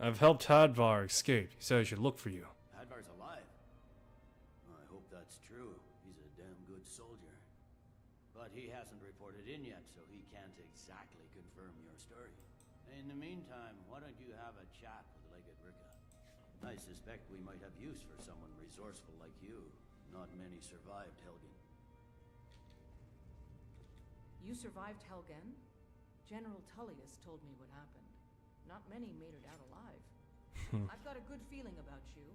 I've helped Hadvar escape. He said I should look for you. Hadvar's alive. I hope that's true. He's a damn good soldier. But he hasn't reported in yet, so he can't exactly confirm your story. In the meantime, why don't you have a chat with Legate Ricka? I suspect we might have use for someone resourceful like you. Not many survived Helgen. You survived Helgen? General Tullius told me what happened. Not many made it out alive. I've got a good feeling about you,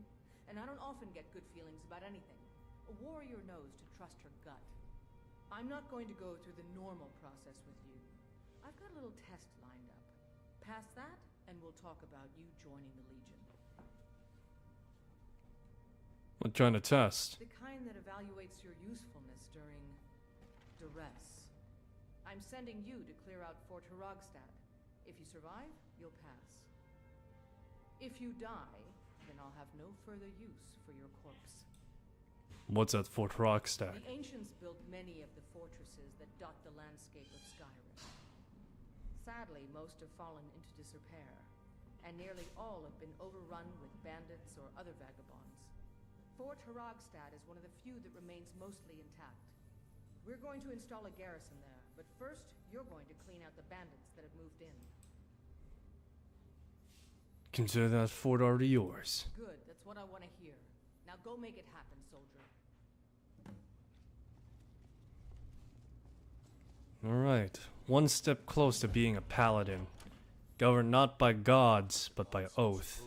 and I don't often get good feelings about anything. A warrior knows to trust her gut. I'm not going to go through the normal process with you. I've got a little test lined up. Pass that, and we'll talk about you joining the Legion. What trying to test? The kind that evaluates your usefulness during duress. I I'm sending you to clear out Fort Herogstad. If you survive, you'll pass. If you die, then I'll have no further use for your corpse. What's at Fort Rockstack? The ancients built many of the fortresses that dot the landscape of Skyrim. Sadly, most have fallen into disrepair, and nearly all have been overrun with bandits or other vagabonds. Fort Herogstad is one of the few that remains mostly intact. We're going to install a garrison there, but first, you're going to clean out the bandits that have moved in. Consider that fort already yours. Good, that's what I want to hear. Now go make it happen, soldier. Alright, one step close to being a paladin. Governed not by gods, but by oath.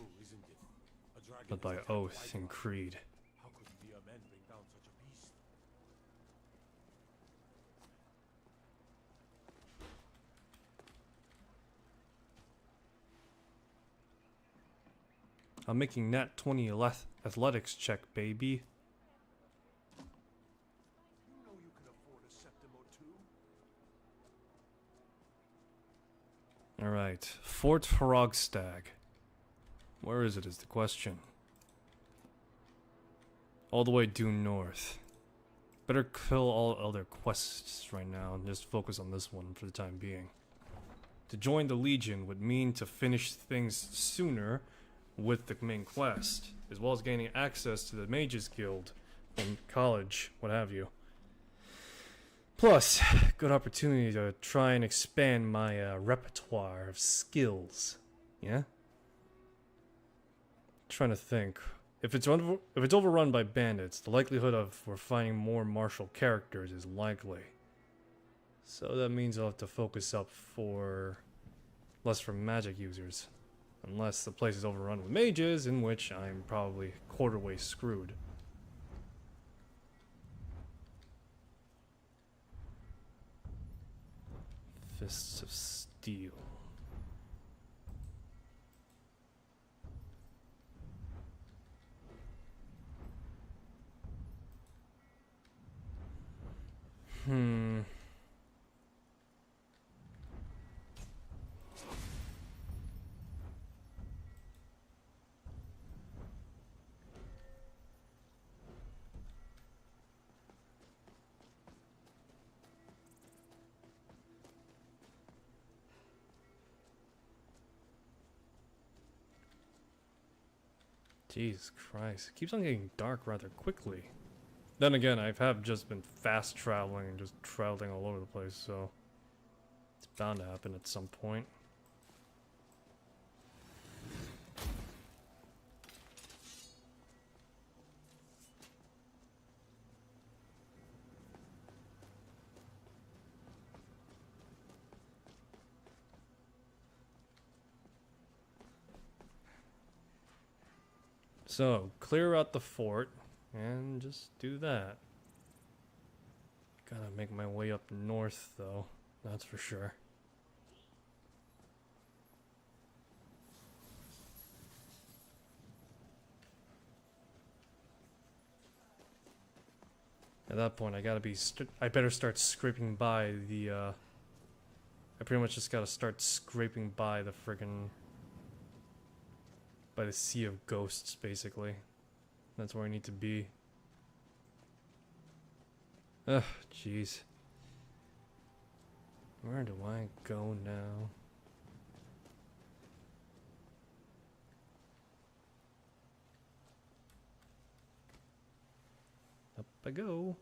But by oath and creed. How could mere men bring down such a beast? I'm making nat 20 athletics check, baby. You know you can afford a septim or two. Alright, Fort Hrogstag. Where is it is the question. All the way due north. Better kill all other quests right now and just focus on this one for the time being. To join the Legion would mean to finish things sooner with the main quest, as well as gaining access to the Mages Guild and college, what have you. Plus, good opportunity to try and expand my repertoire of skills. Yeah? Trying to think. If it's overrun by bandits, the likelihood of we're finding more martial characters is likely. So that means I'll have to focus up for less for magic users. Unless the place is overrun with mages, in which I'm probably quarter-way screwed. Fists of Steel. Jesus Christ. It keeps on getting dark rather quickly. Then again, I have just been fast traveling and just traveling all over the place, so it's bound to happen at some point. So, clear out the fort, and just do that. Gotta make my way up north, though, that's for sure. At that point, I gotta be. I better start scraping by the. I pretty much just gotta start scraping by the friggin'. By the Sea of Ghosts, basically. That's where I need to be. Ugh, jeez. Where do I go now? Up I go.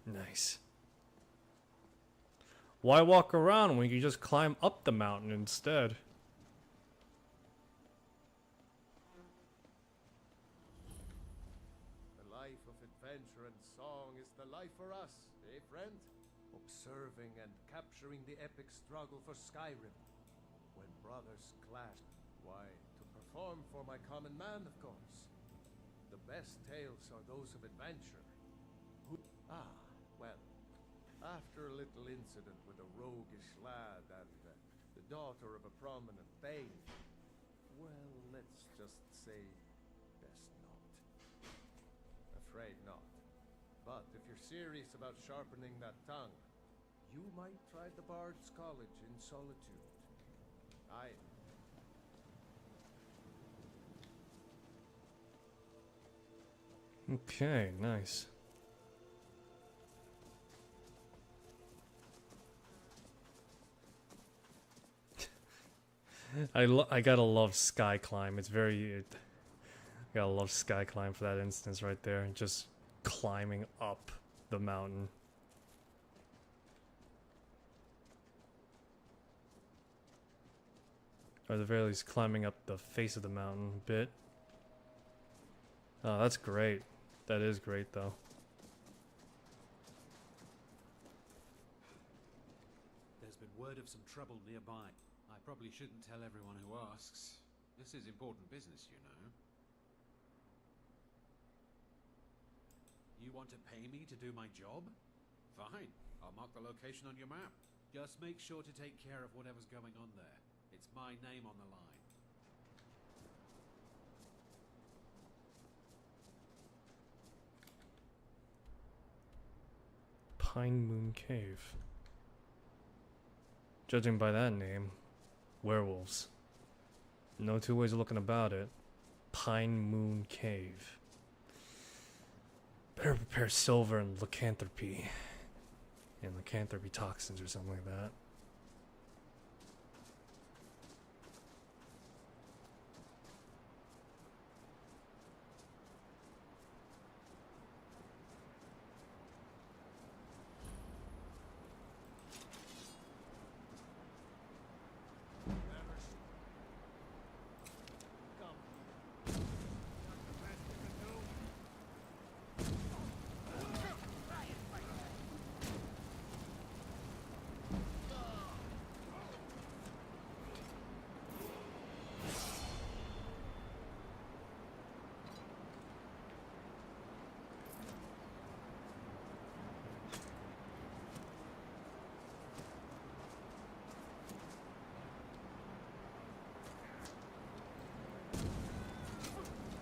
Nice. Why walk around when you just climb up the mountain instead? The life of friend. Observing and capturing the epic struggle for Skyrim. When brothers clash, why, to perform for my common man, of course. The best tales are those of adventure. Well, after a little incident with a roguish lad and the daughter of a prominent thane, well, let's just say, best not. Afraid not. But if you're serious about sharpening that tongue, you might try the Bard's College in Solitude. Okay, nice. I gotta love Sky Climb. It's very... I gotta love Sky Climb for that instance right there. Just climbing up the mountain. Or at the very least climbing up the face of the mountain a bit. Oh, that's great. That is great though. There's been word of some trouble nearby. I probably shouldn't tell everyone who asks. This is important business, you know. You want to pay me to do my job? Fine. I'll mark the location on your map. Just make sure to take care of whatever's going on there. It's my name on the line. Pine Moon Cave. Judging by that name, werewolves. No two ways of looking about it. Pine Moon Cave. Better prepare silver and lycanthropy. And lycanthropy toxins or something like that.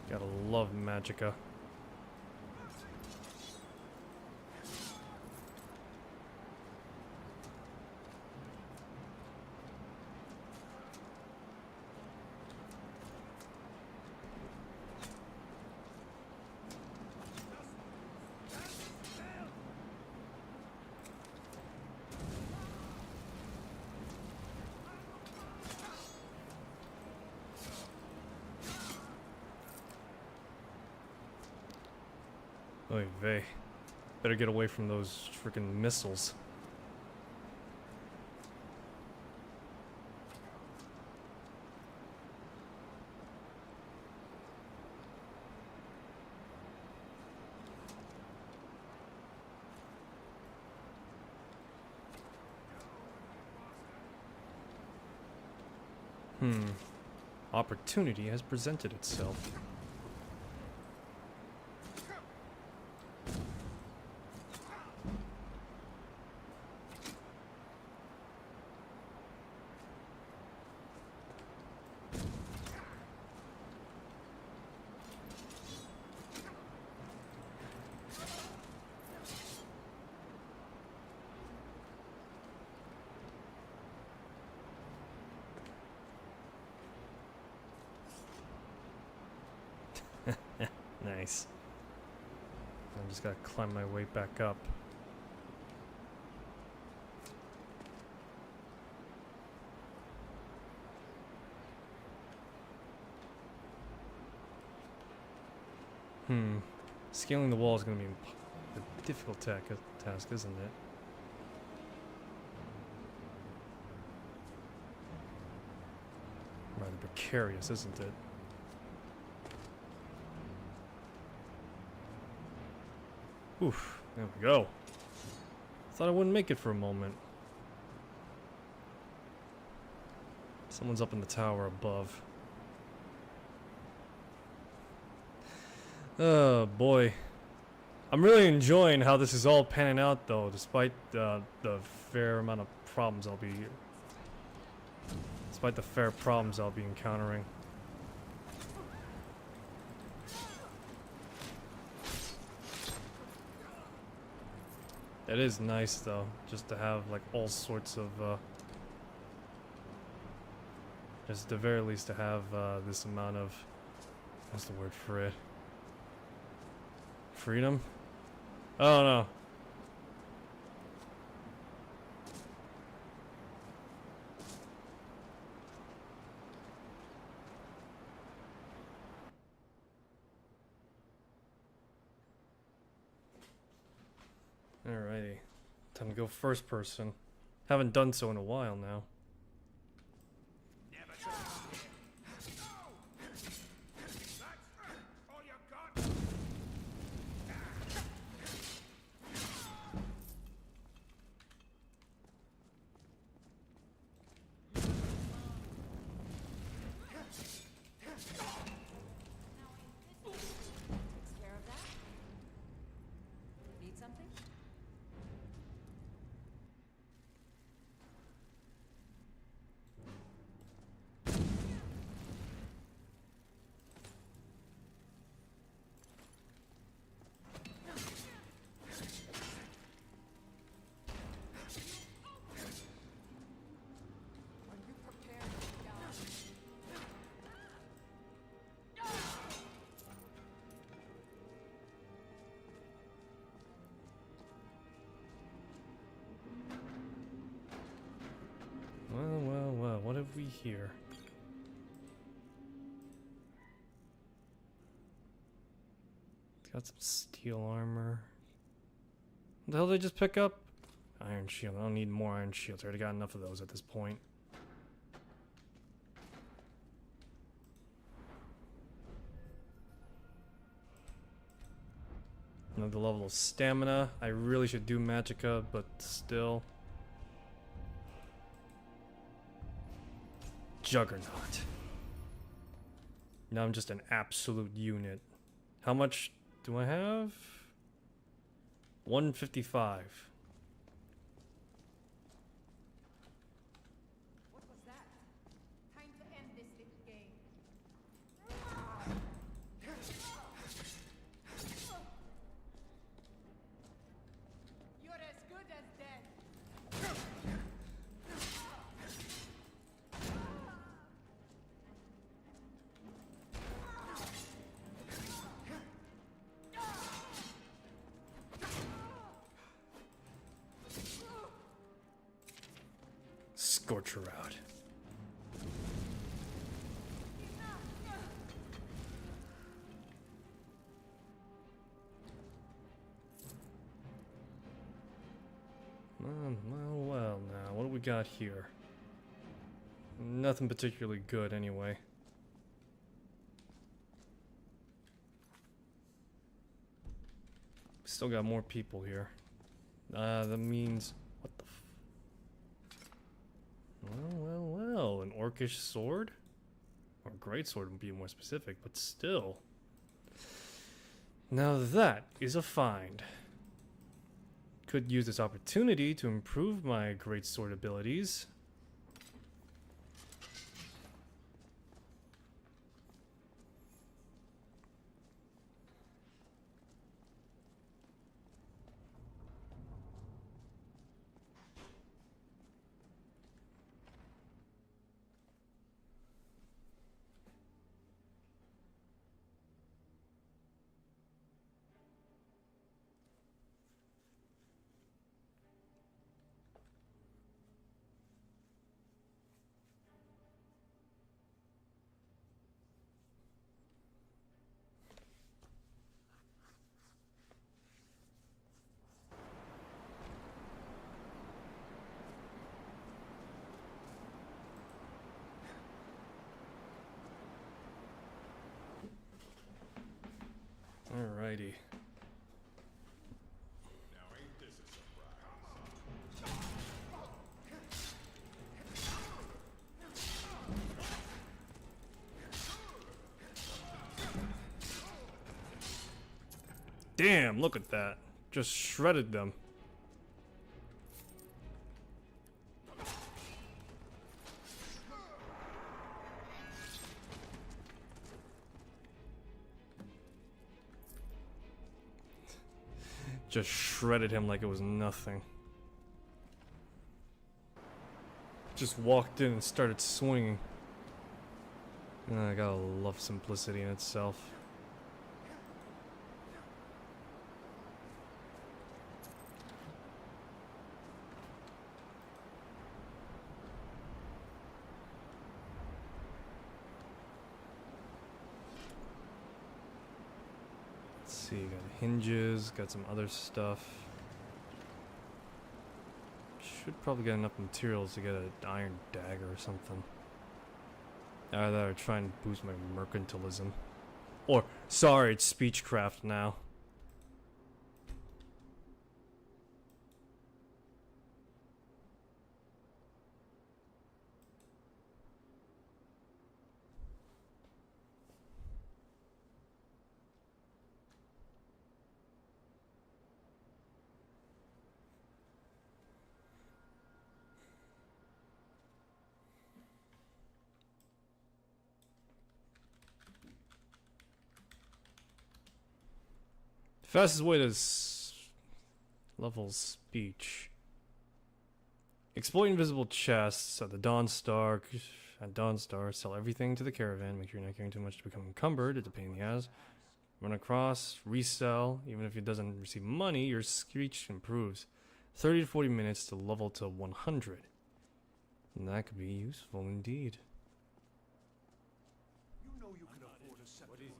Gotta love Magica. Oy vey. Better get away from those freaking missiles. Opportunity has presented itself. Nice. I just gotta climb my way back up. Scaling the wall is gonna be a difficult task, isn't it? Rather precarious, isn't it? Oof, there we go. Thought I wouldn't make it for a moment. Someone's up in the tower above. Oh boy. I'm really enjoying how this is all panning out though, despite the fair amount of problems I'll be encountering. It is nice though, just to have like all sorts of just at the very least to have this amount of, what's the word for it? Freedom? Oh no. Alrighty. Time to go first person. Haven't done so in a while now. Takes care of that. Need something? Are you prepared to die? Well, what have we here? Got some steel armor. What the hell did I just pick up? Iron shield. I don't need more iron shields. I already got enough of those at this point. Another level of stamina. I really should do magicka, but still. Juggernaut. Now I'm just an absolute unit. How much do I have? 155. What was that? Time to end this little game. You're as good as dead. Scorcher out. Well, now, what do we got here? Nothing particularly good, anyway. Still got more people here. That means... What the Well, an orcish sword? Or great sword would be more specific, but still. Now that is a find. Could use this opportunity to improve my great sword abilities. Damn, look at that. Just shredded them. Just shredded him like it was nothing. Just walked in and started swinging. I gotta love simplicity in itself. Let's see, got hinges, got some other stuff. Should probably get enough materials to get an iron dagger or something. Either try and boost my mercantilism. Or, sorry, it's speechcraft now. Fastest way to level speech. Exploit invisible chests at the Dawnstar. At Dawnstar, sell everything to the caravan. Make sure you're not carrying too much to become encumbered. It's a pain in the ass. Run across, resell. Even if it doesn't receive money, your speech improves. 30 to 40 minutes to level to 100. And that could be useful indeed. You know you can afford a scepter. No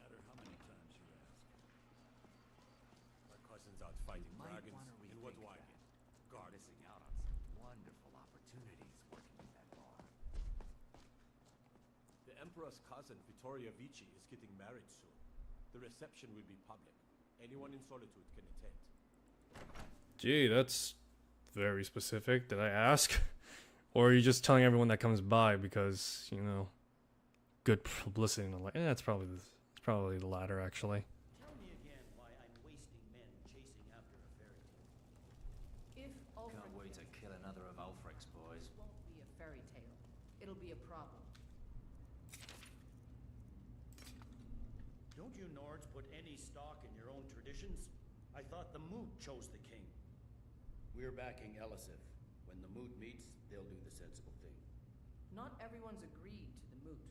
matter how many times you ask. My cousin's out fighting dragons. And what do I get? Guard. Missing out on some wonderful opportunities working at that bar. The Emperor's cousin, Vittoria Vici, is getting married soon. The reception will be public. Anyone in Solitude can attend. Gee, that's very specific. Did I ask? Or are you just telling everyone that comes by because, you know, good publicity and like, it's probably the latter actually. Tell me again why I'm wasting men chasing after a fairy tale. If Ulfric Can't wait to kill another of Ulfric's boys. It won't be a fairy tale. It'll be a problem. Don't you Nords put any stock in your own traditions? I thought the Moot chose the king. We're backing Elisif. When the Moot meets, they'll do the sensible thing. Not everyone's agreed to the moot.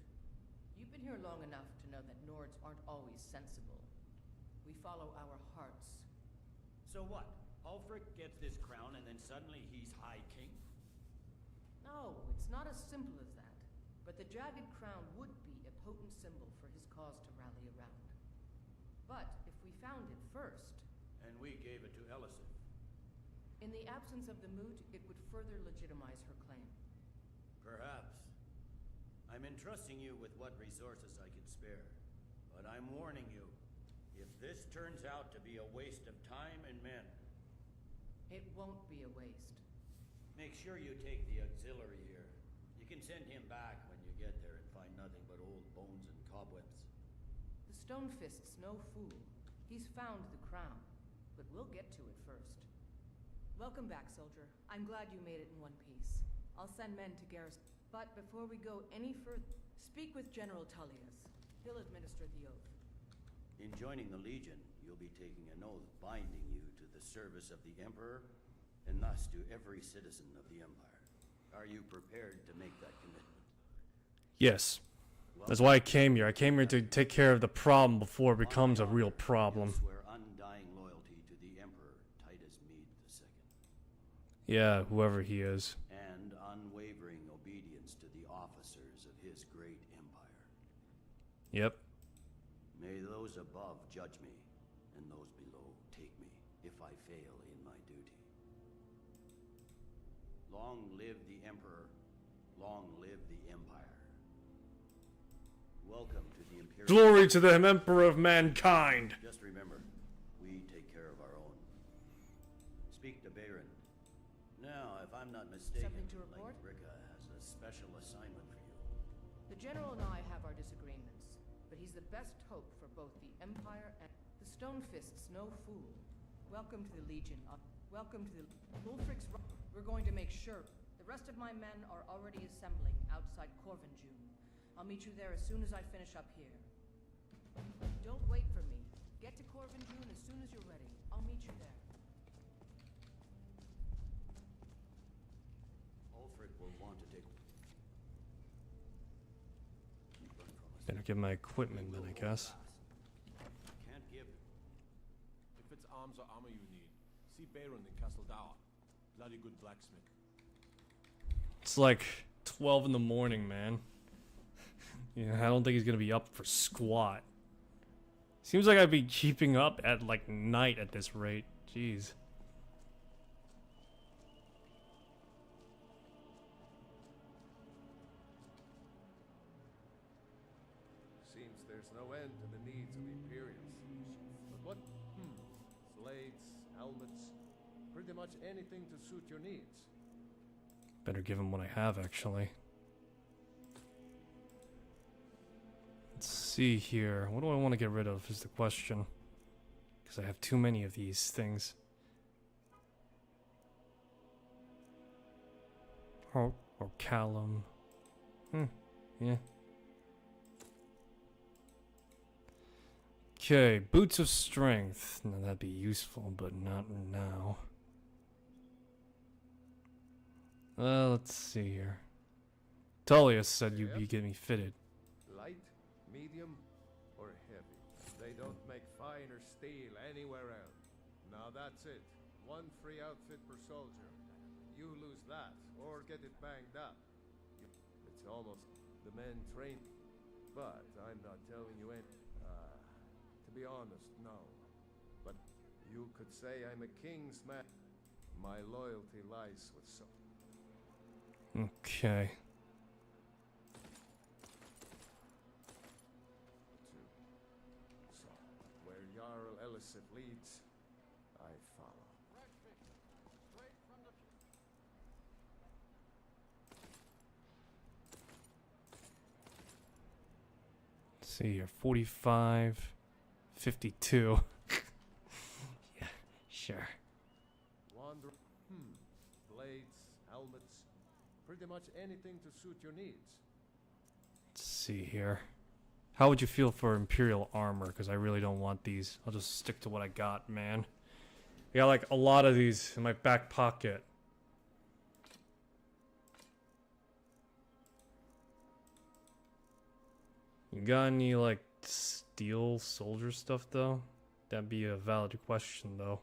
You've been here long enough to know that Nords aren't always sensible. We follow our hearts. So what? Ulfric gets this crown and then suddenly he's High King? No, it's not as simple as that. But the jagged crown would be a potent symbol for his cause to rally around. But if we found it first... And we gave it to Elisif. In the absence of the moot, it would further legitimize her claim. Perhaps. I'm entrusting you with what resources I can spare. But I'm warning you, if this turns out to be a waste of time and men... It won't be a waste. Make sure you take the auxiliary here. You can send him back when you get there and find nothing but old bones and cobwebs. The Stonefist's no fool. He's found the crown, but we'll get to it first. Welcome back, soldier. I'm glad you made it in one piece. I'll send men to garrison. But before we go any further, speak with General Tullius. He'll administer the oath. In joining the Legion, you'll be taking an oath binding you to the service of the Emperor, and thus to every citizen of the Empire. Are you prepared to make that commitment? Yes. That's why I came here. I came here to take care of the problem before it becomes a real problem. You swear undying loyalty to the Emperor Titus Mede II. Yeah, whoever he is. And unwavering obedience to the officers of his great empire. Yep. May those above judge me, and those below take me, if I fail in my duty. Long live the Emperor, long live the Empire. Welcome to the Imperial... Glory to the Emperor of mankind! Just remember, we take care of our own. Speak to Bayron. Now, if I'm not mistaken, Something to report? Lady Ricca has a special assignment for you. The General and I have our disagreements, but he's the best hope for both the Empire and... The The Stone Fist's no fool. Welcome to the Legion. Welcome to the Ulfric's. We're going to make sure. The rest of my men are already assembling outside Corvinjune. I'll meet you there as soon as I finish up here. Don't wait for me. Get to Corvinjune as soon as you're ready. I'll meet you there. Ulfric will want to take. Better get my equipment then, I guess. Can't give it. If it's arms or armor you need, see Baron in Castle Dower. Bloody good blacksmith. It's like 12 in the morning, man. Yeah, I don't think he's gonna be up for squat. Seems like I'd be keeping up at like night at this rate. Jeez. Seems there's no end to the needs of Imperials. But what? Blades, helmets, pretty much anything to suit your needs. Better give him what I have, actually. Let's see here. What do I want to get rid of is the question. Because I have too many of these things. Or Callum. Yeah. Okay, Boots of Strength. Now that'd be useful, but not now. Let's see here. Tullius said you'd be getting me fitted. Light, medium, or heavy. They don't make finer steel anywhere else. Now that's it. One free outfit per soldier. You lose that, or get it banged up. It's almost the men train. But I'm not telling you any. To be honest, no. But you could say I'm a king's man. My loyalty lies with some. Okay. So, where Jarl Elisif leads, I follow. Let's see here. 45, 52. Yeah, sure. Wander. Blades, helmets, pretty much anything to suit your needs. Let's see here. How would you feel for Imperial armor? Because I really don't want these. I'll just stick to what I got, man. I got like a lot of these in my back pocket. You got any like steel soldier stuff though? That'd be a valid question though.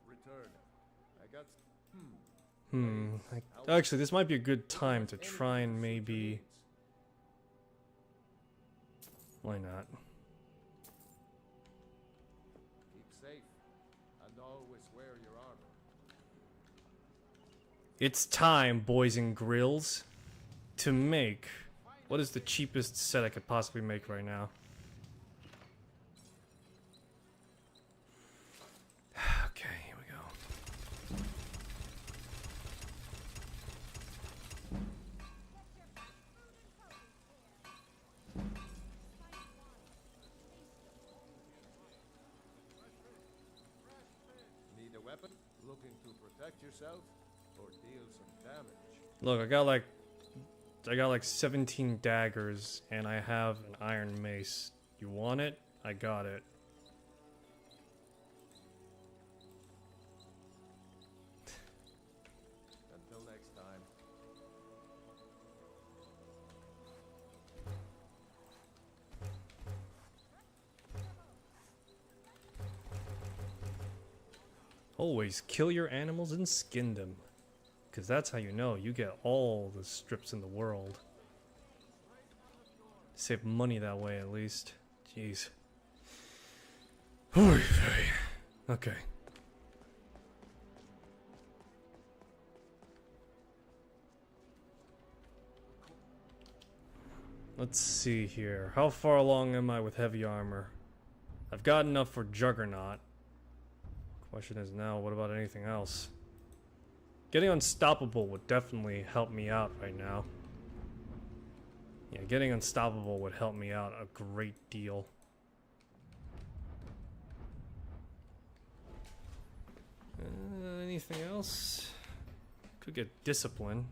Return. I got. Actually, this might be a good time to try and maybe. Why not? Keep safe and always wear your armor. It's time, boys and grills, to make. What is the cheapest set I could possibly make right now? Okay, here we go. Need a weapon? Looking to protect yourself or deal some damage? Look, I got like 17 daggers and I have an iron mace. You want it? I got it. Until next time. Always kill your animals and skin them. Because that's how you know you get all the strips in the world. Save money that way at least. Jeez. Okay. Let's see here. How far along am I with heavy armor? I've got enough for Juggernaut. Question is now, what about anything else? Getting unstoppable would definitely help me out right now. Yeah, getting unstoppable would help me out a great deal. Anything else? Could get discipline.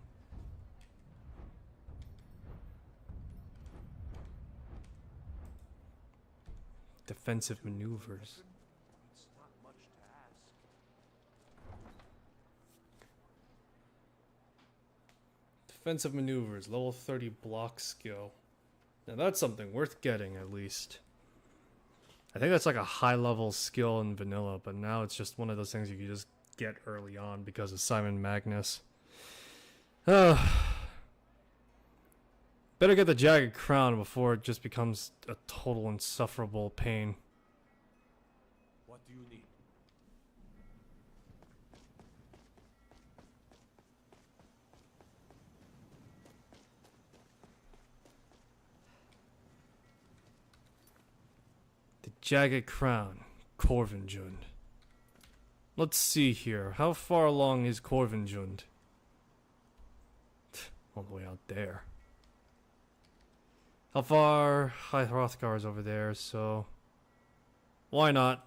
Defensive maneuvers. It's not much to ask. Defensive maneuvers, level 30 block skill. Now that's something worth getting at least. I think that's like a high level skill in vanilla, but now it's just one of those things you can just get early on because of Simon Magnus. Better get the jagged crown before it just becomes a total insufferable pain. What do you need? The jagged crown, Corvinjund. Let's see here. How far along is Corvinjund? All the way out there. How far? High Hrothgar is over there, so why not?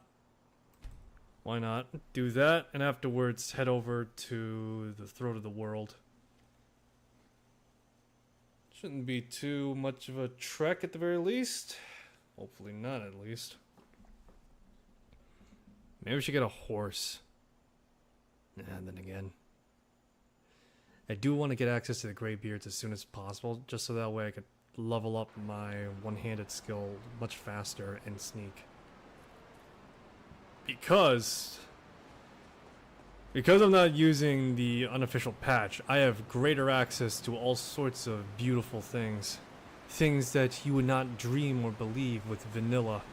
Why not do that and afterwards head over to the Throat of the World? Shouldn't be too much of a trek at the very least. Hopefully not, at least. Maybe we should get a horse. And then again, I do want to get access to the Greybeards as soon as possible, just so that way I could level up my one-handed skill much faster and sneak. Because I'm not using the unofficial patch, I have greater access to all sorts of beautiful things. Things that you would not dream or believe with vanilla.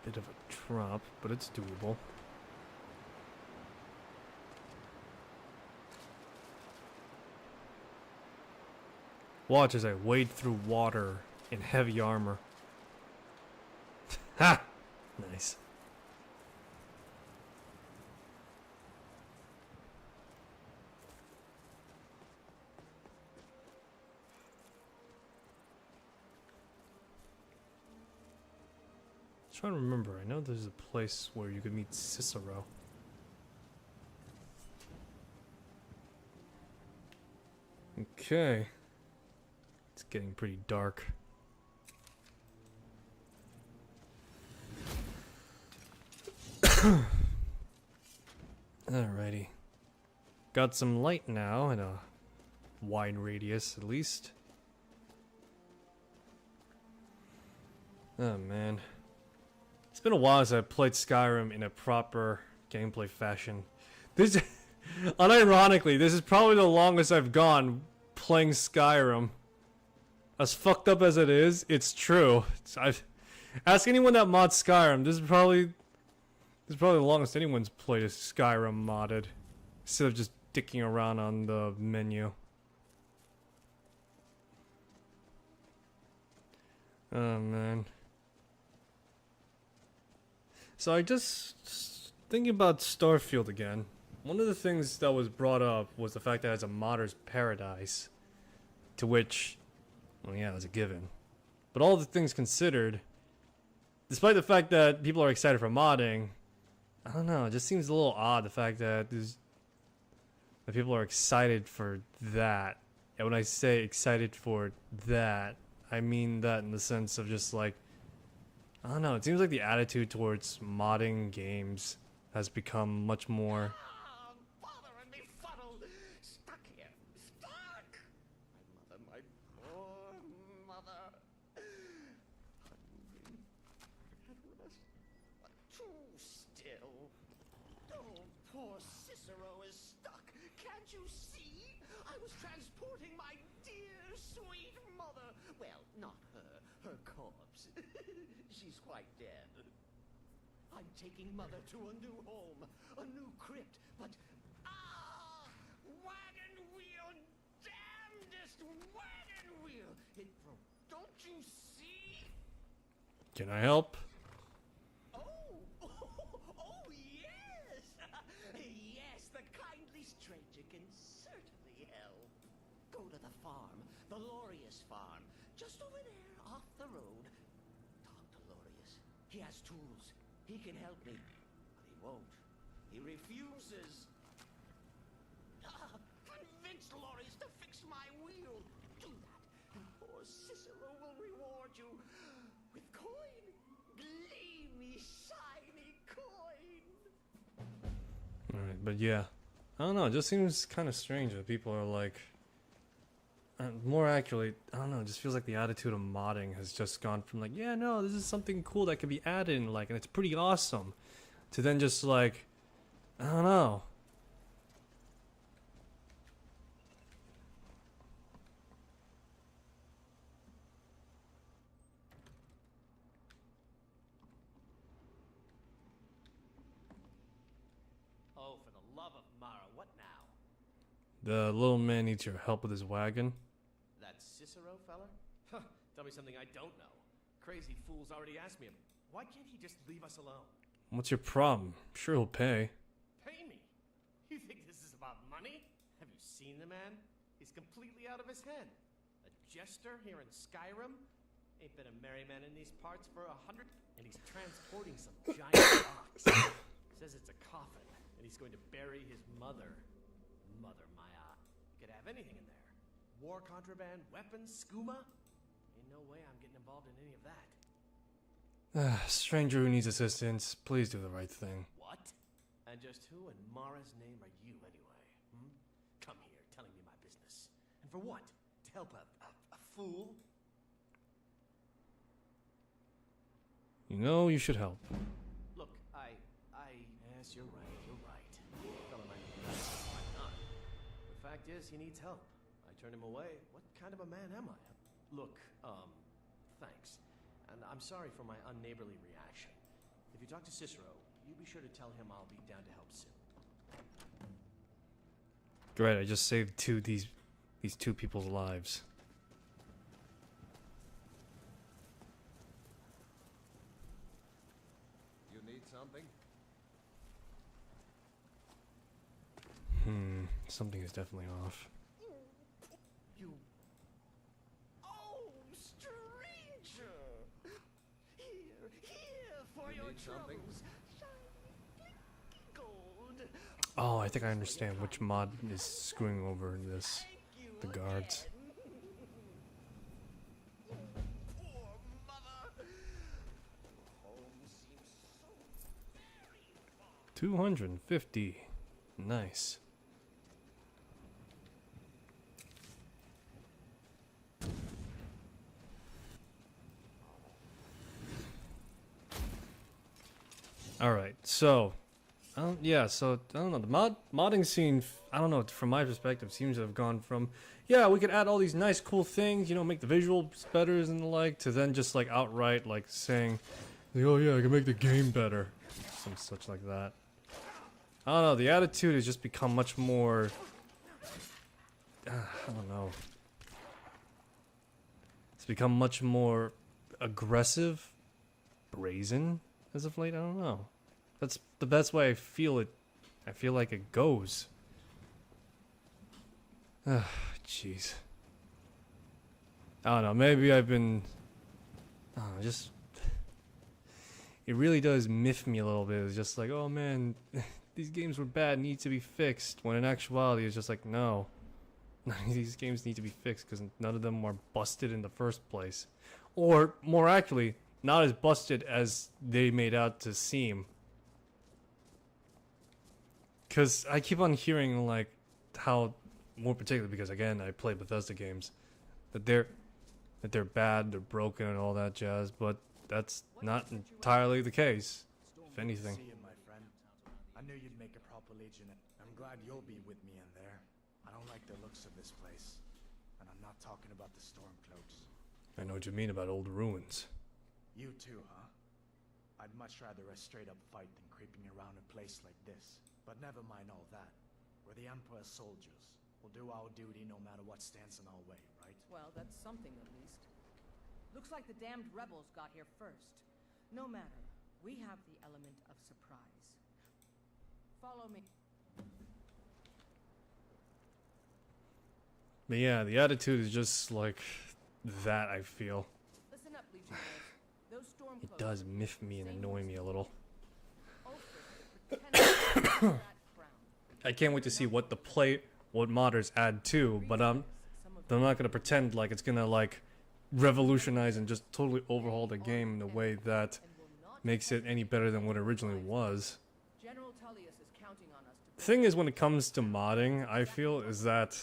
Bit of a drop, but it's doable. Watch as I wade through water in heavy armor. Ha! Nice. Trying to remember, I know there's a place where you could meet Cicero. Okay. It's getting pretty dark. Alrighty. Got some light now in a wide radius at least. Oh man. It's been a while since I played Skyrim in a proper gameplay fashion. This, unironically, this is probably the longest I've gone playing Skyrim. As fucked up as it is, it's true. Ask anyone that mods Skyrim. This is probably the longest anyone's played a Skyrim modded, instead of just dicking around on the menu. Oh man. So I just thinking about Starfield again. One of the things that was brought up was the fact that it's a modder's paradise, to which, well, yeah, it's a given. But all the things considered, despite the fact that people are excited for modding, I don't know. It just seems a little odd the fact that that people are excited for that. And when I say excited for that, I mean that in the sense of just like I don't know. It seems like the attitude towards modding games has become much more. Bother and befuddle! Stuck here! Stuck! My poor mother. Hungry, helpless, too still. Oh, poor Cicero is stuck. Can't you see? I was transporting my dear, sweet mother. Well, not her. Her corpse. She's quite dead. I'm taking Mother to a new home, a new crypt, but... Ah! Wagon wheel! Damnedest wagon wheel! It broke. Don't you see? Can I help? Oh, yes! Yes, the kindly stranger can certainly help. Go to the farm, the Lorius farm, just over there, off the road. Talk to Lorius. He has tools. He can help me, but he won't. He refuses. Convince Lorius to fix my wheel. Do that, and poor Cicero will reward you with coin. Gleamy, shiny coin. Alright, but yeah. I don't know. It just seems kind of strange that people are like. More accurately, I don't know. It just feels like the attitude of modding has just gone from like, yeah, no, this is something cool that could be added in, like, and it's pretty awesome, to then just like, I don't know. Oh, for the love of Mara, what now? The little man needs your help with his wagon. That Cicero fella? Huh, tell me something I don't know. Crazy fool's already asked me him. Why can't he just leave us alone? What's your problem? Sure, he'll pay. Pay me? You think this is about money? Have you seen the man? He's completely out of his head. A jester here in Skyrim? Ain't been a merry man in these parts for 100... And he's transporting some giant box. Says it's a coffin, and he's going to bury his mother. Mother Maya. Could have anything in there. War contraband, weapons, skooma? Ain't no way I'm getting involved in any of that. Stranger who needs assistance, please do the right thing. What? And just who in Mara's name are you, anyway? Hmm? Come here, telling me my business. And for what? To help a fool? You know you should help. Look, yes, you're right. Fella might be nuts, might not. The fact is, he needs help. I turned him away. What kind of a man am I? Look, thanks. And I'm sorry for my unneighborly reaction. If you talk to Cicero, you be sure to tell him I'll be down to help soon. Great, I just saved these two people's lives. You need something? Something is definitely off. You... Oh, stranger! Here for your troubles. Shiny, gold. Oh, I think I understand which mod is screwing over this. The guards. Poor mother. Home seems so very far. 250. Nice. Alright, so I don't know, the modding scene, I don't know, from my perspective, seems to have gone from, yeah, we could add all these nice cool things, you know, make the visuals better and the like, to then just like outright like saying, like, oh yeah, I can make the game better. Some such like that. I don't know, the attitude has just become much more, I don't know. It's become much more aggressive, brazen, as of late. I don't know. That's the best way I feel it. I feel like it goes. Jeez. I don't know. Maybe I've been. I don't know, just. It really does miff me a little bit. It's just like, oh man, these games were bad, need to be fixed. When in actuality, it's just like, no. None of these games need to be fixed because none of them were busted in the first place. Or, more accurately, not as busted as they made out to seem. Because I keep on hearing, like, how, more particularly because, again, I play Bethesda games, that they're bad, they're broken, and all that jazz, but that's not entirely the case, if anything. See you, my friend. I knew you'd make a proper legion. I'm glad you'll be with me in there. I don't like the looks of this place, and I'm not talking about the Stormcloaks. I know what you mean about old ruins. You too, huh? I'd much rather a straight-up fight than creeping around a place like this. But never mind all that. We're the Emperor's soldiers. We'll do our duty no matter what stands in our way, right? Well, that's something at least. Looks like the damned rebels got here first. No matter, we have the element of surprise. Follow me. But yeah, the attitude is just like that, I feel. Listen up, Legionnaires. Those storm It does miff me and annoy me a little. I can't wait to see what what modders add too, but they're not gonna pretend like it's gonna like revolutionize and just totally overhaul the game in a way that makes it any better than what it originally was. General Tullius is counting on us The thing is, when it comes to modding, I feel is that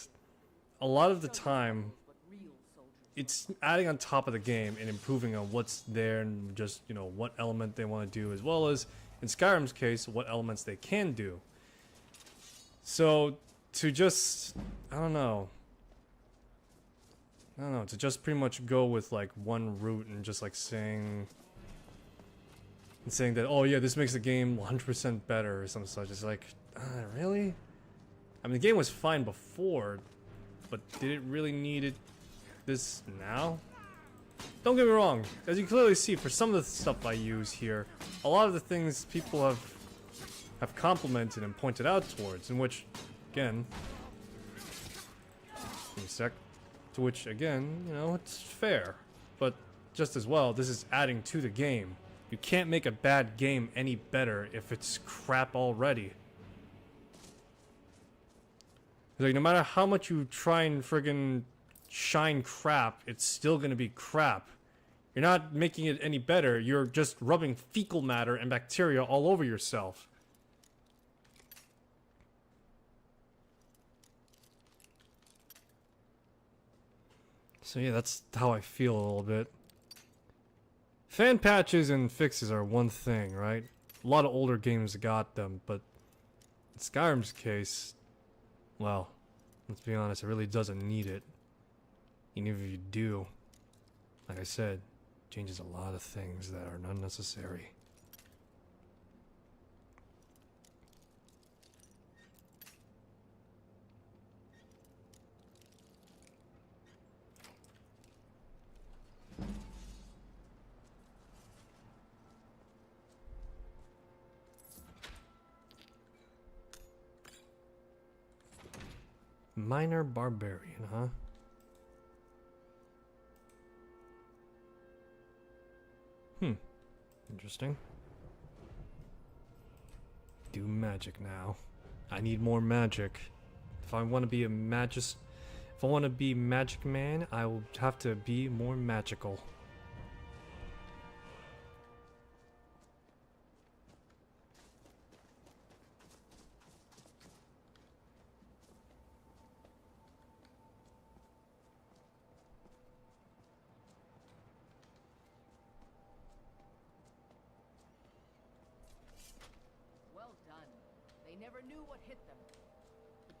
a lot of the time it's adding on top of the game and improving on what's there and just, you know, what element they want to do, as well as in Skyrim's case, what elements they can do. So to just, I don't know, to just pretty much go with like one route and just like saying that, oh yeah, this makes the game 100% better or something such. It's like, really? I mean, the game was fine before, but did it really need this now? Don't get me wrong, as you clearly see, for some of the stuff I use here, a lot of the things people have complimented and pointed out towards, in which, again, give me a sec, to which, again, you know, it's fair, but just as well, this is adding to the game. You can't make a bad game any better if it's crap already. Like, no matter how much you try and friggin' shine crap, it's still gonna be crap. You're not making it any better, you're just rubbing fecal matter and bacteria all over yourself. So yeah, that's how I feel a little bit. Fan patches and fixes are one thing, right? A lot of older games got them, but in Skyrim's case, well, let's be honest, it really doesn't need it. Even if you do, like I said, changes a lot of things that are unnecessary. Minor barbarian, huh? Interesting. Do magic now. I need more magic. If I want to be a magic man, I will have to be more magical.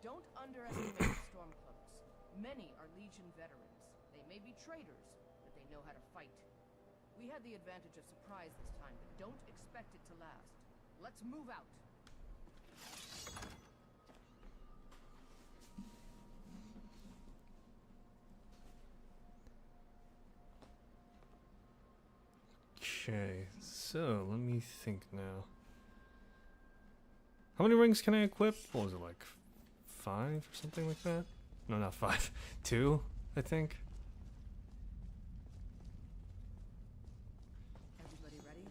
Don't underestimate the Stormcloaks. Many are Legion veterans. They may be traitors, but they know how to fight. We had the advantage of surprise this time, but don't expect it to last. Let's move out. Okay, so let me think now. How many rings can I equip? What was it, like 5 or something like that? No, not 5. 2, I think. Everybody ready?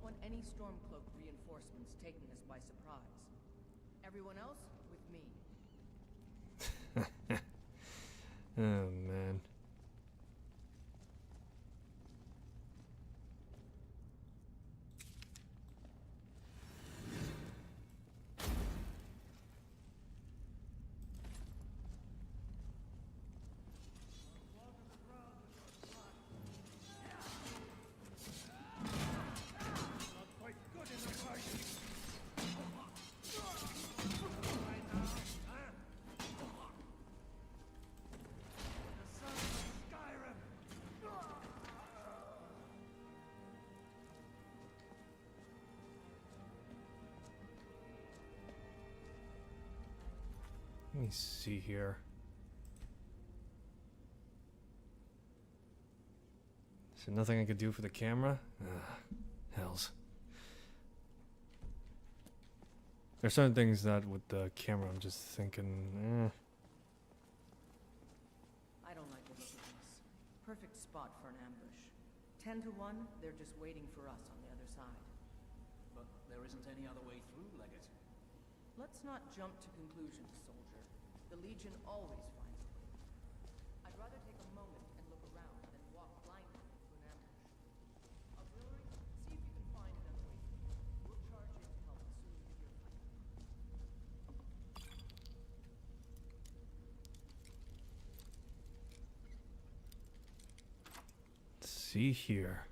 don't want any Stormcloak reinforcements taking us by surprise. Everyone else, with me. Oh, man. Let me see here. Is there nothing I could do for the camera? Hells. There's certain things that with the camera I'm just thinking, I don't like the look of this. Perfect spot for an ambush. 10 to 1, they're just waiting for us on the other side. But there isn't any other way through, Legate. Let's not jump to conclusions, soldier. The Legion always finds a way. I'd rather take a moment and look around than walk blindly into an ambush. Auxiliary, see if you can find another way through. We'll charge in to help as soon as we hear fighting. let's see here.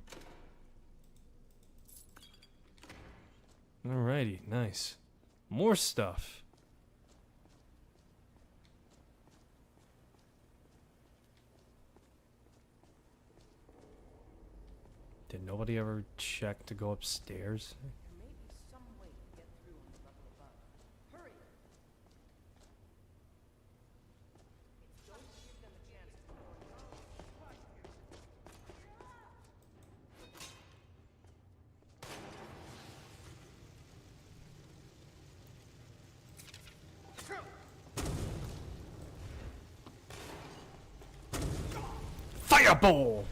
Alrighty, nice. More stuff. Did nobody ever check to go upstairs? There may be some way to get through on the level above. Hurry! Don't give them a chance to Fireball!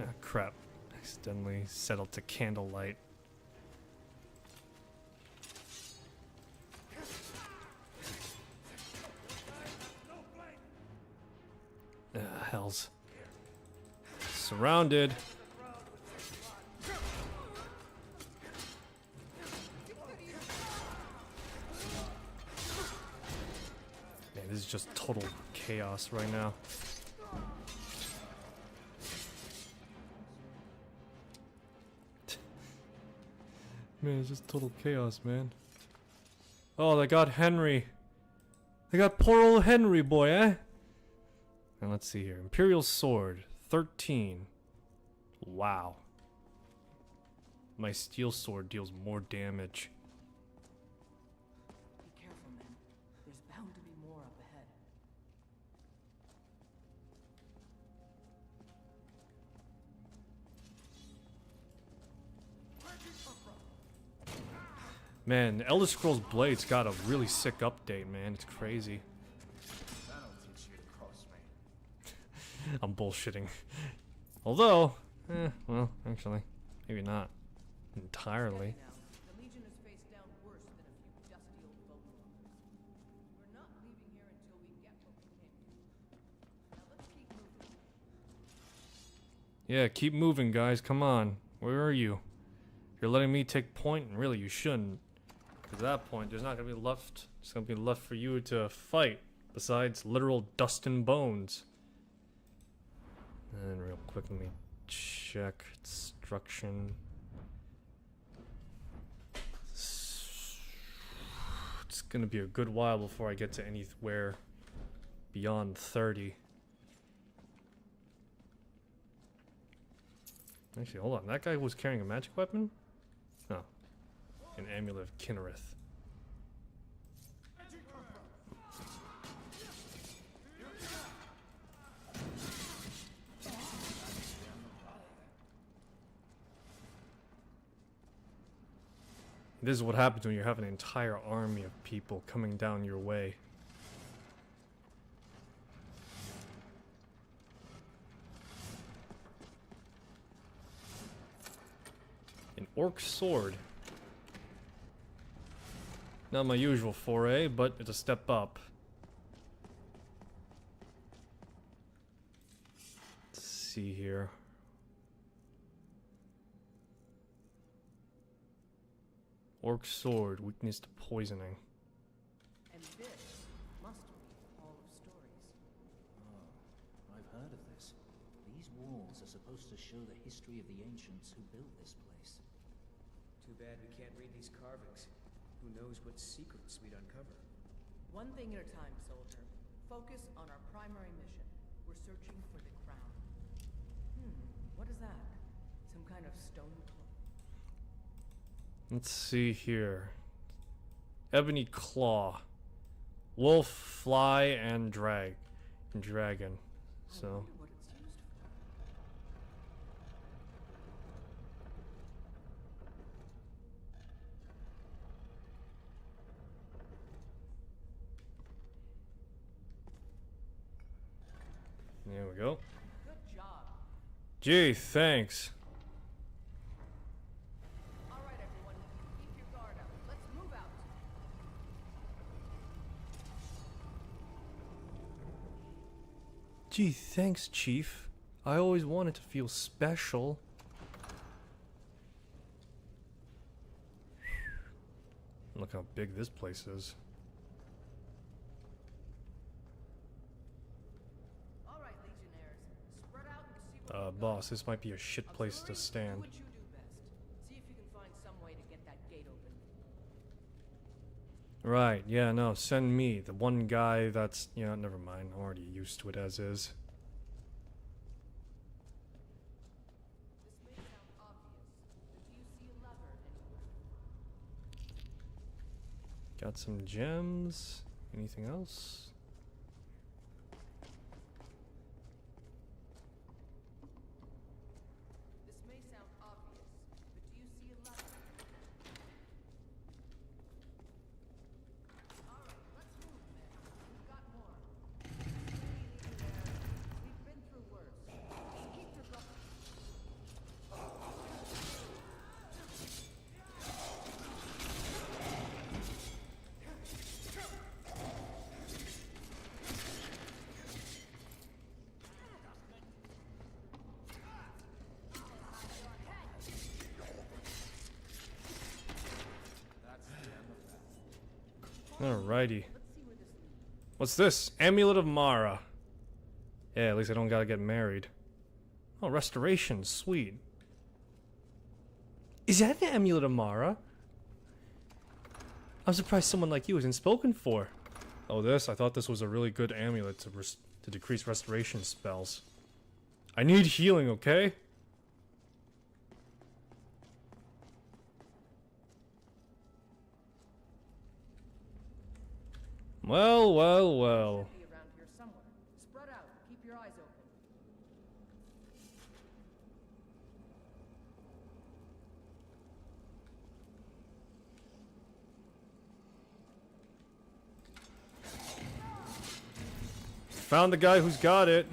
Ah, crap. Accidentally settled to candlelight. Hells. Surrounded. Man, this is just total chaos right now. Man, it's just total chaos, man. Oh, they got Henry. They got poor old Henry, boy, eh? Now let's see here. Imperial Sword, 13. Wow. My steel sword deals more damage. be careful, men. There's bound to be more up ahead. Man, Elder Scrolls Blades got a really sick update, man. It's crazy. That'll teach you to cross me. I'm bullshitting. Although, well, actually, maybe not entirely. Now, the Legion has faced down worse than a few dusty old boat builders. We're not leaving here until we get what we came for. Now let's keep moving. Yeah, keep moving, guys. Come on. Where are you? You're letting me take point, and really, you shouldn't. Because at that point, there's not gonna be left. There's gonna be left for you to fight. Besides literal dust and bones. And real quick, let me check destruction. It's gonna be a good while before I get to anywhere beyond 30. Actually, hold on. That guy was carrying a magic weapon? No. An amulet of Kinnereth. This is what happens when you have an entire army of people coming down your way. Orc sword. Not my usual foray, but it's a step up. Let's see here. Orc sword, weakness to poisoning. And this must be Hall of Stories. Oh, I've heard of this. These walls are supposed to show the history of the ancients who built this place. Too bad we can't read these carvings. Who knows what secrets we'd uncover. One thing at a time, soldier. Focus on our primary mission. We're searching for the crown. What is that? Some kind of stone cloak? Let's see here. Ebony claw. Wolf, fly, and dragon. So. What it's used for. There we go. Good job. Gee, thanks. All right, everyone. Keep your guard up. Let's move out. Gee, thanks, Chief. I always wanted to feel special. Look how big this place is. All right, Legionnaires. Spread out and see what Boss, this might be a shit place to stand. do what you do best. See if you can find some way to get that gate open. Right, yeah, no, send me. The one guy that's, you know, never mind. I'm already used to it as is. This may sound obvious, but do you see a lever anywhere? Got some gems. Anything else? This may sound obvious, but do you see a lever? All right, let's move, men. We've got more. We've been through worse. Just keep your guard. Alrighty. What's this? Amulet of Mara. Yeah, at least I don't gotta get married. Oh, restoration. Sweet. Is that an Amulet of Mara? I'm surprised someone like you isn't spoken for. Oh, this? I thought this was a really good amulet to decrease restoration spells. I need healing, okay? Well, well, well. Should be around here somewhere. Spread out. Keep your eyes open. Found the guy who's got it.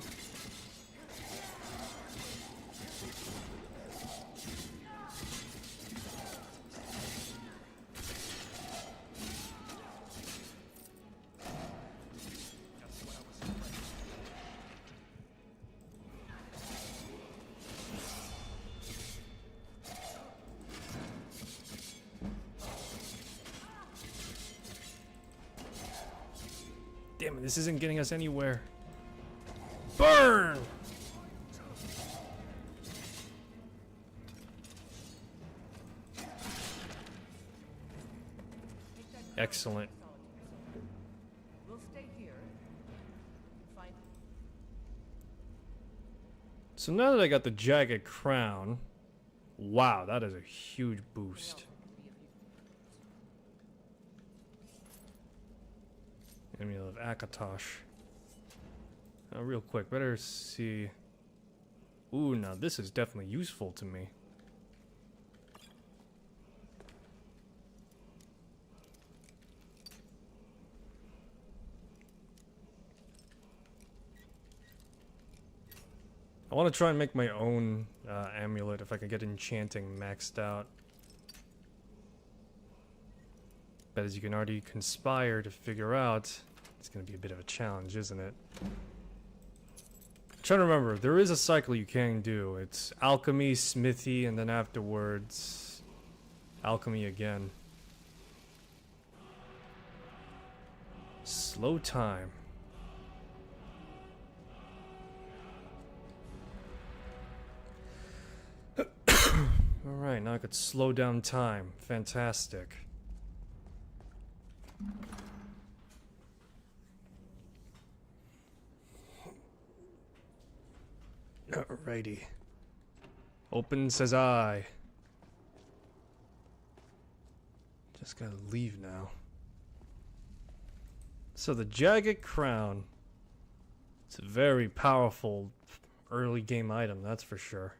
Damn it, this isn't getting us anywhere. Burn! Excellent. We'll stay here. Find So now that I got the jagged crown, wow, that is a huge boost. Amulet of Akatosh. Real quick, better see. Ooh, now this is definitely useful to me. I want to try and make my own amulet if I can get enchanting maxed out. But as you can already conspire to figure out, it's going to be a bit of a challenge, isn't it? I'm trying to remember, there is a cycle you can do. It's alchemy, smithy, and then afterwards, alchemy again. Slow time. Alright, now I could slow down time. Fantastic. Alrighty. Open says I. Just gotta leave now. So the Jagged Crown. It's a very powerful early game item, that's for sure.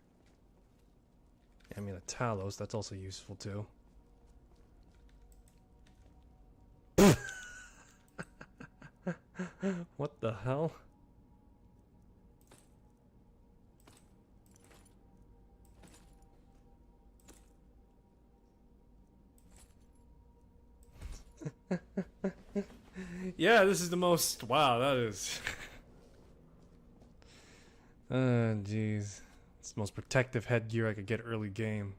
I mean, a Talos, that's also useful too. What the hell? Yeah, this is the most... Wow, that is... Oh, jeez. It's the most protective headgear I could get early game.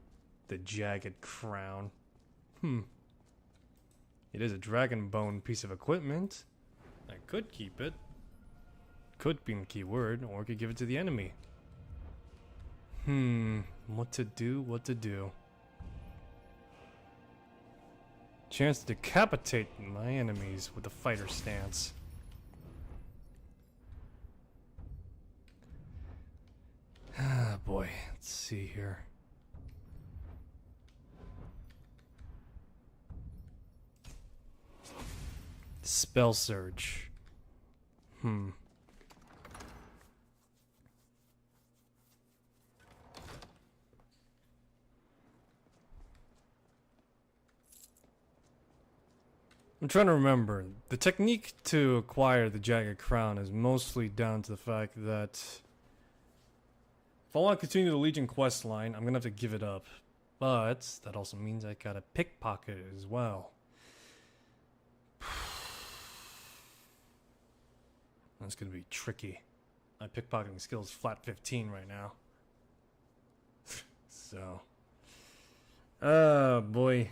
The Jagged Crown. It is a dragon bone piece of equipment. I could keep it. Could be the key word, or I could give it to the enemy. What to do, what to do. Chance to decapitate my enemies with the fighter stance. Ah, boy. Let's see here. Spell Surge. I'm trying to remember. The technique to acquire the Jagged Crown is mostly down to the fact that if I want to continue the Legion quest line, I'm going to have to give it up. But that also means I gotta pickpocket it as well. That's going to be tricky. My pickpocketing skill is flat 15 right now. So. Oh, boy.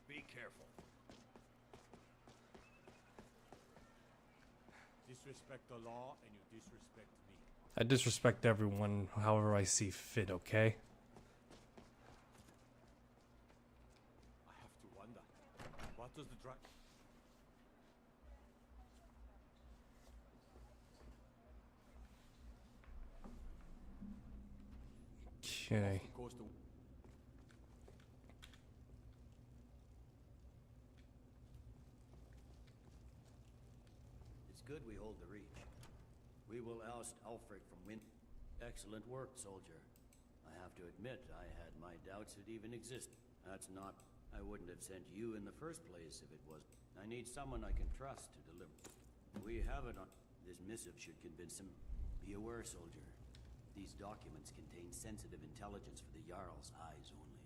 Be careful. Disrespect the law and you disrespect me. I disrespect everyone however I see fit, okay? I have to wonder, what does the dragon... Okay. goes to... It's good we hold the reach. We will oust Ulfric from Win. Excellent work, soldier. I have to admit, I had my doubts it even existed. That's not... I wouldn't have sent you in the first place if it was... I need someone I can trust to deliver. We have it on... This missive should convince him. Be aware, soldier. These documents contain sensitive intelligence for the Jarl's eyes only.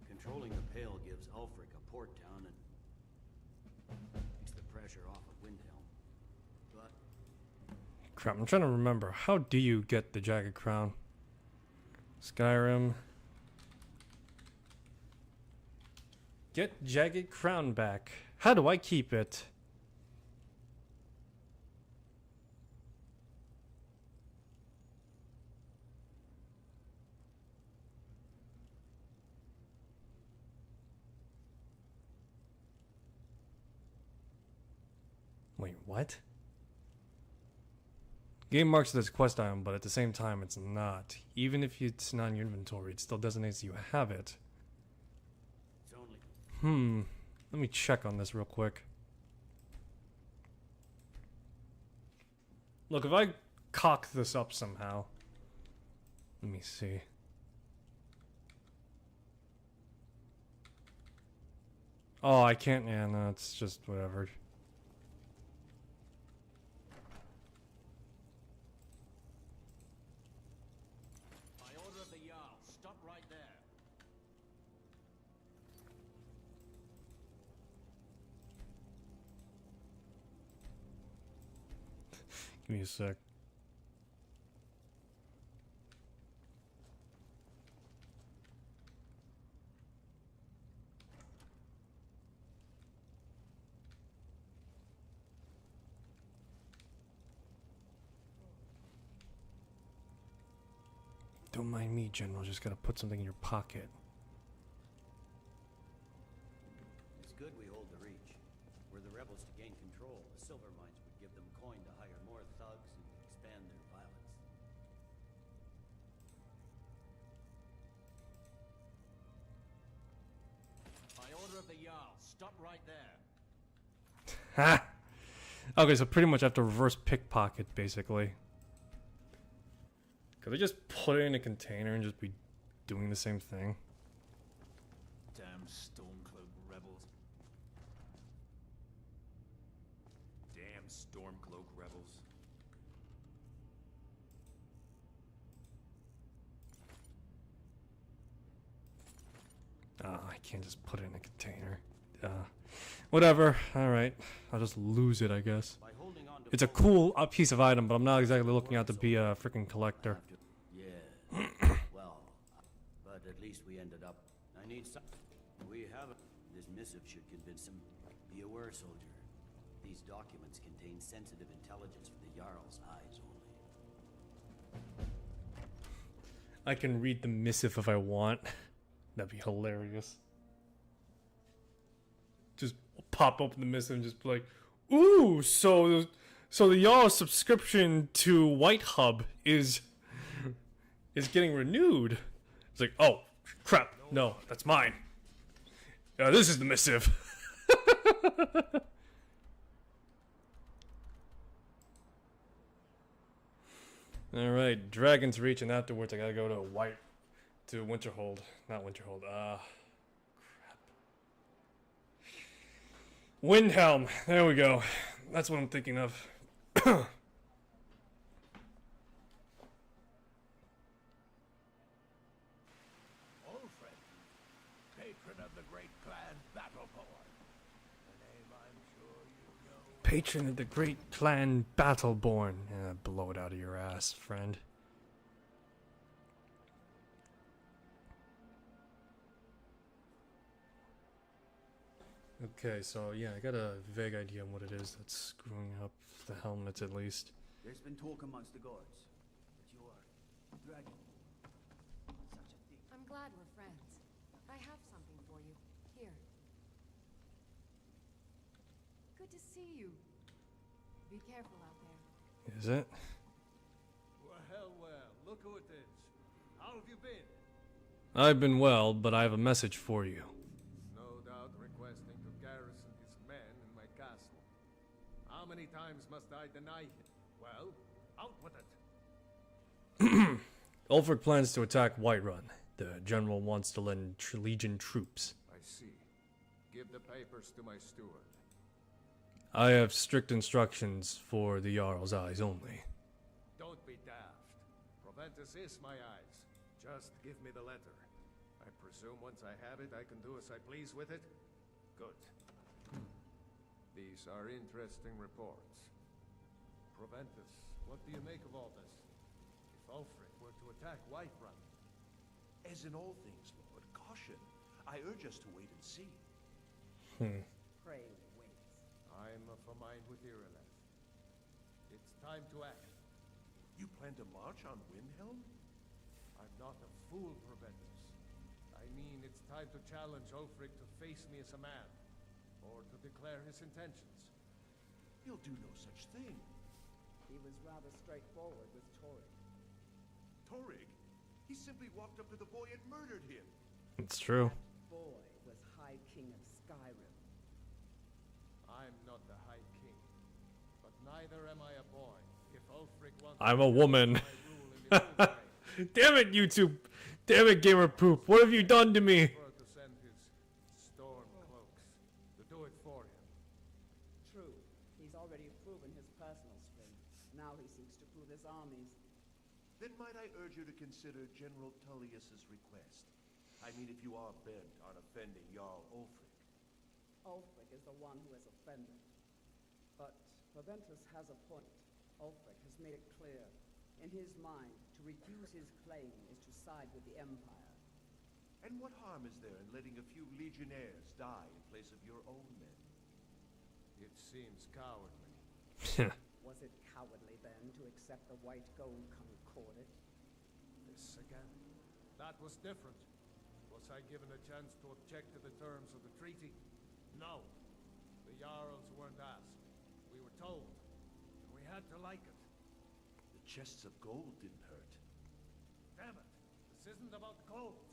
Controlling the Pale gives Ulfric a port town and... takes the pressure off of Windhelm. But... Crap, I'm trying to remember. How do you get the Jagged Crown? Skyrim. Get Jagged Crown back. How do I keep it? Wait, what? Game marks it as quest item, but at the same time it's not. Even if it's not in your inventory, it still designates you have it. It's only... Let me check on this real quick. Look, if I cock this up somehow... Let me see. Oh, I can't... Yeah, no, it's just whatever. Give me a sec. Don't mind me, General. Just gotta put something in your pocket. It's good we hold the Reach. Were the rebels to gain control, the silver mines would give them coin to hire more thugs and expand their violence. By order of the Jarl, stop right there. Ha! Okay, so pretty much I have to reverse pickpocket, basically. Could I just put it in a container and just be doing the same thing? Damn Stormcloak rebels. Damn Stormcloak rebels. I can't just put it in a container. Whatever. Alright. I'll just lose it, I guess. It's a cool piece of item, but I'm not exactly looking out to be a freaking collector. Yeah. Well, but at least we ended up. I need some. We have it. This missive should convince him. Be aware, soldier. These documents contain sensitive intelligence for the Jarl's eyes only. I can read the missive if I want. That'd be hilarious. Just pop open the missive and just be like, ooh, so the Jarl's subscription to White Hub is getting renewed. It's like, oh crap, no, that's mine. This is the missive. All right, Dragon's Reach, and afterwards I gotta go to Winterhold, not Winterhold. Crap. Windhelm. There we go. That's what I'm thinking of. Alfred, patron of the great clan Battleborn. A name I'm sure you know. Patron of the great clan Battleborn. Blow it out of your ass, friend. Okay, so yeah, I got a vague idea on what it is that's screwing up the helmets at least. There's been talk amongst the gods that you are dragon. Such a thing. I'm glad we're friends. I have something for you. Here. Good to see you. Be careful out there. Is it? Well, look who it is. How have you been? I've been well, but I have a message for you. No doubt requesting to garrison his men in my castle. How many times must I deny him? Well, out with it. Ulfric plans to attack Whiterun. The general wants to lend Legion troops. I see. Give the papers to my steward. I have strict instructions for the Jarl's eyes only. Don't be daft. Proventus is my eyes. Just give me the letter. I presume once I have it, I can do as I please with it? Good. These are interesting reports. Proventus, what do you make of all this? If Ulfric were to attack Whiterun? As in all things, Lord, caution. I urge us to wait and see. Pray wait. I'm of a mind with Irileth. It's time to act. You plan to march on Windhelm? I'm not a fool, Proventus. I mean, it's time to challenge Ulfric to face me as a man, or to declare his intentions. He'll do no such thing. He was rather straightforward with Torig. Torig? He simply walked up to the boy and murdered him. It's true. That boy was High King of Skyrim. I'm not the High King, but neither am I a boy. If Ulfric wants I'm a woman. Damn it, YouTube. Damn it, gamer poop. What have you done to me? to send his storm cloaks to do it for him. True. He's already proven his personal strength. Now he seeks to prove his armies. Then might I urge you to consider General Tullius's request? I mean, if you are bent on offending Jarl Ulfric. Ulfric is the one who has offended. But Proventus has a point. Ulfric has made it clear. In his mind, to refuse his claim is to side with the Empire. And what harm is there in letting a few legionnaires die in place of your own men? It seems cowardly. Was it cowardly then to accept the white gold concorded? This again? That was different. Was I given a chance to object to the terms of the treaty? No. The Jarls weren't asked. We were told. And we had to like it. The chests of gold didn't hurt. Damn it! This isn't about gold.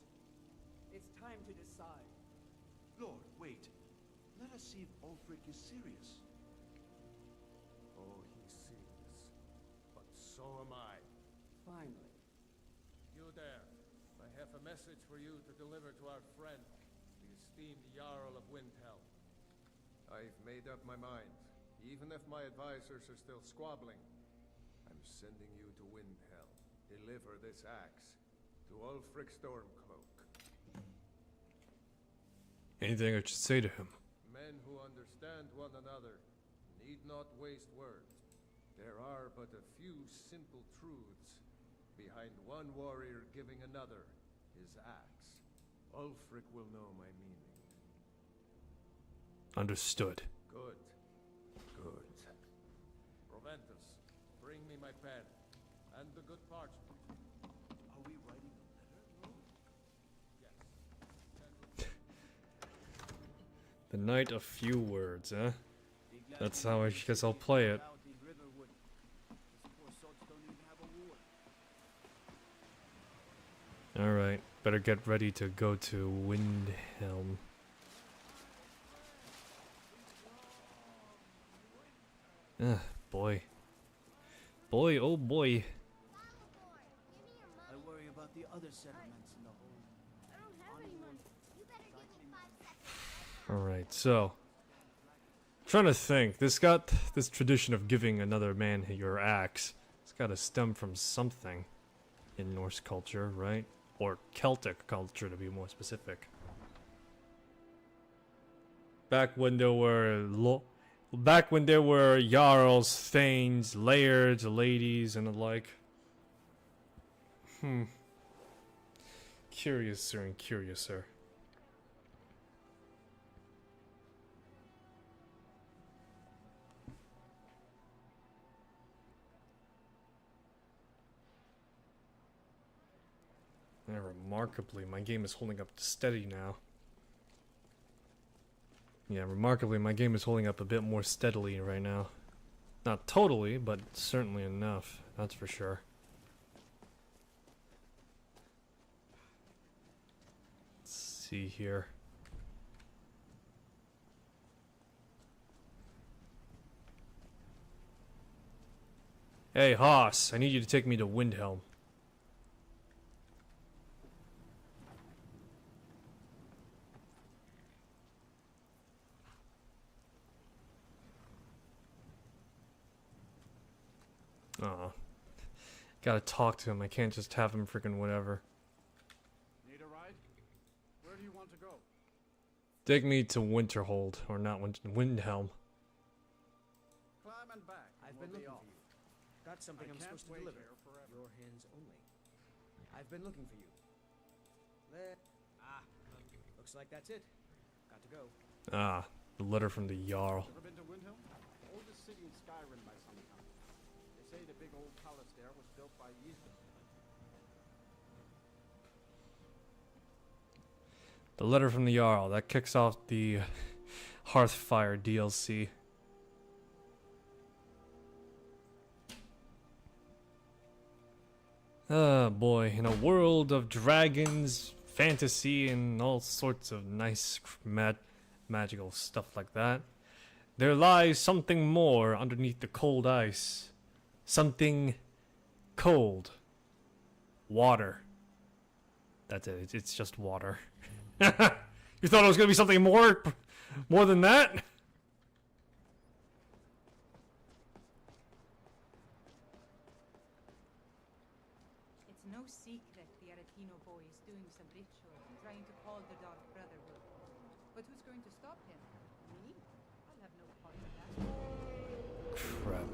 It's time to decide. Lord, wait. Let us see if Ulfric is serious. Oh, he's serious. But so am I. Finally. You there. I have a message for you to deliver to our friend, the esteemed Jarl of Windhelm. I've made up my mind. Even if my advisors are still squabbling, I'm sending you to Windhelm. Deliver this axe to Ulfric Stormcloak. Anything I should say to him? Men who understand one another need not waste words. There are but a few simple truths behind one warrior giving another his axe. Ulfric will know my meaning. Understood. Good. Good. Proventus, bring me my pen and the good parchment. Are we writing a letter, Lord? The Knight of Few Words, huh? That's how I guess I'll play it. Alright, better get ready to go to Windhelm. Boy. Boy, oh boy. I worry about the other settlements in the whole. I don't have any money. You better give me 5 seconds. Alright, so. Trying to think. This tradition of giving another man your axe. It's gotta stem from something in Norse culture, right? Or Celtic culture, to be more specific. Back when there were jarls, thanes, lairds, ladies, and the like. Curiouser and curiouser. Yeah, remarkably, my game is holding up steady now. Yeah, remarkably, my game is holding up a bit more steadily right now. Not totally, but certainly enough, that's for sure. Let's see here. Hey, Haas, I need you to take me to Windhelm. Aw. Gotta talk to him. I can't just have him freaking whatever. Need a ride? Where do you want to go? Take me to Winterhold, or not Windhelm. Climb and back. I've been looking for you. Got something I'm supposed to deliver. Your hands only. I've been looking for you. Looks like that's it. Got to go. Ah, the letter from the Jarl. Ever been to Windhelm? Oldest city in Skyrim by some count. They say the big old palace there was built by Ysdal. The letter from the Jarl. That kicks off the Hearthfire DLC. Ah, boy. In a world of dragons, fantasy, and all sorts of nice magical stuff like that, there lies something more underneath the cold ice. Something cold. Water. That's it. It's just water. You thought it was going to be something more than that? It's no secret the Aretino boy is doing some ritual, trying to call the Dark Brotherhood. But who's going to stop him? Me? I'll have no part in that. Crap.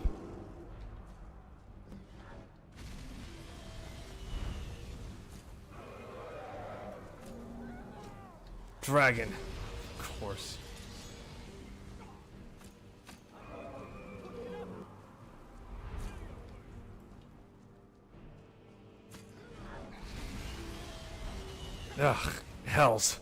Dragon. Of course. Ugh, hells.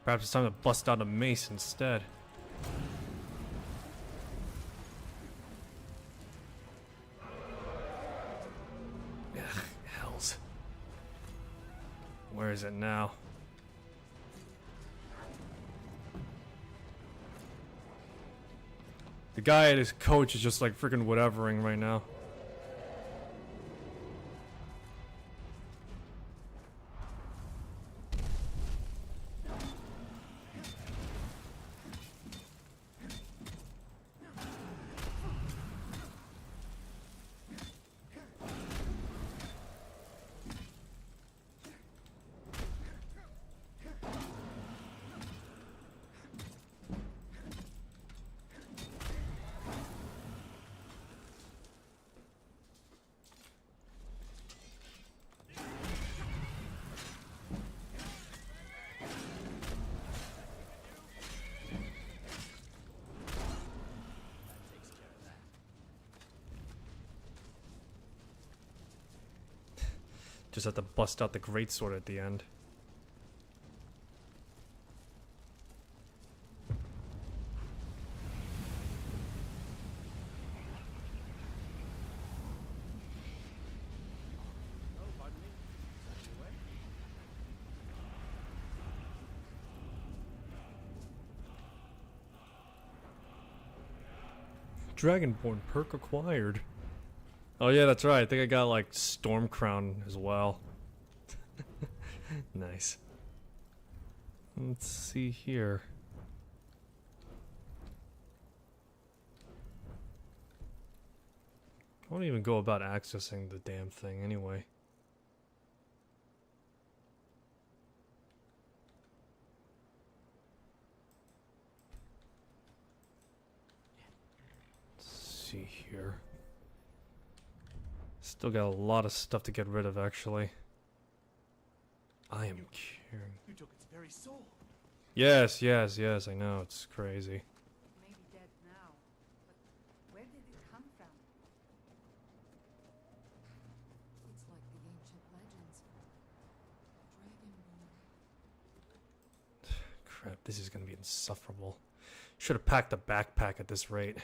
Perhaps it's time to bust out a mace instead. Ugh, hells. Where is it now? The guy at his coach is just like freaking whatevering right now. Just have to bust out the greatsword at the end. Dragonborn perk acquired. Oh yeah, that's right. I think I got like Storm Crown as well. Nice. Let's see here. I won't even go about accessing the damn thing anyway. Let's see here. Still got a lot of stuff to get rid of, actually. I am caring. You took its very soul. Yes, yes, yes, I know, it's crazy. It may be dead now, but where did it come from? It's like the ancient legends. Dragonborn. Crap, this is gonna be insufferable. Should have packed a backpack at this rate.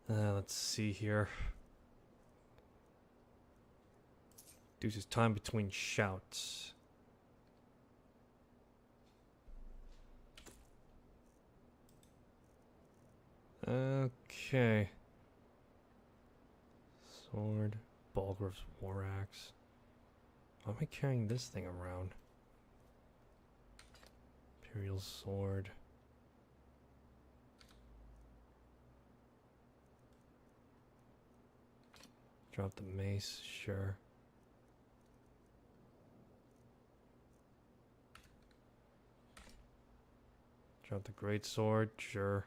Let's see here. Reduces time between shouts. Okay. Sword, Balgrav's war axe. Why am I carrying this thing around? Imperial sword. Drop the mace, sure. Drop the greatsword, sure.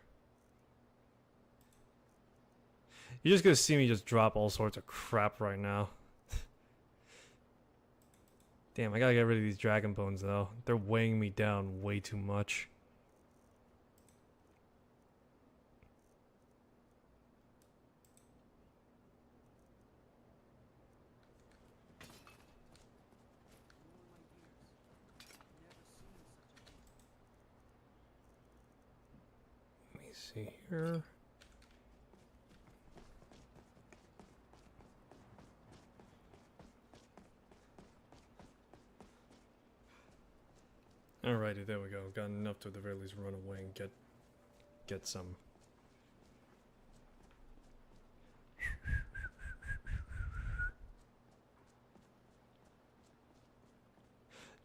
You're just gonna see me just drop all sorts of crap right now. Damn, I gotta get rid of these dragon bones though. They're weighing me down way too much. Let me see here. Alrighty, there we go. Got enough to at the very least run away and get some.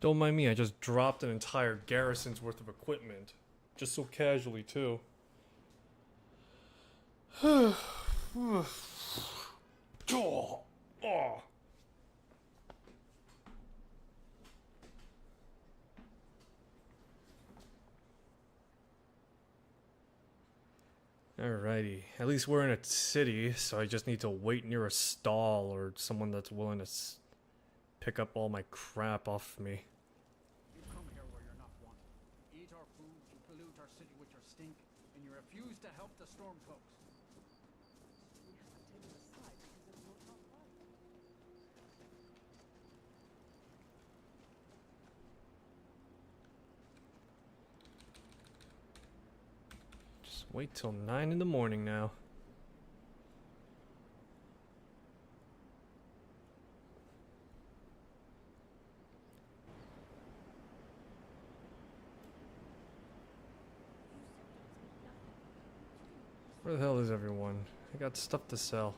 Don't mind me, I just dropped an entire garrison's worth of equipment. Just so casually, too. Oh. Alrighty, at least we're in a city, so I just need to wait near a stall or someone that's willing to pick up all my crap off me. You come here where you're not wanted. You eat our food, you pollute our city with your stink, and you refuse to help the Stormcloaks. We haven't taken a side because it was not right. Just wait till 9 in the morning now. Where the hell is everyone? I got stuff to sell.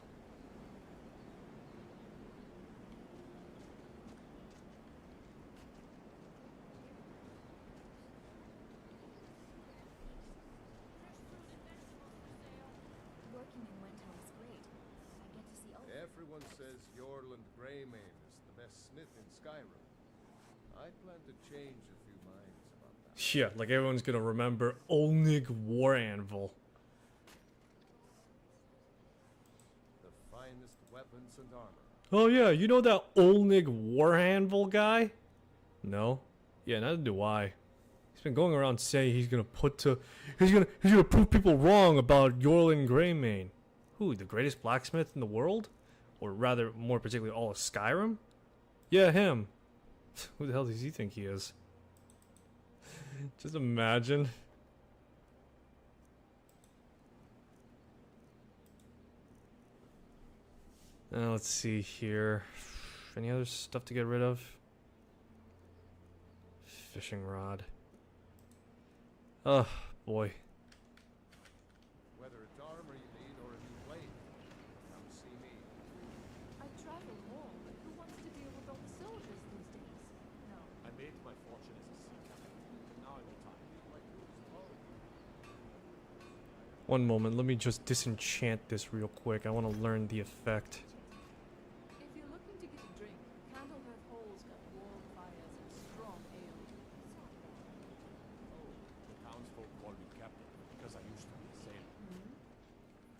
Working in winter is great. I get to see all Everyone says Yorland Greymane is the best smith in Skyrim. I plan to change a few minds about that. Yeah, like everyone's gonna remember Olnig War Anvil. The finest weapons and armor. Oh yeah, you know that Olnig War Anvil guy? No? Yeah, neither do I. He's been going around saying he's gonna he's gonna prove people wrong about Yorland Greymane. Who, the greatest blacksmith in the world? Or rather, more particularly all of Skyrim? Yeah, him. Who the hell does he think he is? Just imagine. Let's see here. Any other stuff to get rid of? Fishing rod. Oh, boy. Whether it's armor you need or a new blade, come see me. I travel more, but who wants to deal with all the soldiers these days? No. I made my fortune as a sea captain, and now I retire. My crews all. One moment, let me just disenchant this real quick. I want to learn the effect. If you're looking to get a drink, Candlehearth Hall's got warm fires and strong ale. The townsfolk call me captain because I used to be a sailor.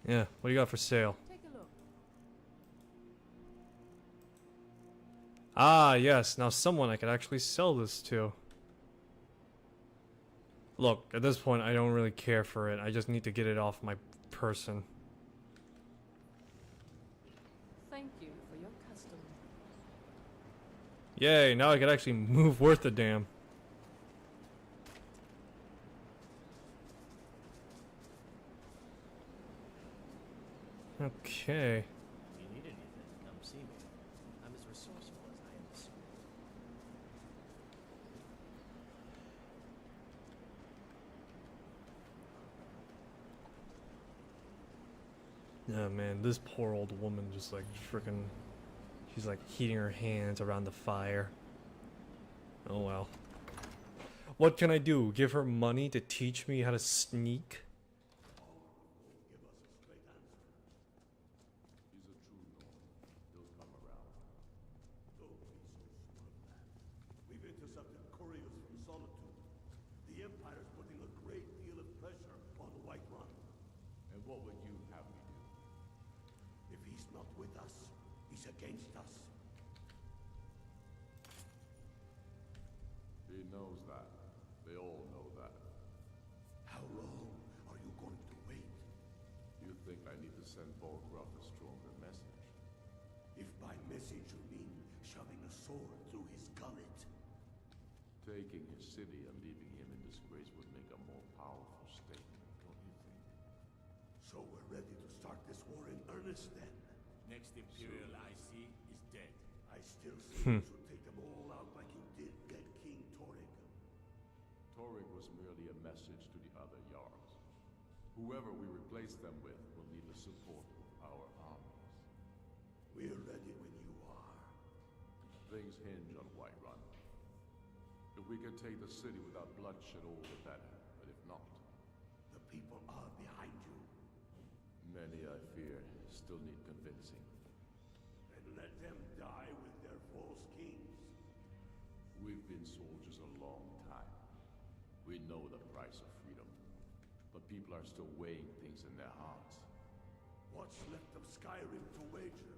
Yeah, what do you got for sale? Take a look. Ah, yes, now someone I could actually sell this to. Look, at this point, I don't really care for it. I just need to get it off my person. Thank you for your custom. Yay, now I could actually move worth a damn. Okay. If you need anything, come see me. I'm as resourceful as I am discreet. Oh man, this poor old woman just like freaking. She's like heating her hands around the fire. Oh well. What can I do? Give her money to teach me how to sneak? Give us a straight answer. He's a true Norn. He'll come around. Don't be so sure of that. We've intercepted couriers from Solitude. The Empire's putting a great deal of pressure on the White Run. And what would you have me do? If he's not with us, he's against us. He knows that. They all know that. How long are you going to wait? You think I need to send Volgruff a stronger message? If by message you mean shoving a sword through his gullet. Taking his city and leaving him in disgrace would make a more powerful statement, don't you think? So we're ready to start this war in earnest then? Next Imperial I see is dead. I still say you should take them all out like you did get King Torrig. Torrig was merely a message to the other Jarls. Whoever we replace them with will need the support of our armies. We're ready when you are. Things hinge on Whiterun. If we can take the city without bloodshed, all the better. But if not, The people are behind you. many, I fear, still need convincing. Then let them die with their false kings. We've been soldiers a long time. We know the price of freedom. But people are still weighing things in their hearts. What's left of Skyrim to wager?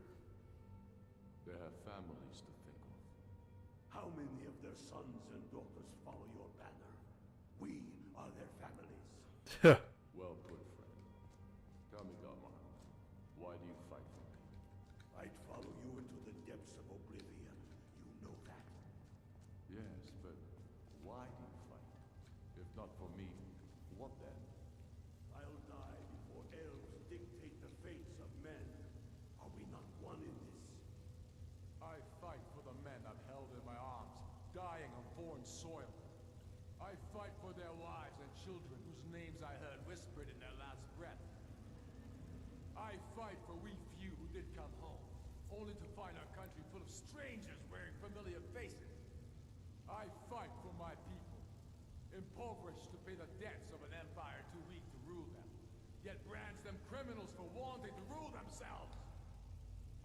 They have families to think of. How many of their sons and daughters follow your banner? We are their families. Well put, friend. Tell me, Galmar, why do you fight for me? I'd follow you into the depths of oblivion. You know that. Yes, but why do you fight? If not for me, what then? I'll die before elves dictate the fates of men. Are we not one in this? I fight for the men I've held in my arms, dying on foreign soil. I fight for their wives and children whose names I heard whispered in their last breath. I fight for we few who did come home, only to find our country full of strangers wearing familiar faces. I fight for my people, impoverished to pay the debts of an empire too weak to rule them, yet brands them criminals for wanting to rule themselves.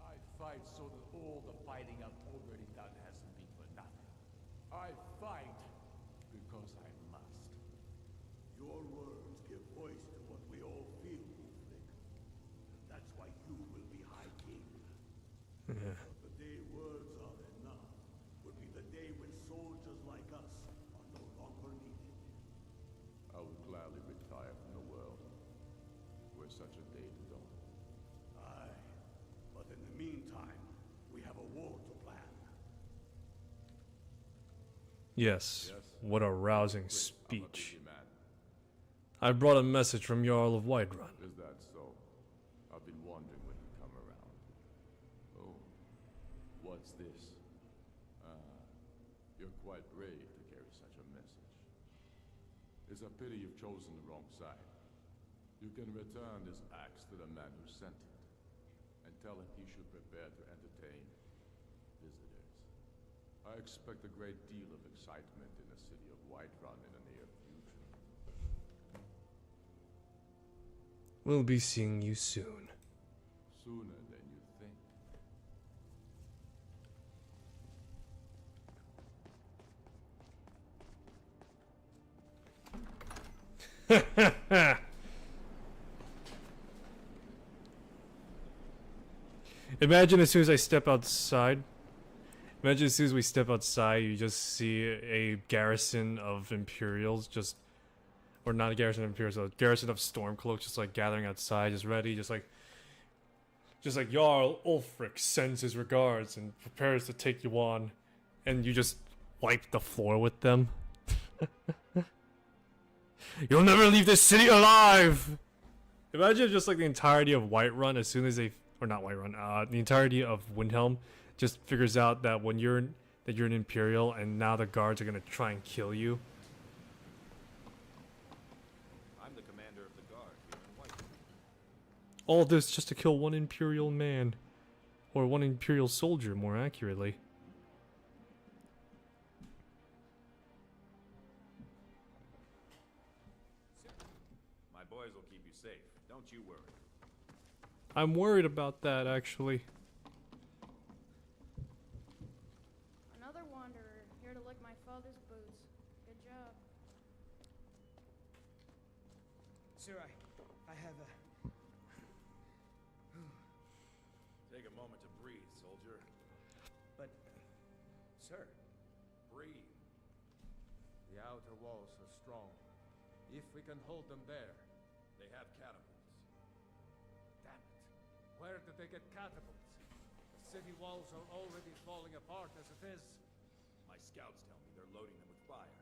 I fight so that all the fighting I've already done hasn't been for nothing. I fight because I must. Your words give voice to what we all feel, Wolfric. And that's why you will be High King. But the day words are enough would be the day when soldiers like us are no longer needed. I would gladly retire from the world. Were such a day to dawn. Aye. But in the meantime, we have a war to plan. Yes, what a rousing speech. Man. I brought a message from Jarl of Whiterun. Is that so? I've been wondering when you come around. Oh, what's this? You're quite brave to carry such a message. It's a pity you've chosen the wrong side. You can return this axe to the man who sent it, and tell him he should prepare to entertain visitors. I expect a great deal of excitement in the city of Whiterun in the near future. We'll be seeing you soon. Sooner than you think. Imagine as soon as I step outside. Imagine as soon as we step outside, you just see a garrison of Imperials just, or not a garrison of Imperials, a garrison of Stormcloaks just like gathering outside, just ready, just like Jarl Ulfric sends his regards and prepares to take you on, and you just wipe the floor with them. You'll never leave this city alive! Imagine just like the entirety of Whiterun as soon as they, or not Whiterun, the entirety of Windhelm just figures out that when you're an Imperial and now the guards are gonna try and kill you. I'm the commander of the guard here in Whiterun. All this just to kill one Imperial man. Or one Imperial soldier, more accurately. My boys will keep you safe. Don't you worry. I'm worried about that, actually. Another wanderer, here to lick my father's boots. Good job. Sir, I have a... Take a moment to breathe, soldier. But, sir... Breathe. The outer walls are strong. If we can hold them there. They have catapults. Damn it. Where did they get catapults? The city walls are already falling apart as it is. My scouts tell me they're loading them with fire.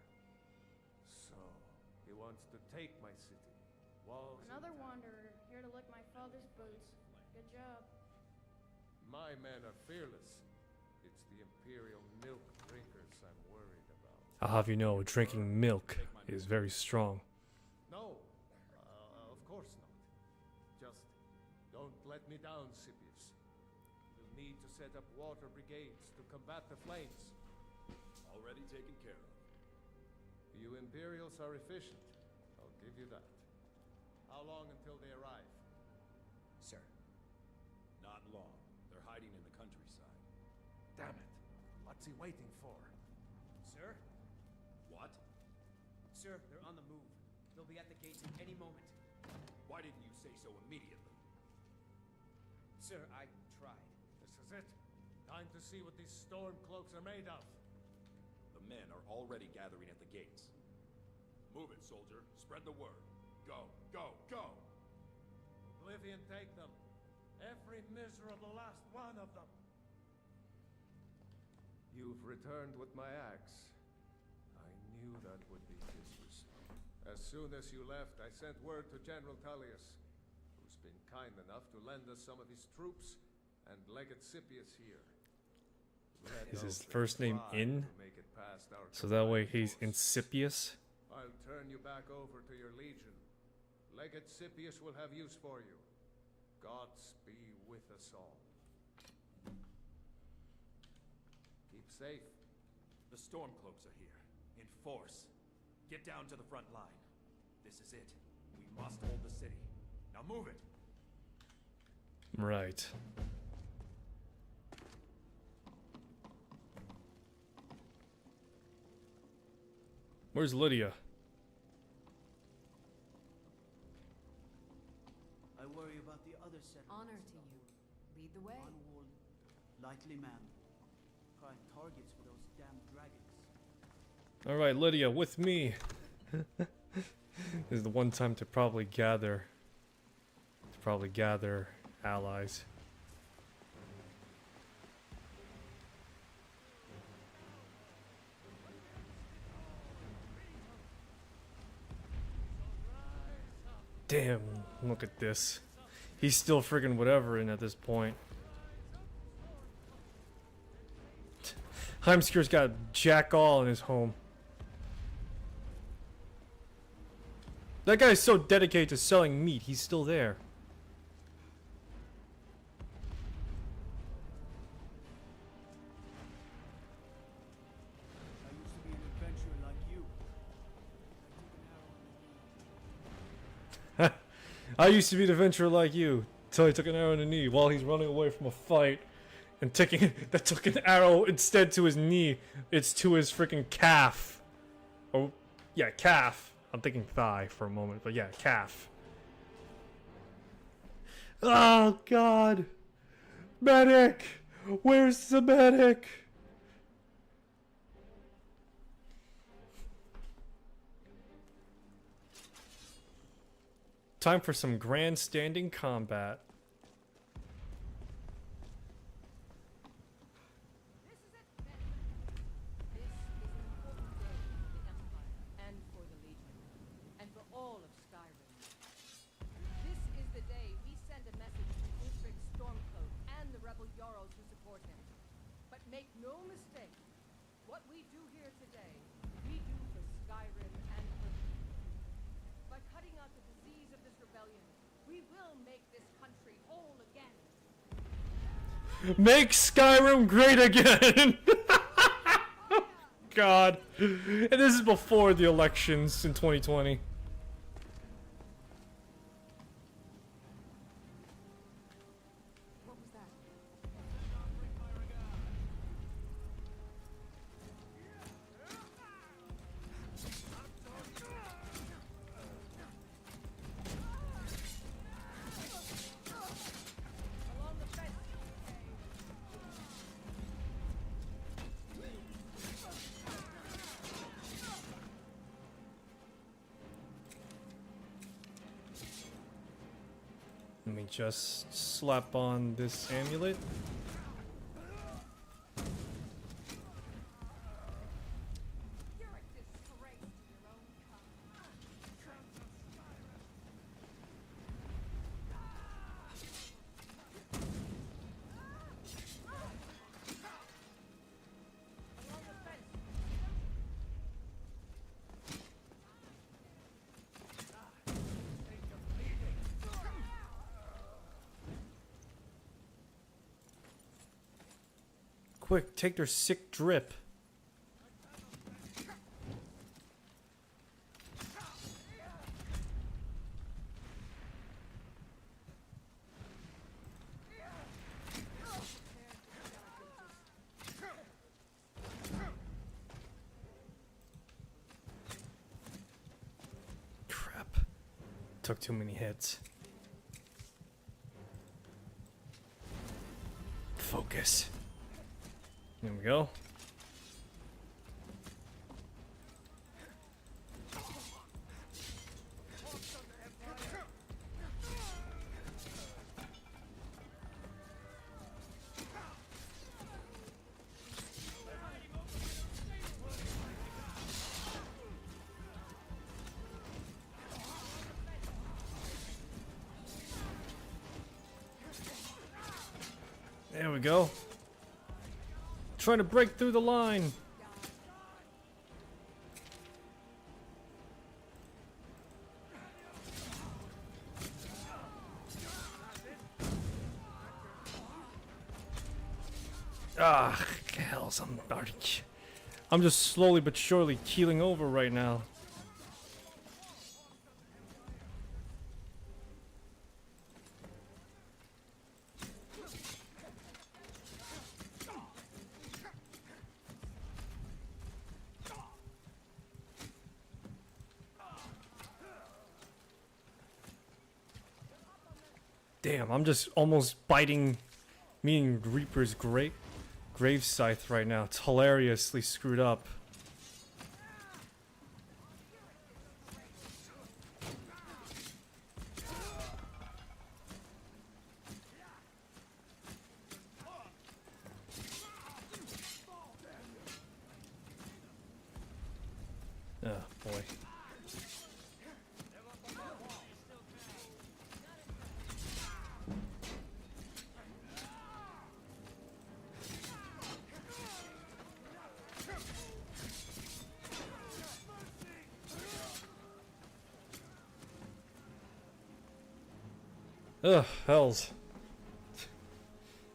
So, he wants to take my city. Walls Another intact. wanderer, here to lick my father's boots. Good job. My men are fearless. It's the Imperial milk drinkers I'm worried about. I'll have you know, drinking milk is very strong. No, of course not. Just don't let me down, Scipius. We'll need to set up water brigades to combat the flames. Already taken care of. You Imperials are efficient. I'll give you that. How long until they arrive? Sir. Not long. They're hiding in the countryside. Damn it. What's he waiting for? Sir? What? Sir, they're on the move. They'll be at the gates at any moment. Why didn't you say so immediately? Sir, I tried. This is it. Time to see what these storm cloaks are made of. The men are already gathering at the gates. Move it, soldier. Spread the word. Go, go, go! Oblivion take them. Every miserable last one of them. You've returned with my axe. I knew that would be business. As soon as you left, I sent word to General Tullius, who's been kind enough to lend us some of his troops, and Legate Scipius here. Is his first name In? So that way he's Incipius? I'll turn you back over to your legion. Legate Scipius will have use for you. Gods be with us all. Keep safe. The Stormcloaks are here, in force. Get down to the front line. This is it. We must hold the city. Now move it! Right. Where's Lydia? I worry about the other settlements. Honor to you. Lead the way. Unwalled, lightly manned. Prime targets for those damn dragons. Alright, Lydia, with me. This is the one time to probably gather allies. Damn, look at this. He's still friggin' whatever in at this point. Heimskir's got jack all in his home. That guy's so dedicated to selling meat, he's still there. I used to be an adventurer like you. I used to be an adventurer like you, till I took an arrow in the knee while he's running away from a fight. And that took an arrow instead to his knee. It's to his freaking calf. Oh, yeah, calf. I'm thinking thigh for a moment, but yeah, calf. Oh, God. Medic! Where's the medic? Time for some grandstanding combat. And for the Legion, and for all of Skyrim. This is the day we send a message to Ulfric Stormcloak and the rebel Jarls who support him. But make no mistake, what we do here today, we do for Skyrim and for the people. By cutting out the disease of this rebellion, we will make this country whole again. Make Skyrim great again! God. And this is before the elections in 2020. What was that? Along the fence. Let me just slap on this amulet. Quick, take their sick drip. took too many hits. Focus. There we go. There we go. Trying to break through the line. Ah, hell, I'm just slowly but surely keeling over right now. Damn, I'm just almost biting me and Reaper's grave scythe right now. It's hilariously screwed up. Oh boy. Ugh, hells. I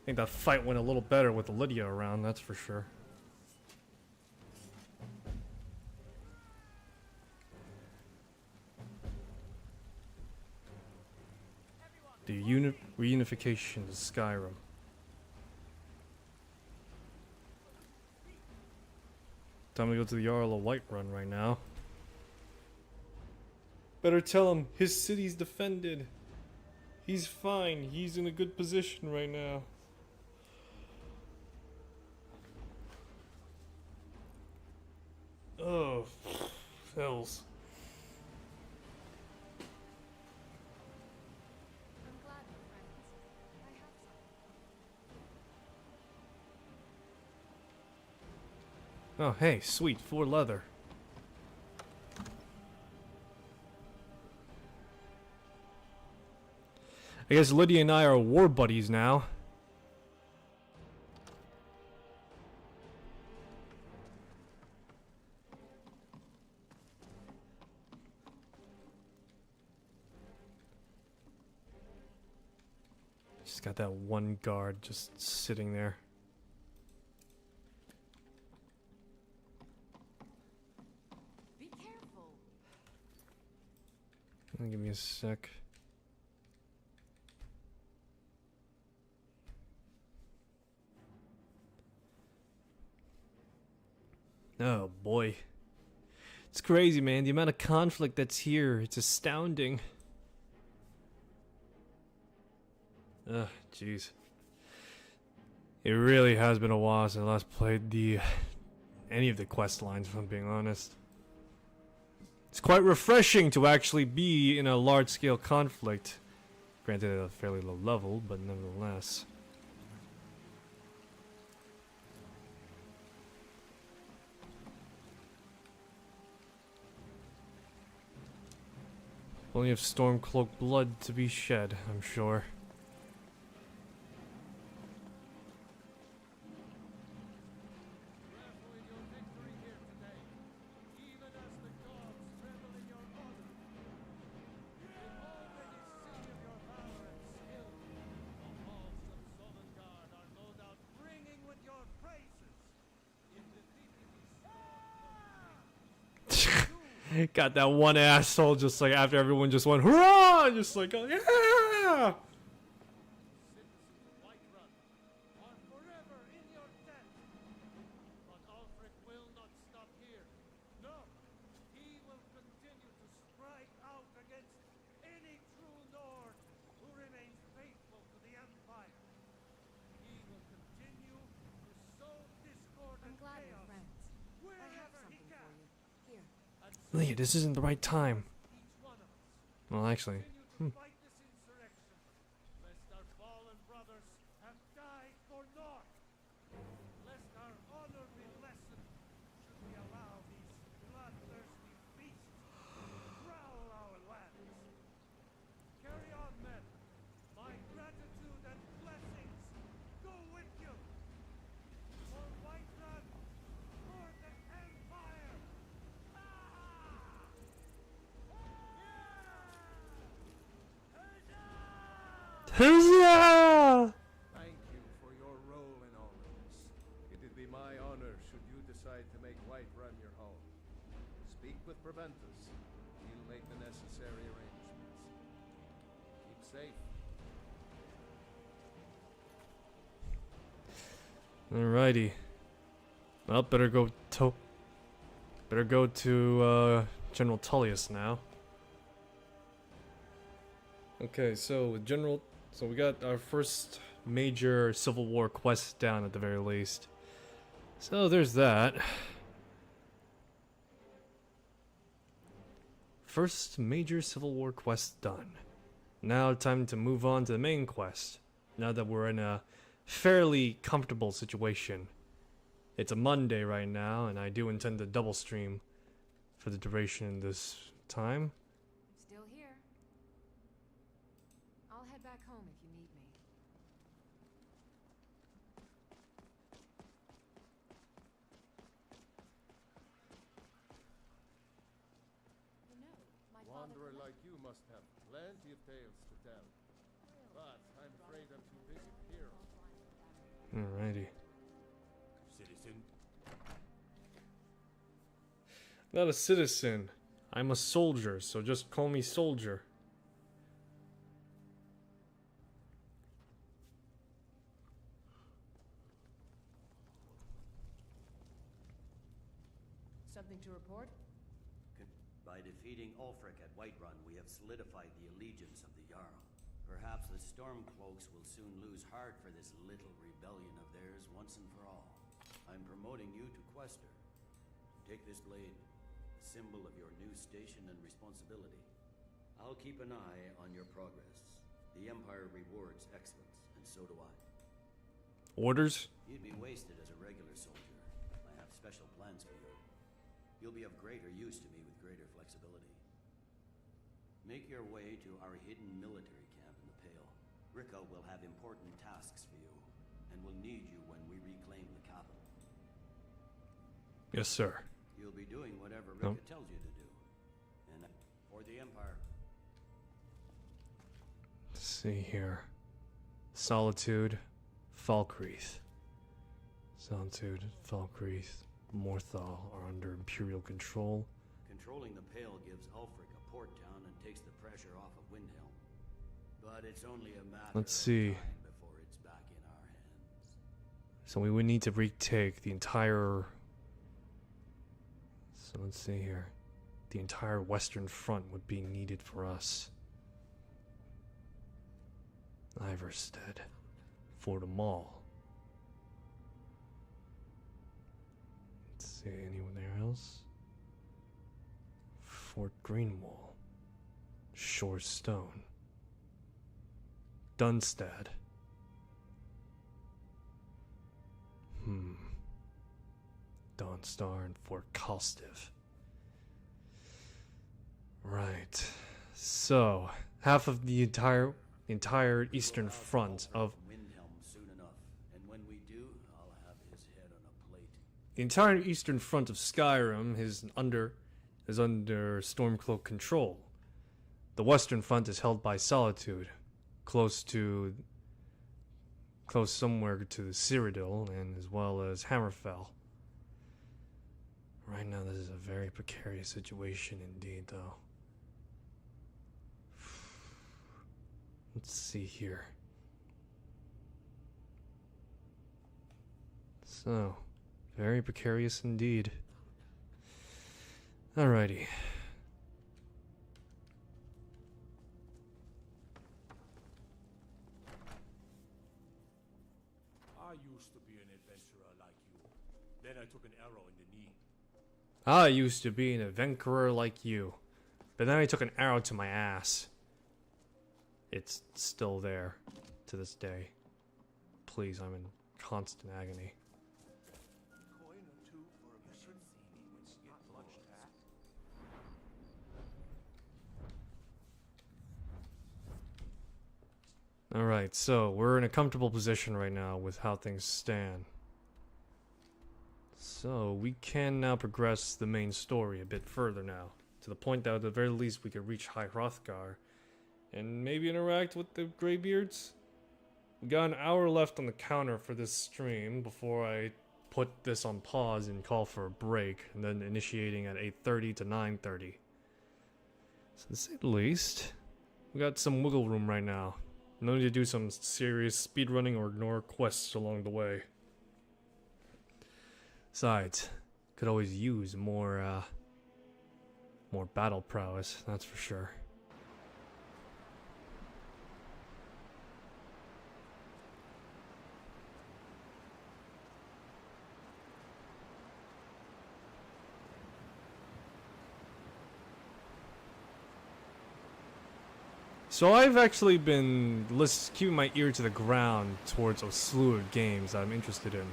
think that fight went a little better with Lydia around, that's for sure. The reunification of Skyrim. Time to go to the Jarl of Whiterun right now. Better tell him his city's defended. He's fine. He's in a good position right now. Oh, hells. Oh, hey, sweet, 4 leather. I guess Lydia and I are war buddies now. Just got that one guard just sitting there. Be careful. Give me a sec. Oh boy. It's crazy, man. The amount of conflict that's here, it's astounding. Ugh, jeez. It really has been a while since I last played any of the quest lines, if I'm being honest. It's quite refreshing to actually be in a large-scale conflict. Granted at a fairly low level, but nevertheless. Plenty of Stormcloak blood to be shed, I'm sure. Got that one asshole just like after everyone just went hurrah, just like oh, yeah. He will continue to strike out against any Leah, this isn't the right time. Well, actually. Fight this insurrection, lest our fallen brothers have died for naught. Lest our honor be lessened, should we allow these bloodthirsty beasts to prowl our lands. Carry on, men. My gratitude and blessings go with you. For Whiterun, for the Empire. Huzzah! Thank you for your role in all of this. It'd be my honor should you decide to make Whiterun your home. Speak with Preventus. He'll make the necessary arrangements. Keep safe. Alrighty. Well, better go to General Tullius now. Okay, so with so we got our first major Civil War quest down at the very least. So there's that. First major Civil War quest done. Now time to move on to the main quest. Now that we're in a fairly comfortable situation. It's a Monday right now, and I do intend to double stream for the duration of this time. Still here. I'll head back home if you need me. You know, my Wanderer like you must have plenty of tales to tell. But I'm afraid I'm too busy to hear 'em. Alrighty. Citizen. Not a citizen. I'm a soldier, so just call me soldier. Something to report? By defeating Ulfric at Whiterun, we have solidified the allegiance of the Jarl. Perhaps the Stormcloaks will soon lose heart for this little rebellion of theirs once and for all. I'm promoting you to Quester. Take this blade, a symbol of your new station and responsibility. I'll keep an eye on your progress. The Empire rewards excellence, and so do I. Orders? You'd be wasted as a regular soldier. I have special plans for you. You'll be of greater use to me with greater flexibility. Make your way to our hidden military camp in the Pale. Rikke will have important tasks for you, and will need you when we reclaim the capital. Yes, sir. You'll be doing whatever Rikke tells you to do. And for the Empire. Let's see here. Solitude, Falkreath. Solitude, Falkreath, Morthal are under Imperial control. Controlling the Pale gives Ulfric a port town and takes the pressure off of Windhelm. But it's only a matter Let's see. of time before it's back in our hands. So we would need to retake the entire... So let's see here. The entire Western Front would be needed for us. Iverstead. Fort Amal. Let's see, anywhere else? Fort Greenwall. Shore Stone. Dunstad. Dawnstar and Fort Kostiv. Right. So, half of the entire eastern front of Windhelm soon enough, and when we do, I'll have his head on a plate. the entire eastern front of Skyrim is under Stormcloak control. The western front is held by Solitude, close somewhere to the Cyrodiil, and as well as Hammerfell. Right now, this is a very precarious situation indeed, though. Let's see here. So, very precarious indeed. Alrighty. I used to be an adventurer like you. Then I took an arrow in the knee. I used to be an adventurer like you, but then I took an arrow to my ass. It's still there to this day. Please, I'm in constant agony. Alright, so we're in a comfortable position right now with how things stand. So we can now progress the main story a bit further now, to the point that at the very least we could reach High Hrothgar and maybe interact with the Greybeards. We got an hour left on the counter for this stream before I put this on pause and call for a break, and then initiating at 8:30 to 9:30. So to say the least, we got some wiggle room right now. No need to do some serious speedrunning or ignore quests along the way. Besides, could always use more battle prowess, that's for sure. So I've actually been keeping my ear to the ground towards a slew of games that I'm interested in.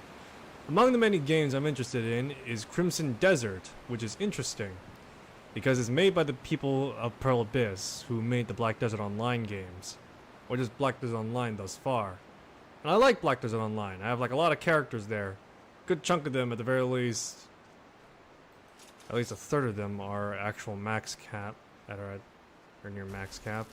Among the many games I'm interested in is Crimson Desert, which is interesting, because it's made by the people of Pearl Abyss, who made the Black Desert Online games. Or just Black Desert Online thus far. And I like Black Desert Online. I have like a lot of characters there. Good chunk of them at the very least. At least a third of them are actual max cap, that are near max cap.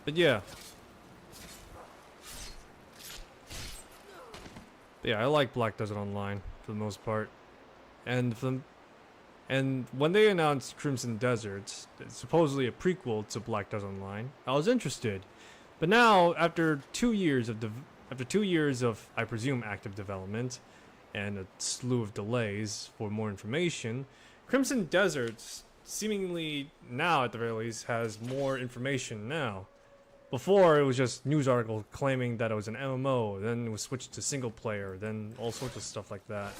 But yeah. I like Black Desert Online for the most part. And when they announced Crimson Desert, it's supposedly a prequel to Black Desert Online, I was interested. But now, after 2 years of I presume active development and a slew of delays for more information, Crimson Desert seemingly now at the very least has more information now. Before, it was just news articles claiming that it was an MMO, then it was switched to single player, then all sorts of stuff like that.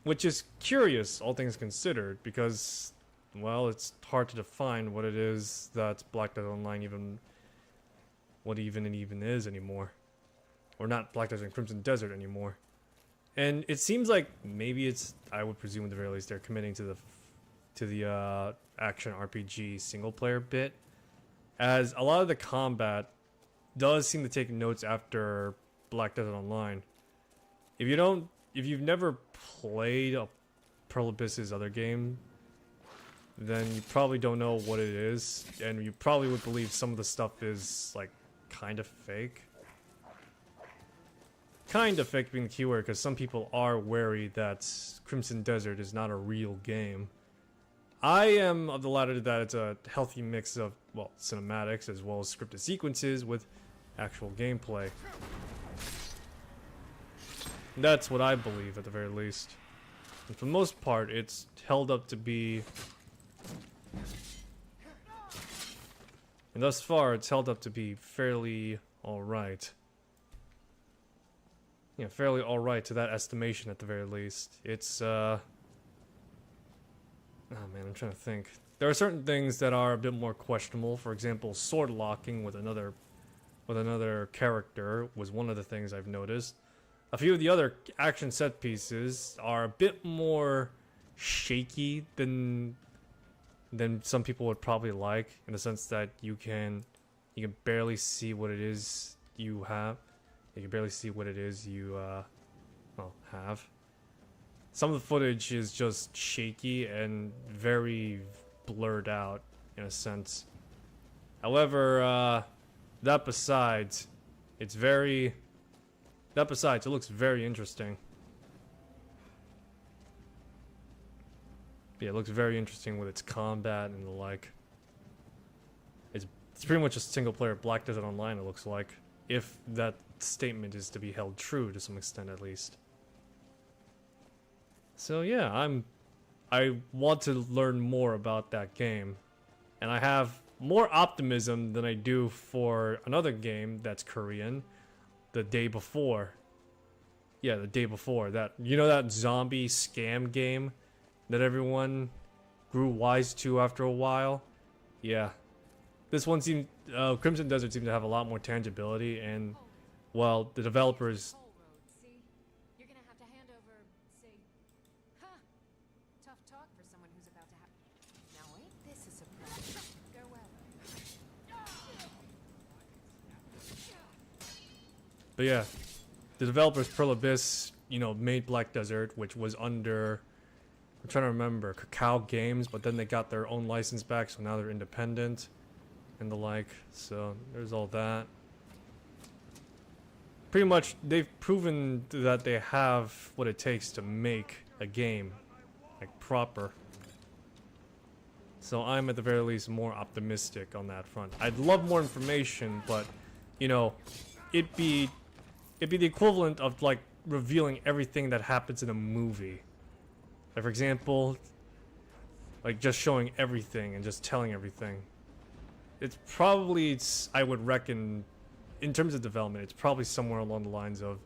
Which is curious, all things considered, because, well, it's hard to define what it is that Black Desert Online what even it even is anymore. Or not Black Desert and Crimson Desert anymore. And it seems like maybe it's, I would presume at the very least, they're committing to the action RPG single player bit. As a lot of the combat does seem to take notes after Black Desert Online. If you've never played a Pearl Abyss's other game, then you probably don't know what it is, and you probably would believe some of the stuff is like kind of fake. Kind of fake being the keyword, because some people are wary that Crimson Desert is not a real game. I am of the latter that it's a healthy mix of, well, cinematics as well as scripted sequences with actual gameplay. That's what I believe at the very least. And for the most part, it's held up to be... And thus far, it's held up to be fairly alright. Yeah, fairly alright to that estimation at the very least. It's, oh man, I'm trying to think. There are certain things that are a bit more questionable. For example, sword locking with another character was one of the things I've noticed. A few of the other action set pieces are a bit more shaky than some people would probably like, in the sense that you can barely see what it is you have. You can barely see what it is you have. Some of the footage is just shaky and very blurred out, in a sense. However, that besides, it looks very interesting. Yeah, it looks very interesting with its combat and the like. It's pretty much a single-player Black Desert Online, it looks like. If that statement is to be held true to some extent, at least. So yeah, I want to learn more about that game, and I have more optimism than I do for another game that's Korean, The Day Before. Yeah, The Day Before. That, you know, that zombie scam game that everyone grew wise to after a while? Yeah. This one seemed, Crimson Desert seemed to have a lot more tangibility, and, well, the developers... See? You're gonna have to hand over, say... Huh! Tough talk for someone who's about to have... Now ain't this a surprise? Go well. But yeah, the developers Pearl Abyss, you know, made Black Desert, which was under... I'm trying to remember, Cacao Games, but then they got their own license back, so now they're independent and the like. So there's all that. Pretty much, they've proven that they have what it takes to make a game, like proper. So I'm at the very least more optimistic on that front. I'd love more information, but you know, it'd be the equivalent of like revealing everything that happens in a movie. Like, for example, like just showing everything and just telling everything. It's probably, I would reckon, in terms of development, it's probably somewhere along the lines of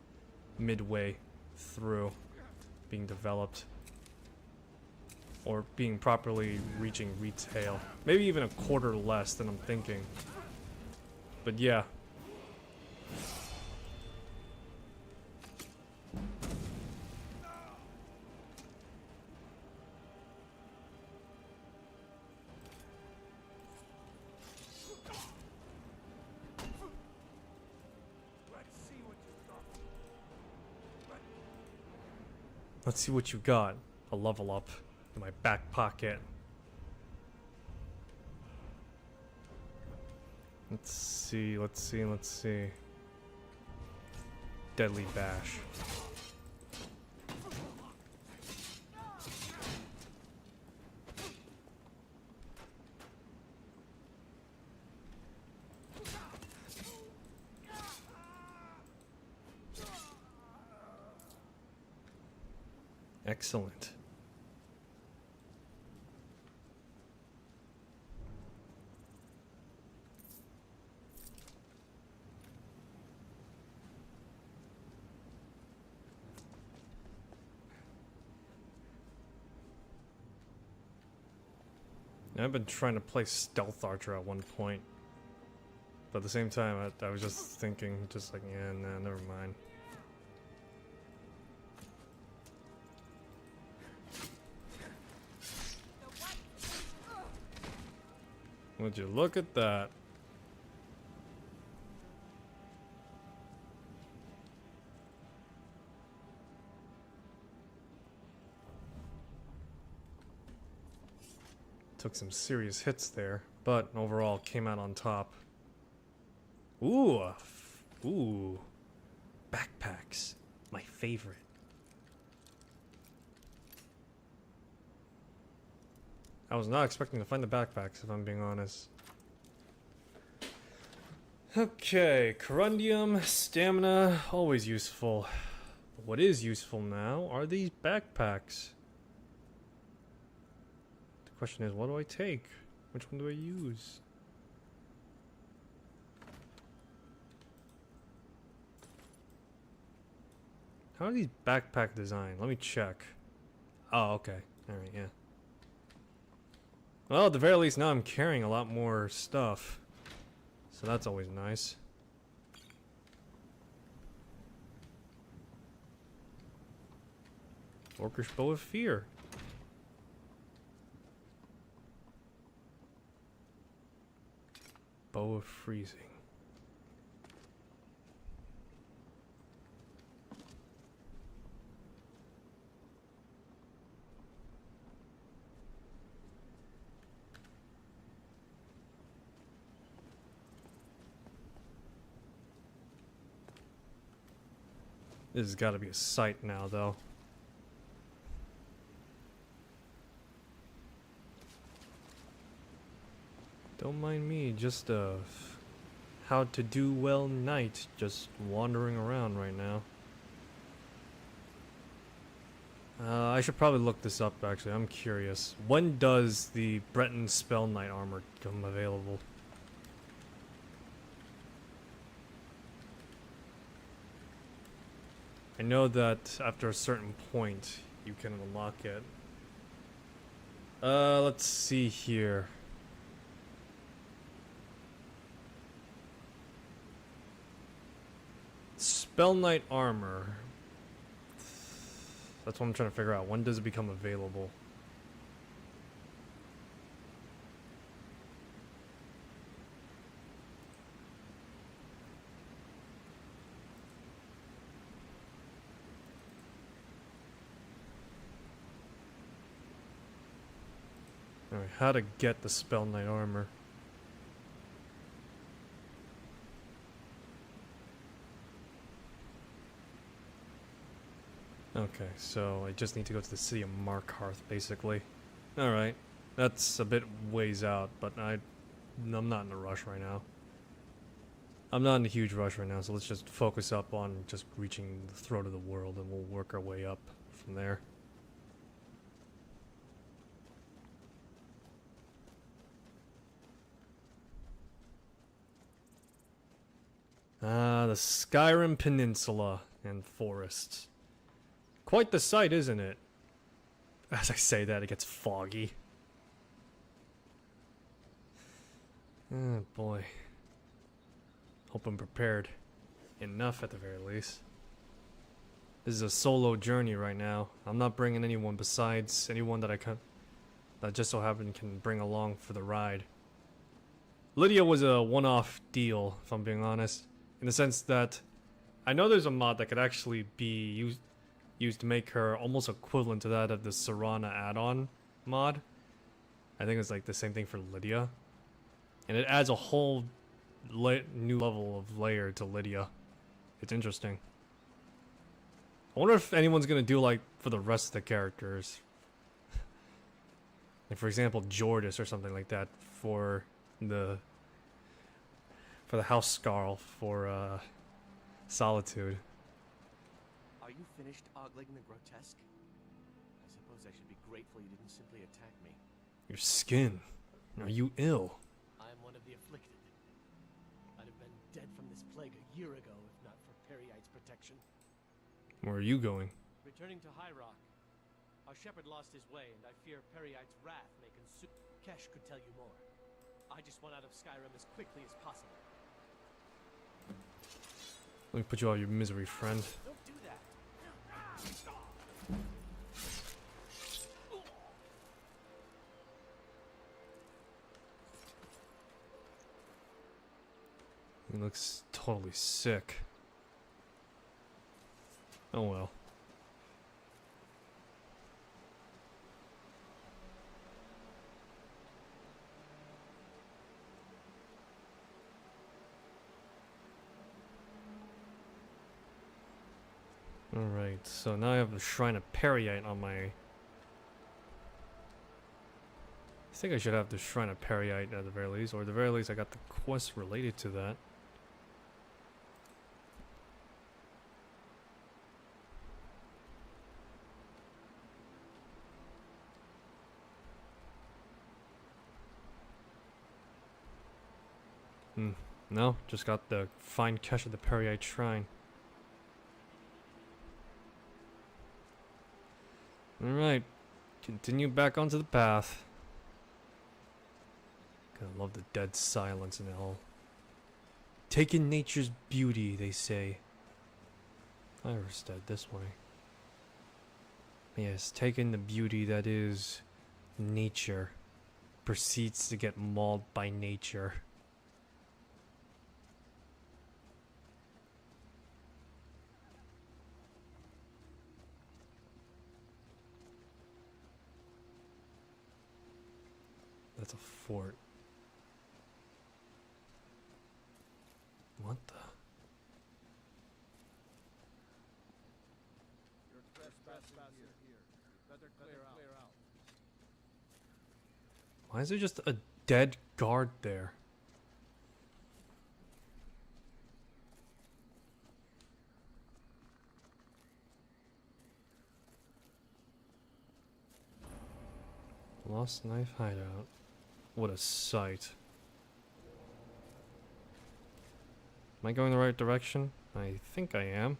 midway through being developed. Or being properly reaching retail. Maybe even a quarter less than I'm thinking. But yeah. Let's see what you got. A level up in my back pocket. Let's see, let's see, let's see. Deadly Bash. Excellent. I've been trying to play Stealth Archer at one point. But at the same time, I was just thinking, just like, yeah, nah, never mind. Would you look at that? Took some serious hits there, but overall came out on top. Ooh, ooh, backpacks, my favorite. I was not expecting to find the backpacks, if I'm being honest. Okay, corundium, stamina, always useful. But what is useful now are these backpacks. The question is, what do I take? Which one do I use? How are these backpack designed? Let me check. Oh, okay. Alright, yeah. Well, at the very least, now I'm carrying a lot more stuff. So that's always nice. Orcish Bow of Fear. Bow of Freezing. This has got to be a sight now, though. Don't mind me, just how to do well knight, just wandering around right now. I should probably look this up, actually. I'm curious. When does the Breton Spell Knight armor become available? I know that after a certain point, you can unlock it. Let's see here. Spell Knight armor. That's what I'm trying to figure out. When does it become available? Alright, how to get the Spell Knight armor. Okay, so I just need to go to the city of Markarth, basically. Alright, that's a bit ways out, but I'm not in a rush right now. I'm not in a huge rush right now, so let's just focus up on just reaching the throat of the world, and we'll work our way up from there. The Skyrim Peninsula and forests. Quite the sight, isn't it? As I say that, it gets foggy. Oh boy. Hope I'm prepared. Enough at the very least. This is a solo journey right now. I'm not bringing anyone besides anyone that that just so happen can bring along for the ride. Lydia was a one-off deal, if I'm being honest. In the sense that I know there's a mod that could actually be used to make her almost equivalent to that of the Serana add-on mod. I think it's like the same thing for Lydia. And it adds a whole new level of layer to Lydia. It's interesting. I wonder if anyone's gonna do like for the rest of the characters. Like for example, Jordis or something like that for the House Scarl for Solitude. Are you finished ogling the grotesque? I suppose I should be grateful you didn't simply attack me. Your skin. Are you ill? I am one of the afflicted. I'd have been dead from this plague a year ago if not for Periite's protection. Where are you going? Returning to High Rock. Our shepherd lost his way, and I fear Periite's wrath may consume. Kesh could tell you more. I just want out of Skyrim as quickly as possible. Let me put you out of your misery, friend. Don't do that. He looks totally sick. Oh well. Alright, so now I have the Shrine of Periite on my... I think I should have the Shrine of Periite at the very least, or at the very least I got the quest related to that. No, just got the Find Kesh of the Periite Shrine. Alright, continue back onto the path. I love the dead silence and all. Take in nature's beauty, they say. Irestead, this way. Yes, take in the beauty that is nature. Proceeds to get mauled by nature. That's a fort. What the? You're trespassing here. Better clear out. Why is there just a dead guard there? Lost knife hideout. What a sight. Am I going the right direction? I think I am.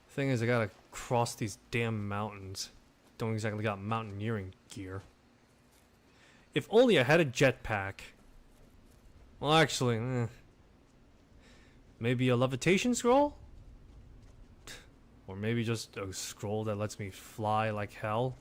Thing is, I gotta cross these damn mountains. Don't exactly got mountaineering gear. If only I had a jetpack. Well, actually, maybe a levitation scroll? Or maybe just a scroll that lets me fly like hell?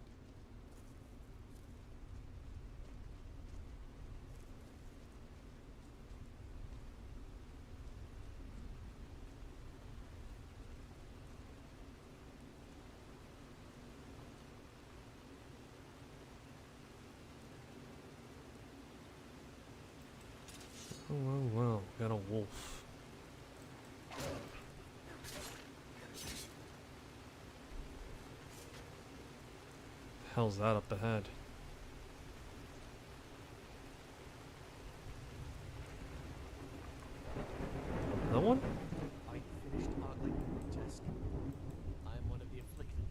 Oh, well, got a wolf. Hell's that up ahead? That one? Are you finished ogling the test? I'm one of the afflicted.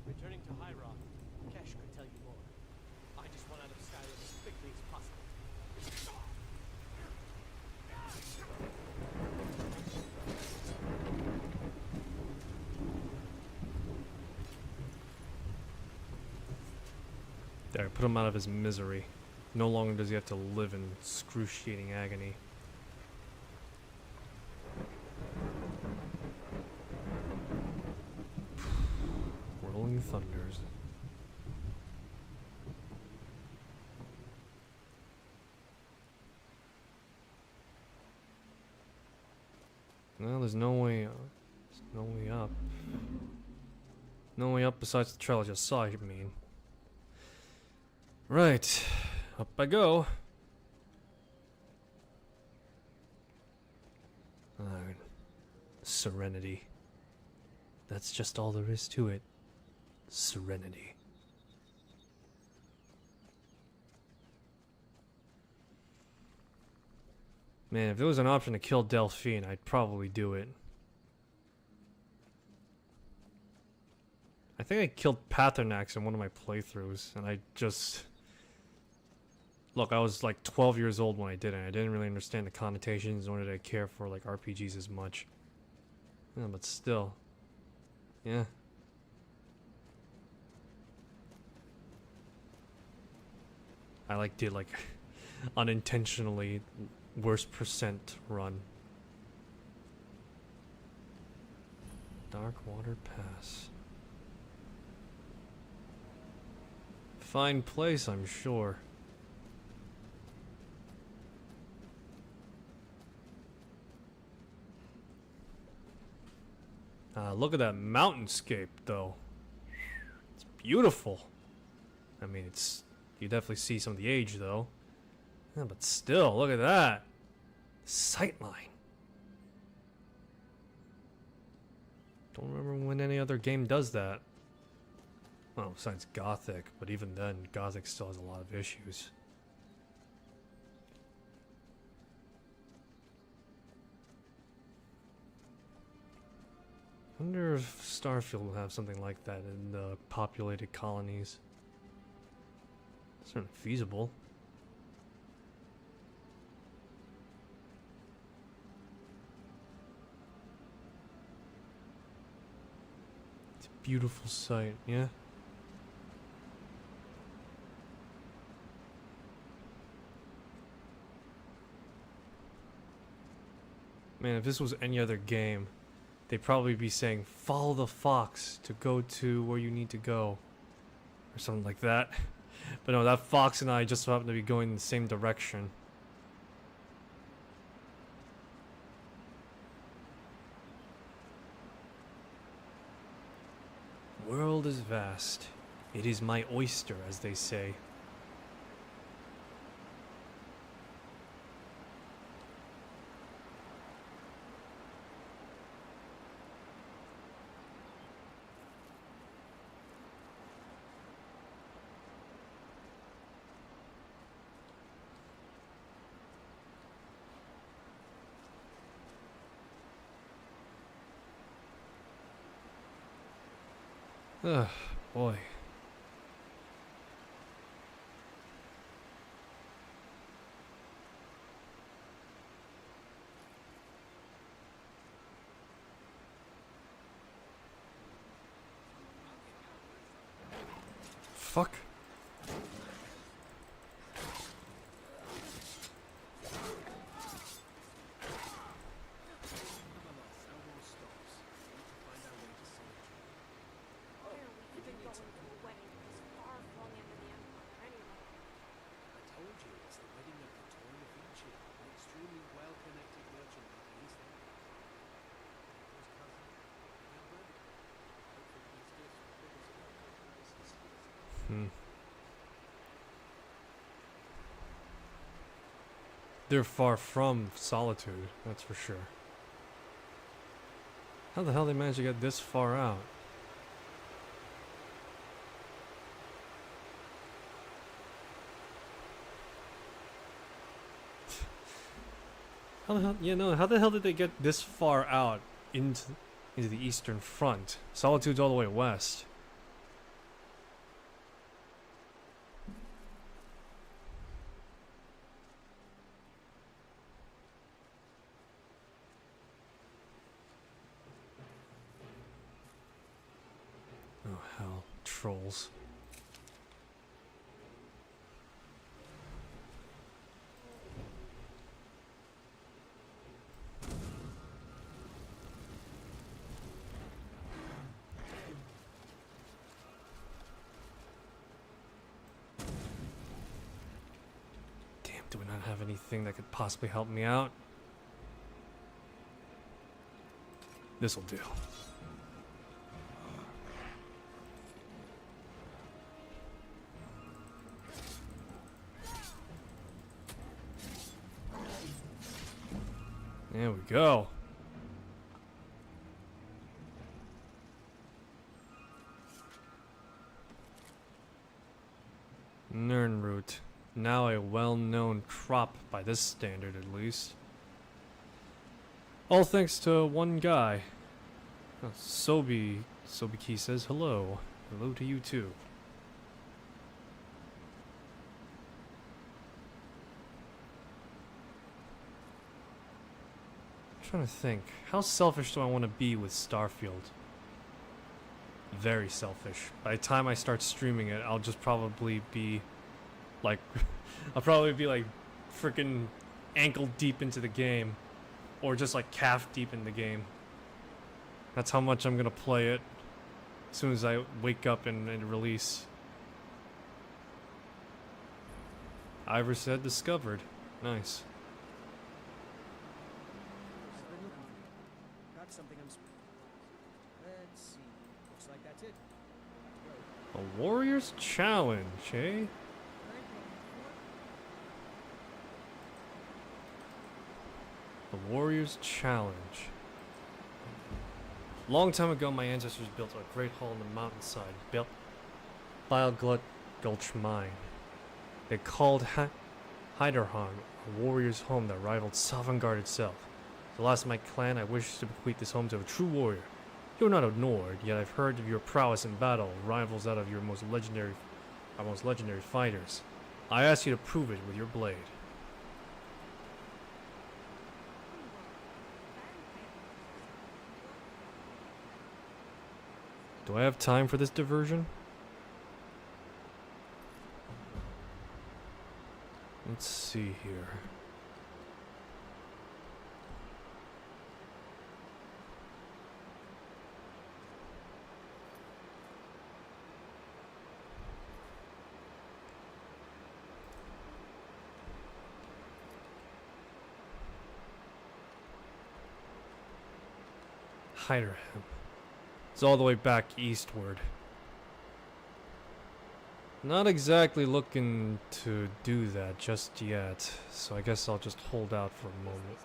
Returning to High Rock, Kesh could tell you more. I just want out of Skyrim as quickly as possible. There, put him out of his misery. No longer does he have to live in excruciating agony. Rolling thunders. Well, there's no way. There's no way up. No way up besides the trail I just saw, you mean. Right. Up I go. Serenity. That's just all there is to it. Serenity. Man, if there was an option to kill Delphine, I'd probably do it. I think I killed Paternax in one of my playthroughs, and I just... Look, I was like 12 years old when I did it. I didn't really understand the connotations, nor did I care for like RPGs as much. Yeah, but still. Yeah. I like did like unintentionally worst percent run. Darkwater Pass. Fine place, I'm sure. Look at that mountainscape, though. It's beautiful. I mean, it's... You definitely see some of the age, though. Yeah, but still, look at that. Sightline. Don't remember when any other game does that. Well, besides Gothic, but even then, Gothic still has a lot of issues. I wonder if Starfield will have something like that in the populated colonies. It's certainly feasible. It's a beautiful sight, yeah? Man, if this was any other game, they'd probably be saying, follow the fox to go to where you need to go. Or something like that. But no, that fox and I just so happen to be going in the same direction. World is vast. It is my oyster, as they say. Ugh, boy. fuck? Why are we even going to a wedding at this far-flung end of the Empire anyway? I told you, it's the wedding of the Torn of Vinci, an extremely well-connected merchant of the East End. His cousin, Gilbert. Hopefully these gifts will bring us back to places. They're far from Solitude, that's for sure. How the hell they managed to get this far out? How the hell? Yeah, no. How the hell did they get this far out into the Eastern Front? Solitude's all the way west. Oh hell, trolls. Do we not have anything that could possibly help me out? This'll do. There we go. Nernroot. Now a well-known crop by this standard, at least. All thanks to one guy. Oh, Sobiki says hello. Hello to you too. I'm trying to think. How selfish do I want to be with Starfield? Very selfish. By the time I start streaming it, I'll just probably be like, I'll probably be like freaking ankle deep into the game, or just like calf deep in the game. That's how much I'm gonna play it as soon as I wake up and release. Ivor said discovered. Nice. Got something I'm. Let's see. Looks like that's it. A warrior's challenge, eh? The Warrior's Challenge. Long time ago, my ancestors built a great hall in the mountainside, built Bileglut Gulch Mine. They called Hyderhan a warrior's home that rivaled Sovngarde itself. The last of my clan, I wish to bequeath this home to a true warrior. You are not ignored, yet I've heard of your prowess in battle, rivals that of our most legendary fighters. I ask you to prove it with your blade. Do I have time for this diversion? Let's see here. Hyderham. It's all the way back eastward. Not exactly looking to do that just yet, so I guess I'll just hold out for a moment.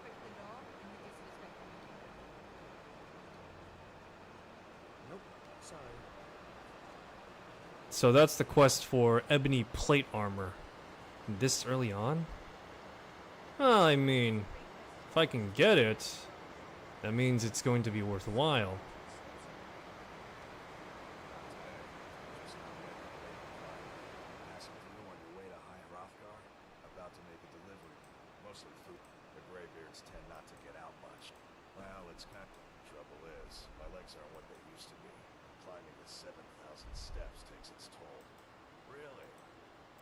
Nope, sorry. So that's the quest for ebony plate armor. This early on? Well, I mean, if I can get it, that means it's going to be worthwhile. Really?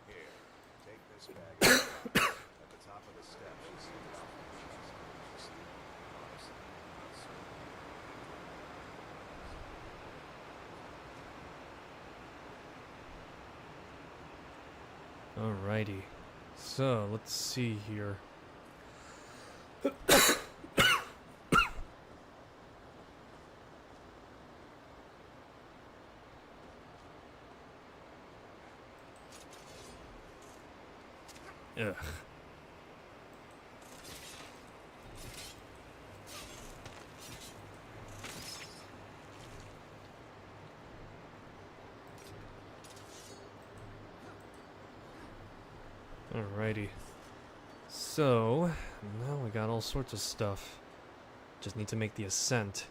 Here, take this bag. At the top of the steps, you see this honestly, not certain. Alrighty. So, let's see here. Ugh. Alrighty. So, now we got all sorts of stuff. Just need to make the ascent.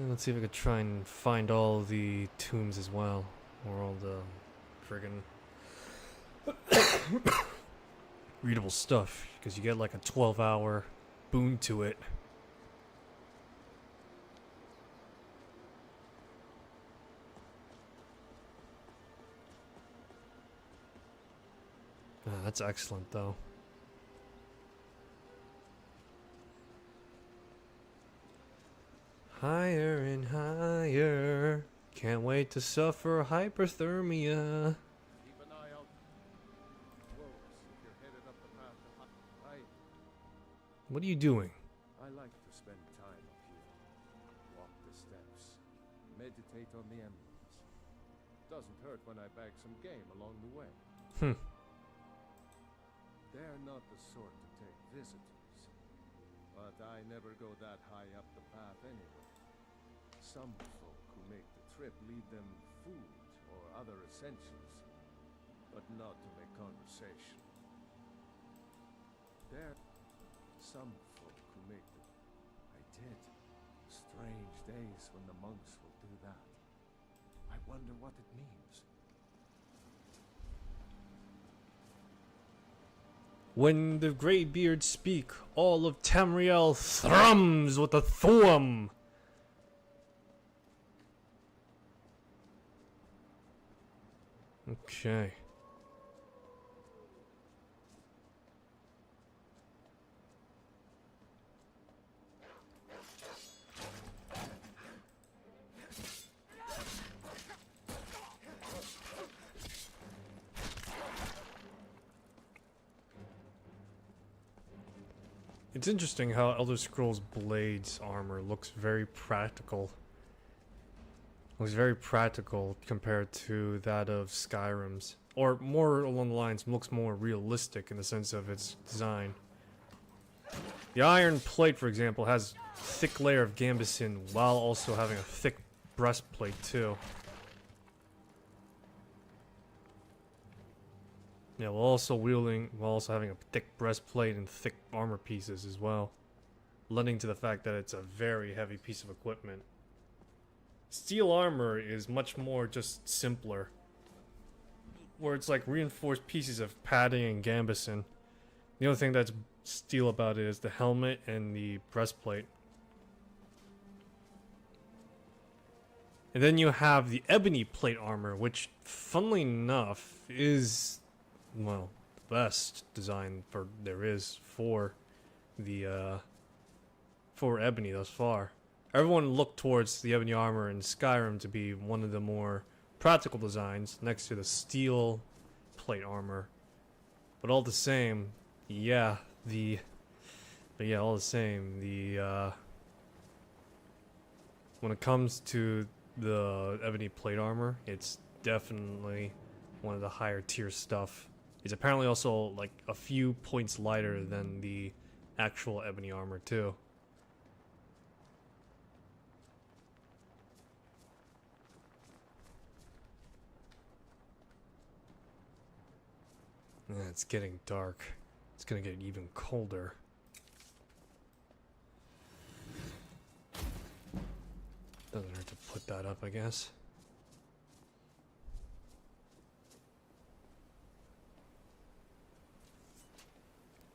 Let's see if I could try and find all the tombs as well. Or all the friggin' readable stuff. Because you get like a 12-hour boon to it. That's excellent, though. Higher and higher. Can't wait to suffer hyperthermia. Keep an eye out. Wolves, if you're headed up the path to What are you doing? I like to spend time up here. Walk the steps. Meditate on the emblems. Doesn't hurt when I bag some game along the way. They're not the sort to take visitors. But I never go that high up the path anyway. Some folk who make the trip lead them food or other essentials, but not to make conversation. There, some folk who make the... I did. Strange days when the monks will do that. I wonder what it means. When the greybeards speak, all of Tameriel thrums with a thwum. Okay. It's interesting how Elder Scrolls Blades armor looks very practical. Looks very practical compared to that of Skyrim's. Or more along the lines, looks more realistic in the sense of its design. The iron plate, for example, has a thick layer of gambeson while also having a thick breastplate too. Yeah, while also having a thick breastplate and thick armor pieces as well, lending to the fact that it's a very heavy piece of equipment. Steel armor is much more just simpler, where it's like reinforced pieces of padding and gambeson. The only thing that's steel about it is the helmet and the breastplate. And then you have the ebony plate armor, which, funnily enough, is, well, the best design there is for the for ebony thus far. Everyone looked towards the ebony armor in Skyrim to be one of the more practical designs next to the steel plate armor. But all the same, all the same, when it comes to the ebony plate armor, it's definitely one of the higher tier stuff. It's apparently also like a few points lighter than the actual ebony armor too. Yeah, it's getting dark. It's gonna get even colder. Doesn't hurt to put that up, I guess.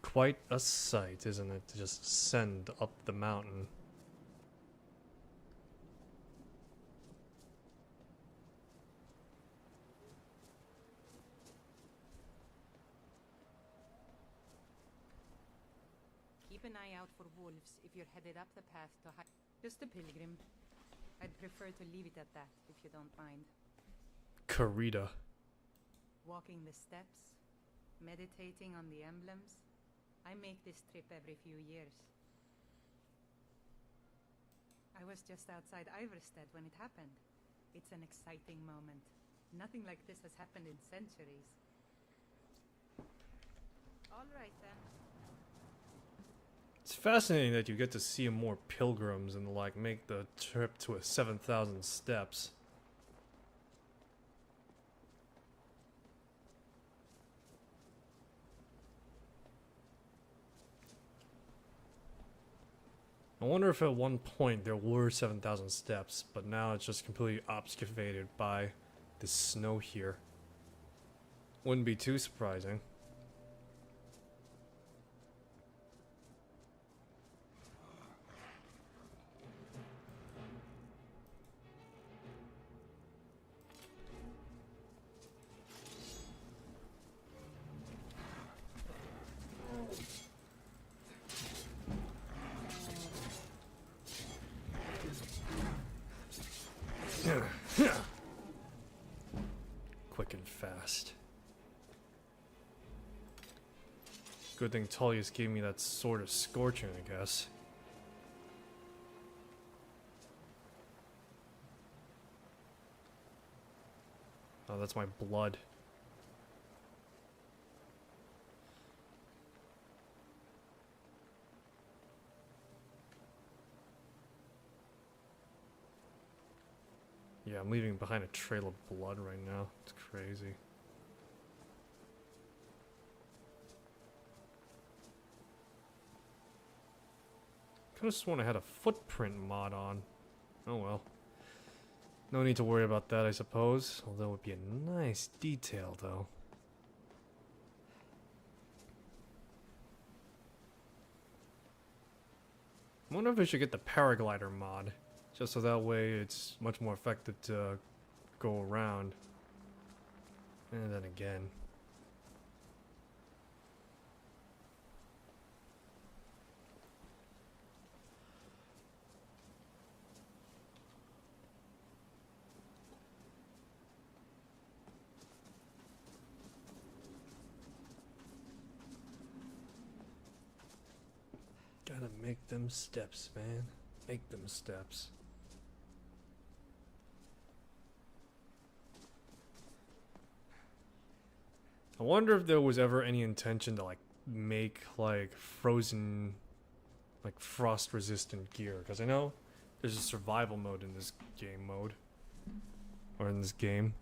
Quite a sight, isn't it, to just ascend up the mountain. an eye out for wolves if you're headed up the path to just a pilgrim. I'd prefer to leave it at that, if you don't mind. Karita. Walking the steps, meditating on the emblems. I make this trip every few years. I was just outside Iverstead when it happened. It's an exciting moment. Nothing like this has happened in centuries. All right, then. It's fascinating that you get to see more pilgrims and like make the trip to a 7,000 steps. I wonder if at one point there were 7,000 steps, but now it's just completely obfuscated by the snow here. Wouldn't be too surprising. Quick and fast. Good thing Tullius gave me that sword of scorching, I guess. Oh, that's my blood. Yeah, I'm leaving behind a trail of blood right now. It's crazy. Could've sworn I had a footprint mod on. Oh well. No need to worry about that, I suppose. Although it would be a nice detail, though. I wonder if we should get the paraglider mod. Just so that way it's much more effective to go around. And then again. Gotta make them steps, man. Make them steps. I wonder if there was ever any intention to like make like frozen, like frost resistant gear, because I know there's a survival mode in this game mode, or in this game,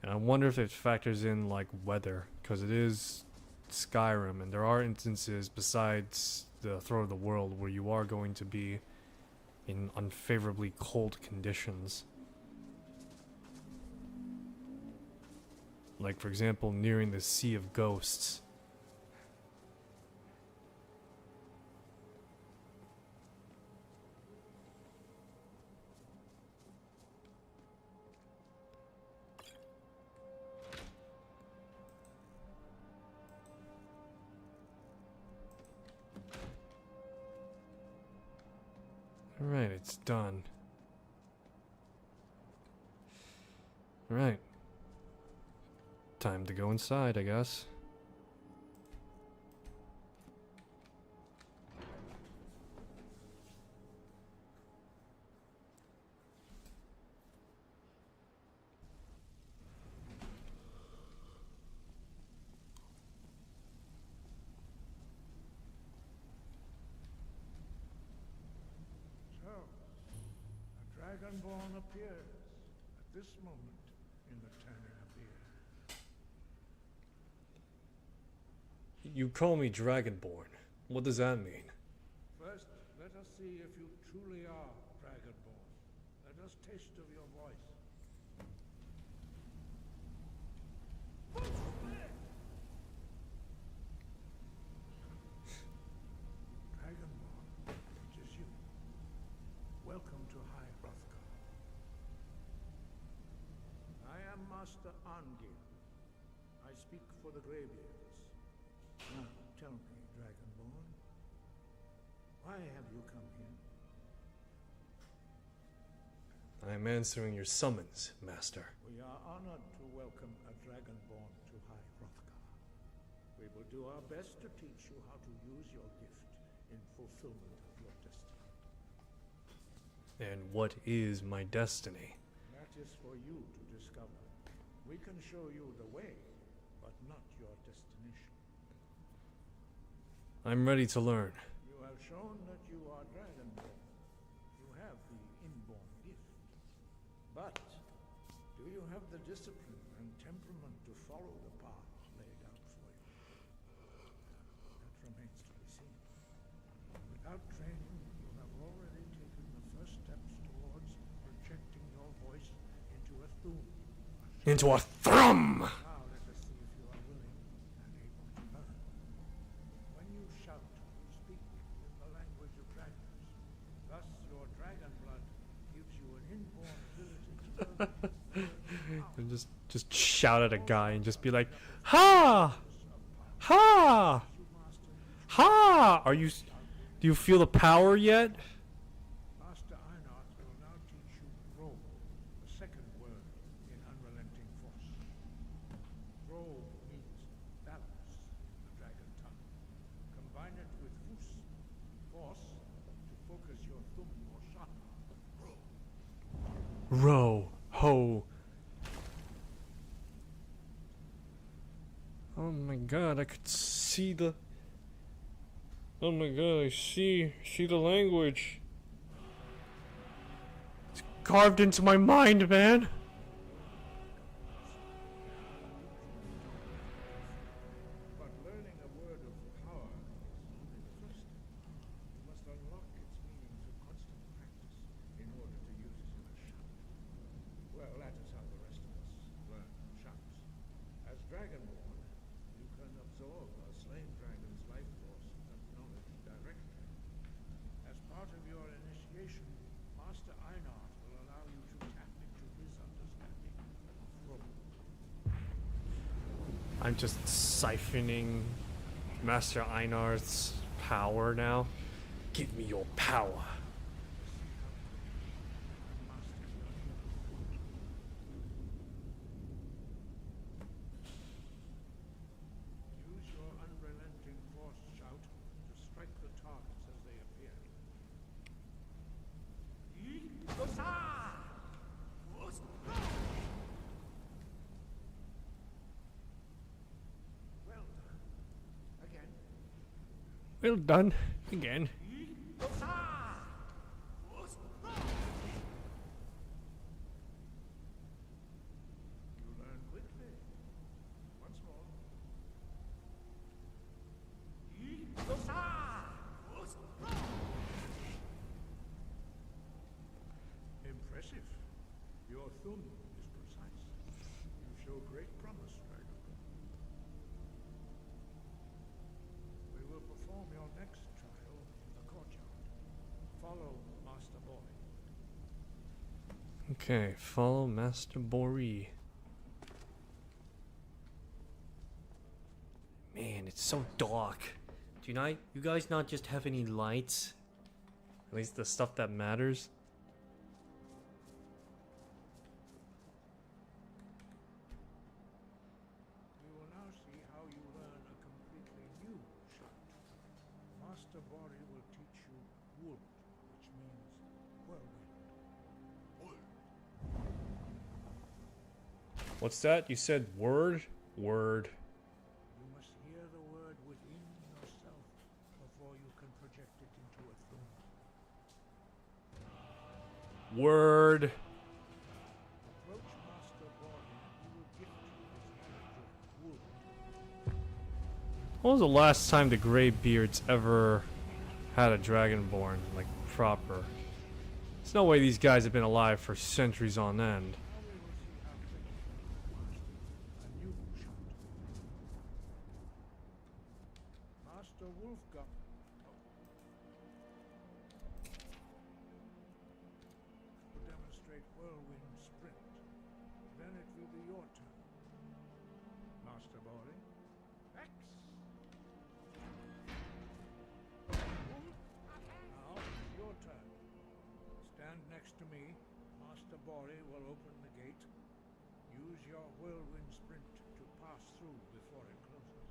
and I wonder if it factors in like weather, because it is Skyrim and there are instances besides the Throat of the World where you are going to be in unfavorably cold conditions. Like, for example, nearing the Sea of Ghosts. Alright, it's done. Alright. Time to go inside, I guess. So, a dragonborn appears at this moment in the Tameriel. You call me Dragonborn. What does that mean? First, let us see if you truly are dragonborn. Let us taste of your voice. Dragonborn, it is you. Welcome to High Hrothgar. I am Master Arngil. I speak for the Greybeards. Now, tell me, Dragonborn, Why have you come here? I am answering your summons, Master. We are honored to welcome a dragonborn to High Hrothgar. We will do our best to teach you how to use your gift in fulfillment of your destiny. And what is my destiny? That is for you to discover. We can show you the way, but not your destination. I'm ready to learn. You have shown that you are dragonborn. You have the inborn gift. But do you have the discipline and temperament to follow the path laid out for you? That remains to be seen. Without training, you have already taken the first steps towards projecting your voice into a thum. Into a thrum! Now let us see if you are willing and able to learn. When you shout, you speak in the language of dragons. Thus, your dragon blood gives you an inborn ability to learn. And just shout at a guy and just be like, ha! Ha! Ha! Do you feel the power yet? Master Einar will now teach you Ro, the second word in unrelenting force. Ro means balance in the dragon tongue. Combine it with Fus, force, to focus your thumb more sharply. Row. Ho. Oh my god, I could see the... Oh my god, I see the language. It's carved into my mind, man. But learning a word of power is only the first step. You must unlock its meaning through constant practice in order to use it in a shout. Well, that is how the rest of us learn shouts. As Dragonborn, you can absorb a slain dragon's life force and knowledge directly. As part of your initiation, Master Einar will allow you to tap into his understanding of Rome. I'm just siphoning Master Einar's power now. Give me your power. Use your unrelenting force shout to strike the targets as they appear. Well done. Again. Well done. Again. You learn quickly. Once more. Impressive. Your thumb is precise. You show great promise, Dragonborn. We will perform your next trial in the courtyard. Follow Master Boy. Okay, follow Master Bori. Man, it's so dark. Do you guys not just have any lights? At least the stuff that matters? We will now see how you learn a completely new shout. Master Bori will teach you Wood, which means whirlwind. What's that? You said word? Word. You must hear the word within yourself before you can project it into a thumb. Word. Approach Master Bori and he will gift you his knowledge of wood. When was the last time the Greybeards ever had a Dragonborn, like, proper? There's no way these guys have been alive for centuries on end. Master Wolfgang. Will demonstrate whirlwind sprint. Then it will be your turn. Master Bori. X. me. Master Bori will open the gate. Use your whirlwind sprint to pass through before it closes.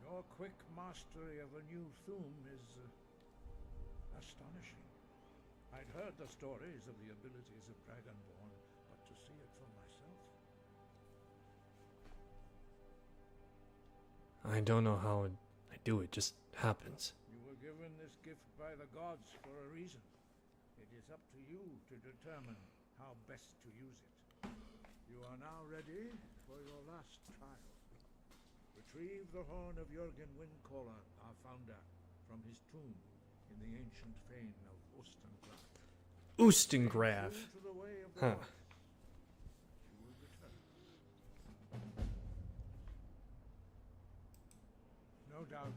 Your quick mastery of a new thum is astonishing. I'd heard the stories of the abilities of Dragonborn, but to see it for myself. I don't know how I do it, just happens. You were given this gift by the gods for a reason. It is up to you to determine how best to use it. You are now ready for your last trial. Retrieve the horn of Jürgen Windcaller, our founder, from his tomb in the ancient fane of Ustengrav. Ustengrav. To the way of the Huh. gods. You will return. No doubt,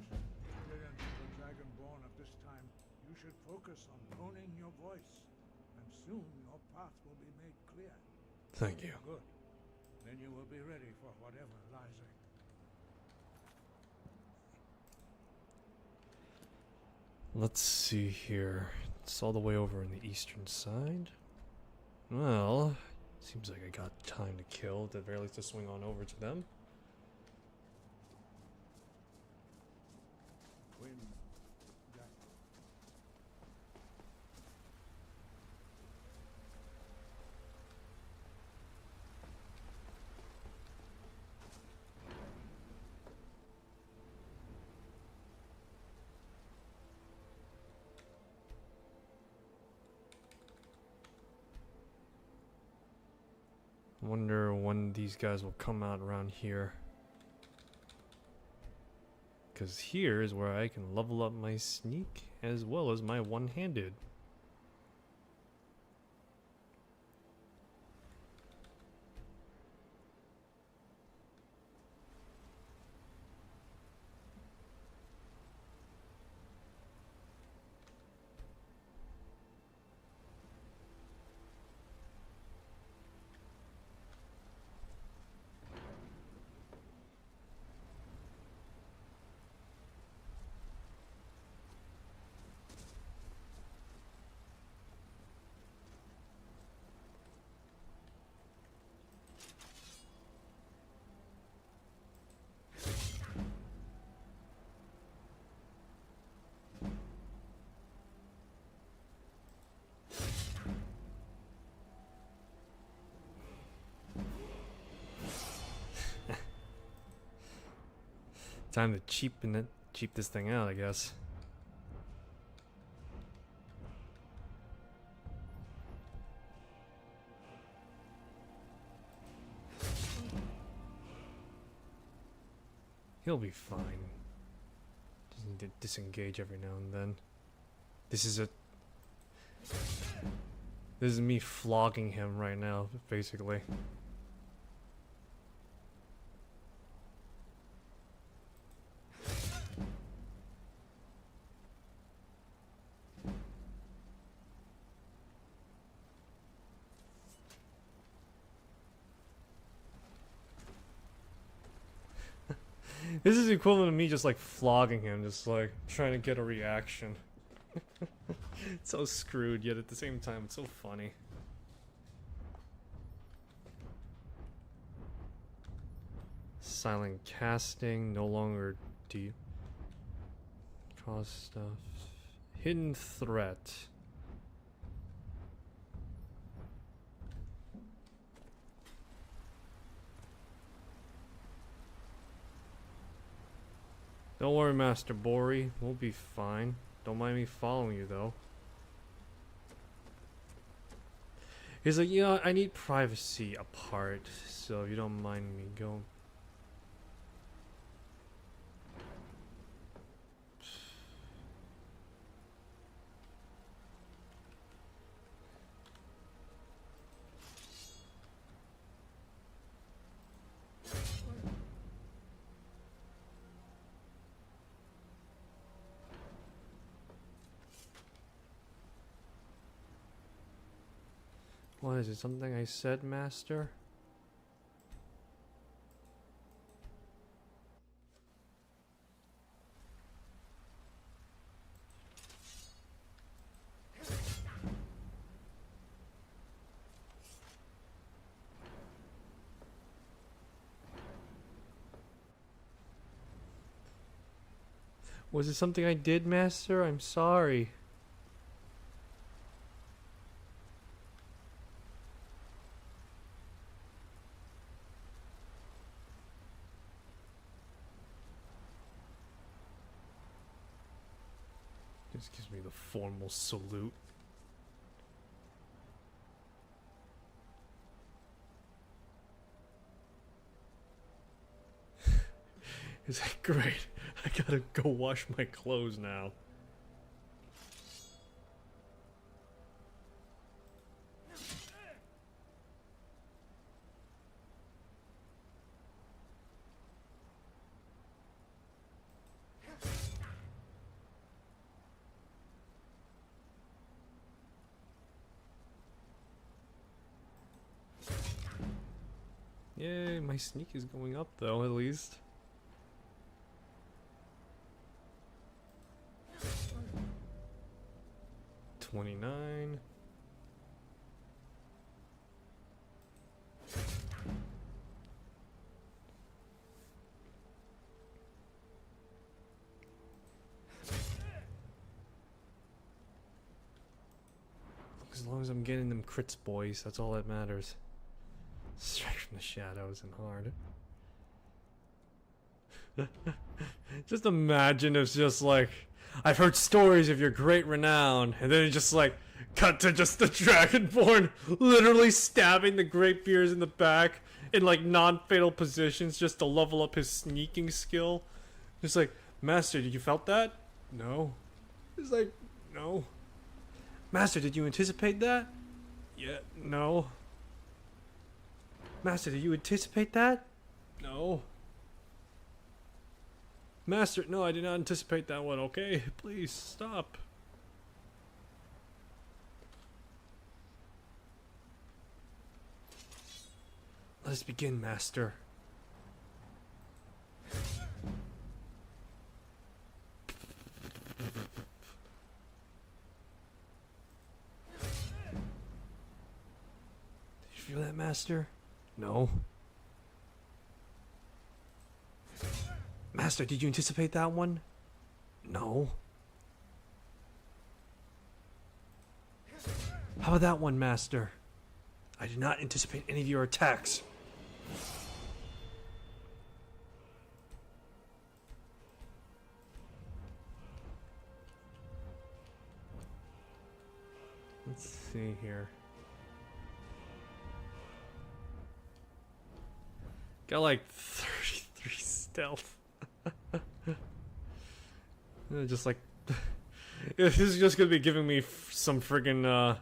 experience of the Dragonborn at this time, you should focus on honing your voice, and soon your path will be made clear. Thank you. Good. Then you will be ready for whatever lies ahead. Let's see here. It's all the way over on the eastern side. Well, seems like I got time to kill, at the very least to swing on over to them. Wonder when these guys will come out around here. Because here is where I can level up my sneak as well as my one-handed. Time to cheap this thing out, I guess. He'll be fine. Just need to disengage every now and then. This is me flogging him right now, basically. This is equivalent to me just like flogging him, just like trying to get a reaction. It's so screwed, yet at the same time it's so funny. Silent casting, no longer do you cause stuff. Hidden threat. Don't worry, Master Bori. We'll be fine. Don't mind me following you, though. He's like, you know, I need privacy apart, so if you don't mind me going. Is it something I said, Master? Was it something I did, Master? I'm sorry. Just gives me the formal salute. Is that great? I gotta go wash my clothes now. Yay, my sneak is going up though, at least. $29. As long as I'm getting them crits, boys, that's all that matters. Straight from the shadows and hard. Just imagine it's just like, I've heard stories of your great renown, and then it just like cut to just the Dragonborn literally stabbing the Great Beers in the back in like non-fatal positions just to level up his sneaking skill. Just like, Master, did you felt that? No. It's like, no. Master, did you anticipate that? Yeah, no. Master, did you anticipate that? No. Master, no, I did not anticipate that one, okay? Please, stop. Let us begin, Master. Did you feel that, Master? No. Master, did you anticipate that one? No. How about that one, Master? I did not anticipate any of your attacks. Let's see here. Got like 33 stealth. Just like this is just gonna be giving me some friggin'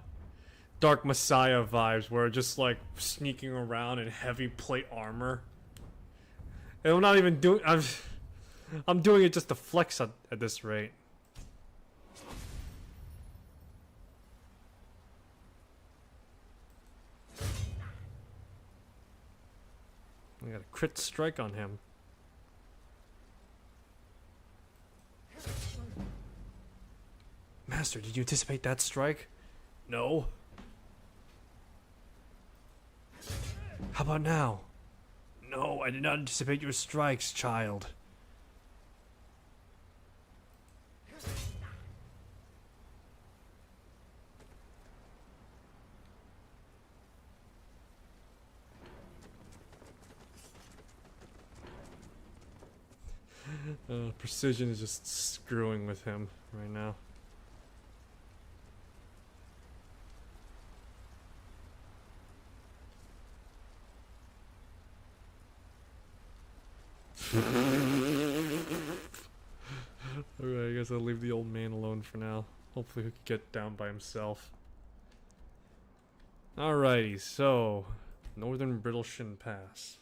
Dark Messiah vibes, where just like sneaking around in heavy plate armor. And I'm not even doing. I'm doing it just to flex at this rate. I got a crit strike on him. Master, did you anticipate that strike? No. How about now? No, I did not anticipate your strikes, child. Precision is just screwing with him right now. Alright, I guess I'll leave the old man alone for now. Hopefully he can get down by himself. Alrighty, so Northern Brittleshin Pass.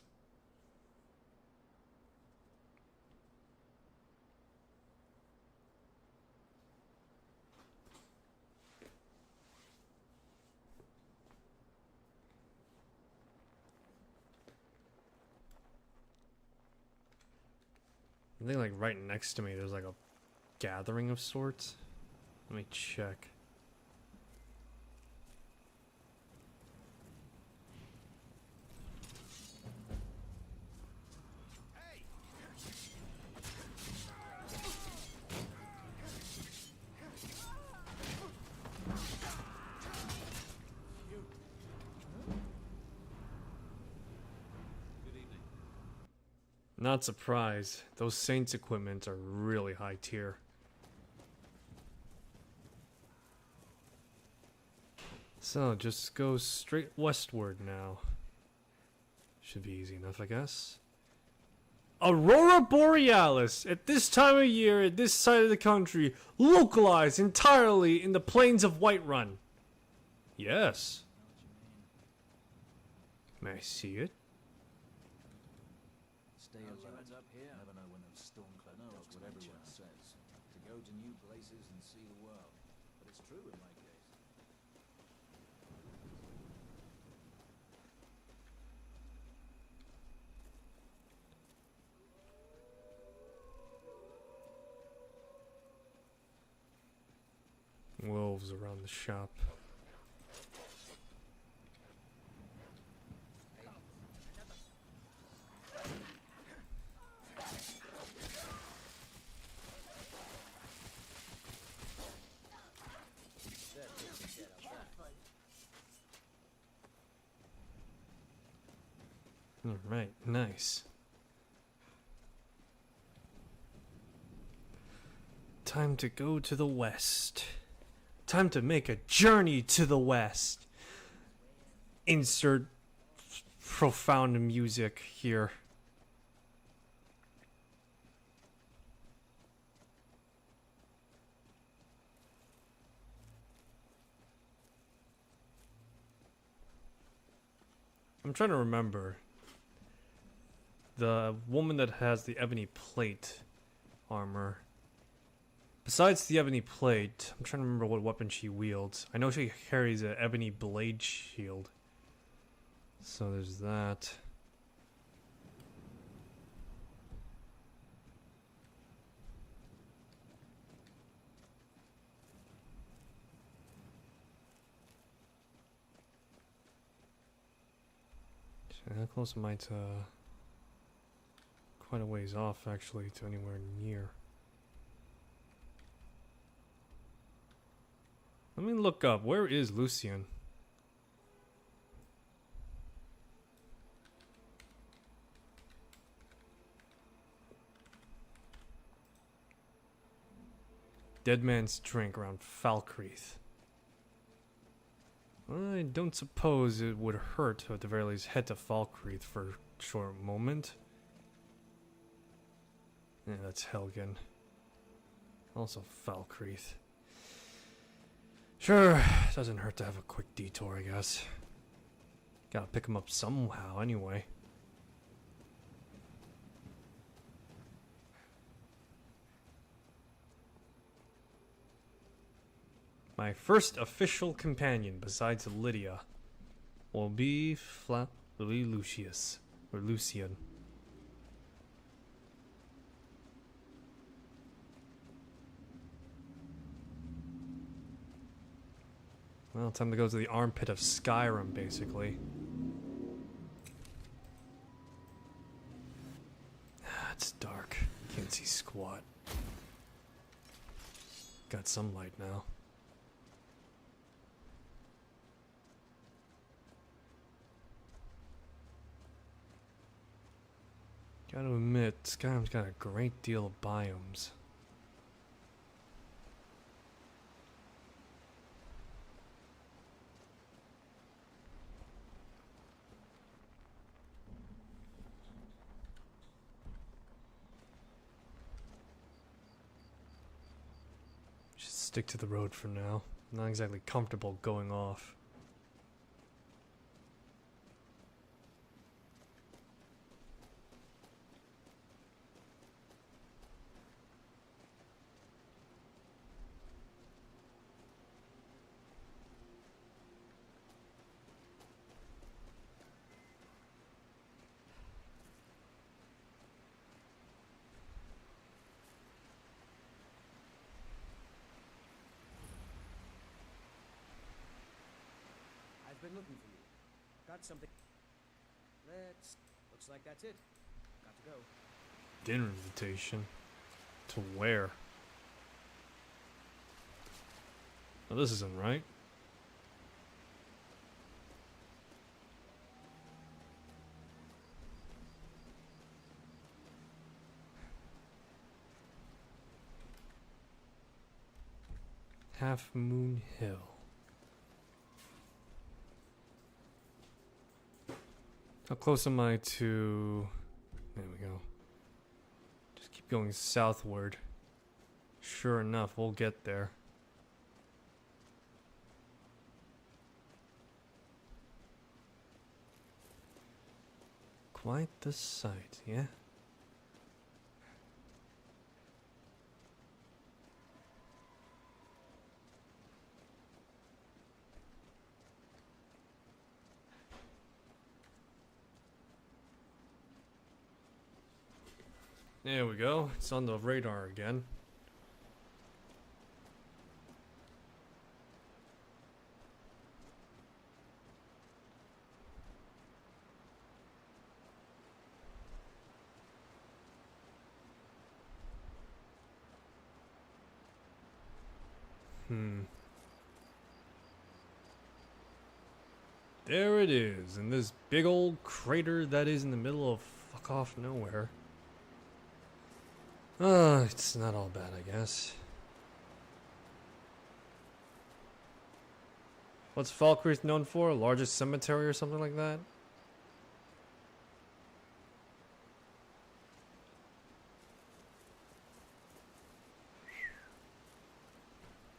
I think like right next to me there's like a gathering of sorts. Let me check. Not surprised. Those Saints equipment are really high tier. So, just go straight westward now. Should be easy enough, I guess. Aurora Borealis! At this time of year, at this side of the country, localized entirely in the plains of Whiterun. Yes. May I see it? Stay alert up here. Never know when those storm-clad dogs what everyone says. To go to new places and see the world. But it's true in my case. Wolves around the shop. Alright, nice. Time to go to the west. Time to make a journey to the west. Insert profound music here. I'm trying to remember. The woman that has the ebony plate armor. Besides the ebony plate, I'm trying to remember what weapon she wields. I know she carries an ebony blade shield. So there's that. How close am I to... quite a ways off, actually, to anywhere near. Let me look up. Where is Lucian? Dead Man's Drink around Falkreath. I don't suppose it would hurt to at the very least head to Falkreath for a short moment. Yeah, that's Helgen. Also Falkreath. Sure, doesn't hurt to have a quick detour, I guess. Gotta pick him up somehow, anyway. My first official companion, besides Lydia, will be Lucius, or Lucian. Well, time to go to the armpit of Skyrim, basically. It's dark. Can't see squat. Got some light now. Gotta admit, Skyrim's got a great deal of biomes. Stick to the road for now. Not exactly comfortable going off. looking for you. Got something. Looks like that's it. Got to go. Dinner invitation. To where? Well, this isn't right. Half Moon Hill. How close am I to... There we go. Just keep going southward. Sure enough, we'll get there. Quite the sight, yeah? There we go. It's on the radar again. There it is, in this big old crater that is in the middle of fuck off nowhere. It's not all bad, I guess. What's Falkreath known for? Largest cemetery or something like that?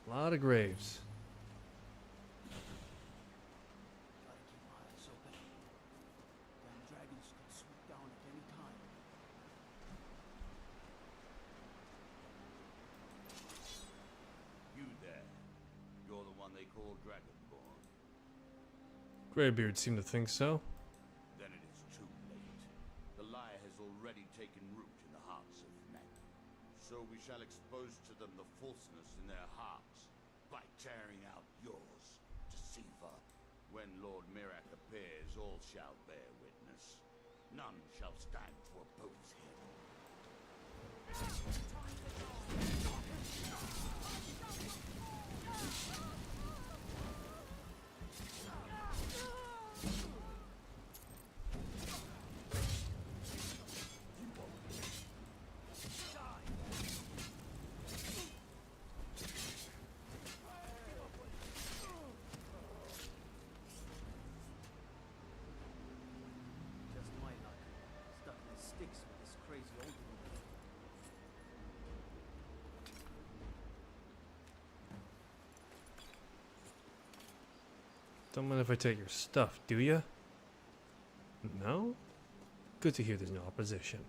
A lot of graves. Gotta keep my eyes open. Damn dragons could swoop down at any time. You there. You're the one they call Dragonborn. Greybeard seemed to think so. Then it is too late. The lie has already taken root in the hearts of men. So we shall expose to them the falseness in their hearts by tearing out yours, deceiver. When Lord Mirak appears, all shall bear witness. None shall stand to oppose him. Just my luck. Stuck in the sticks with this crazy old woman. Don't mind if I take your stuff, do ya? No? Good to hear there's no opposition.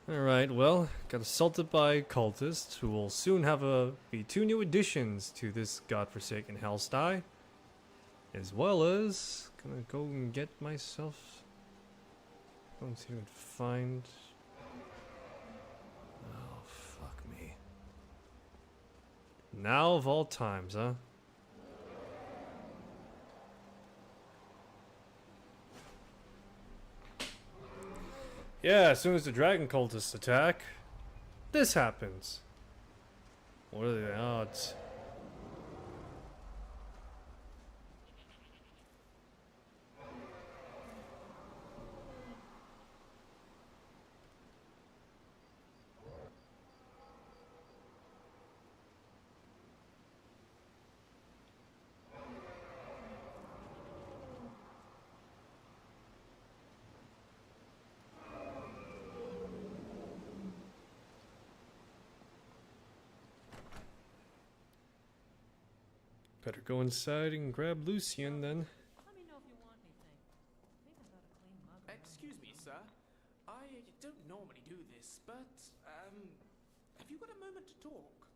Alright, well, got assaulted by cultists who will soon have be two new additions to this godforsaken hellsty. As well as gonna go and get myself. Going to find. Oh, fuck me. Now of all times, huh? Yeah, as soon as the dragon cultists attack, this happens. What are the odds? Better go inside and grab Lucian then. Let me know if you want anything. I think I got a clean mug. Excuse me, sir. I don't normally do this, but, have you got a moment to talk?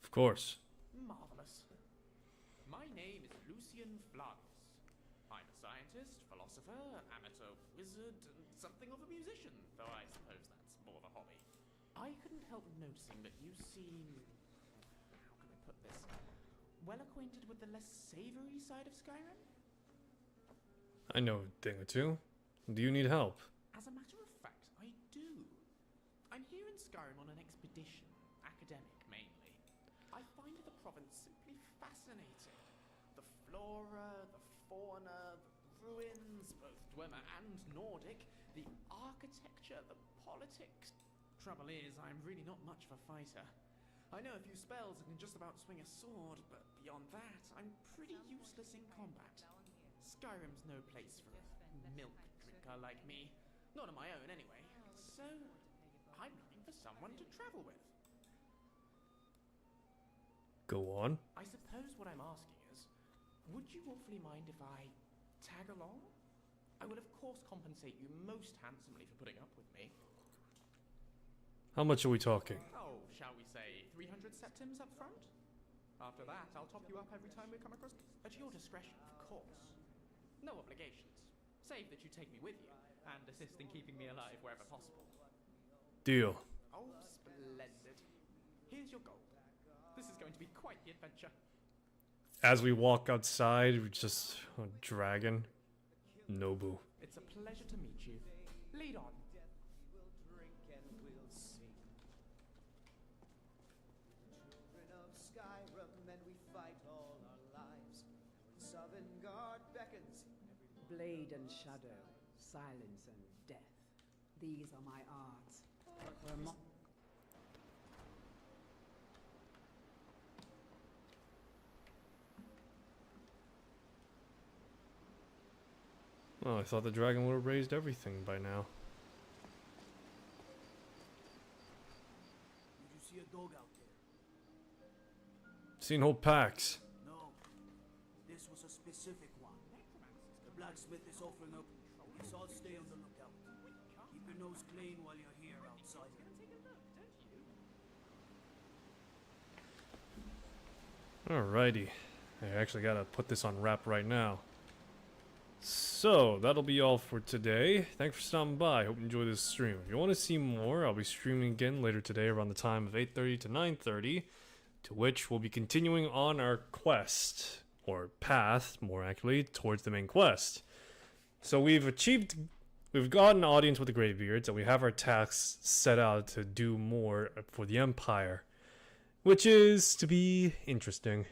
Of course. Marvelous. My name is Lucian Flagus. I'm a scientist, philosopher, amateur wizard, and something of a musician, though I suppose that's more of a hobby. I couldn't help noticing that you seem... how can I put this? well acquainted with the less savory side of Skyrim? I know a thing or two. Do you need help? As a matter of fact, I do. I'm here in Skyrim on an expedition, academic mainly. I find the province simply fascinating. The flora, the fauna, the ruins, both Dwemer and Nordic, the architecture, the politics. Trouble is, I'm really not much of a fighter. I know a few spells and can just about swing a sword, but beyond that, I'm pretty useless in combat. Skyrim's no place for a milk drinker like me. Not on my own, anyway. So, I'm looking for someone to travel with. Go on. I suppose what I'm asking is, would you awfully mind if I tag along? I will of course compensate you most handsomely for putting up with me. How much are we talking? Oh, shall we say 300 septims up front? After that, I'll top you up every time we come across... At your discretion, of course. No obligations. Save that you take me with you, and assist in keeping me alive wherever possible. Deal. Oh, splendid. Here's your gold. This is going to be quite the adventure. As we walk outside, we just a dragon. Nobu. It's a pleasure to meet you. Lead on. Children of Skyrim, and we fight all our lives. Sovngarde beckons. Blade and shadow, silence and death. These are my arts. Oh, I thought the dragon would have raised everything by now. Did you see a dog out there? Seen whole packs. No. This was a specific one. The blacksmith is offering up. Guess I'll stay on the lookout. Keep your nose clean while you're here, outsider. Alrighty. I actually gotta put this on wrap right now. So, that'll be all for today. Thanks for stopping by. Hope you enjoyed this stream. If you want to see more, I'll be streaming again later today around the time of 8:30 to 9:30, to which we'll be continuing on our quest, or path, more accurately, towards the main quest. So we've got an audience with the Greybeards, and we have our tasks set out to do more for the Empire, which is to be interesting.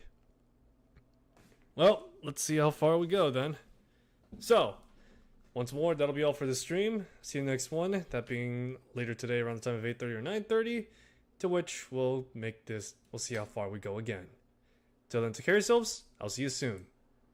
Well, let's see how far we go then. So, once more, that'll be all for this stream. See you next one, that being later today around the time of 8:30 or 9:30, to which we'll see how far we go again. Till then, take care of yourselves. I'll see you soon.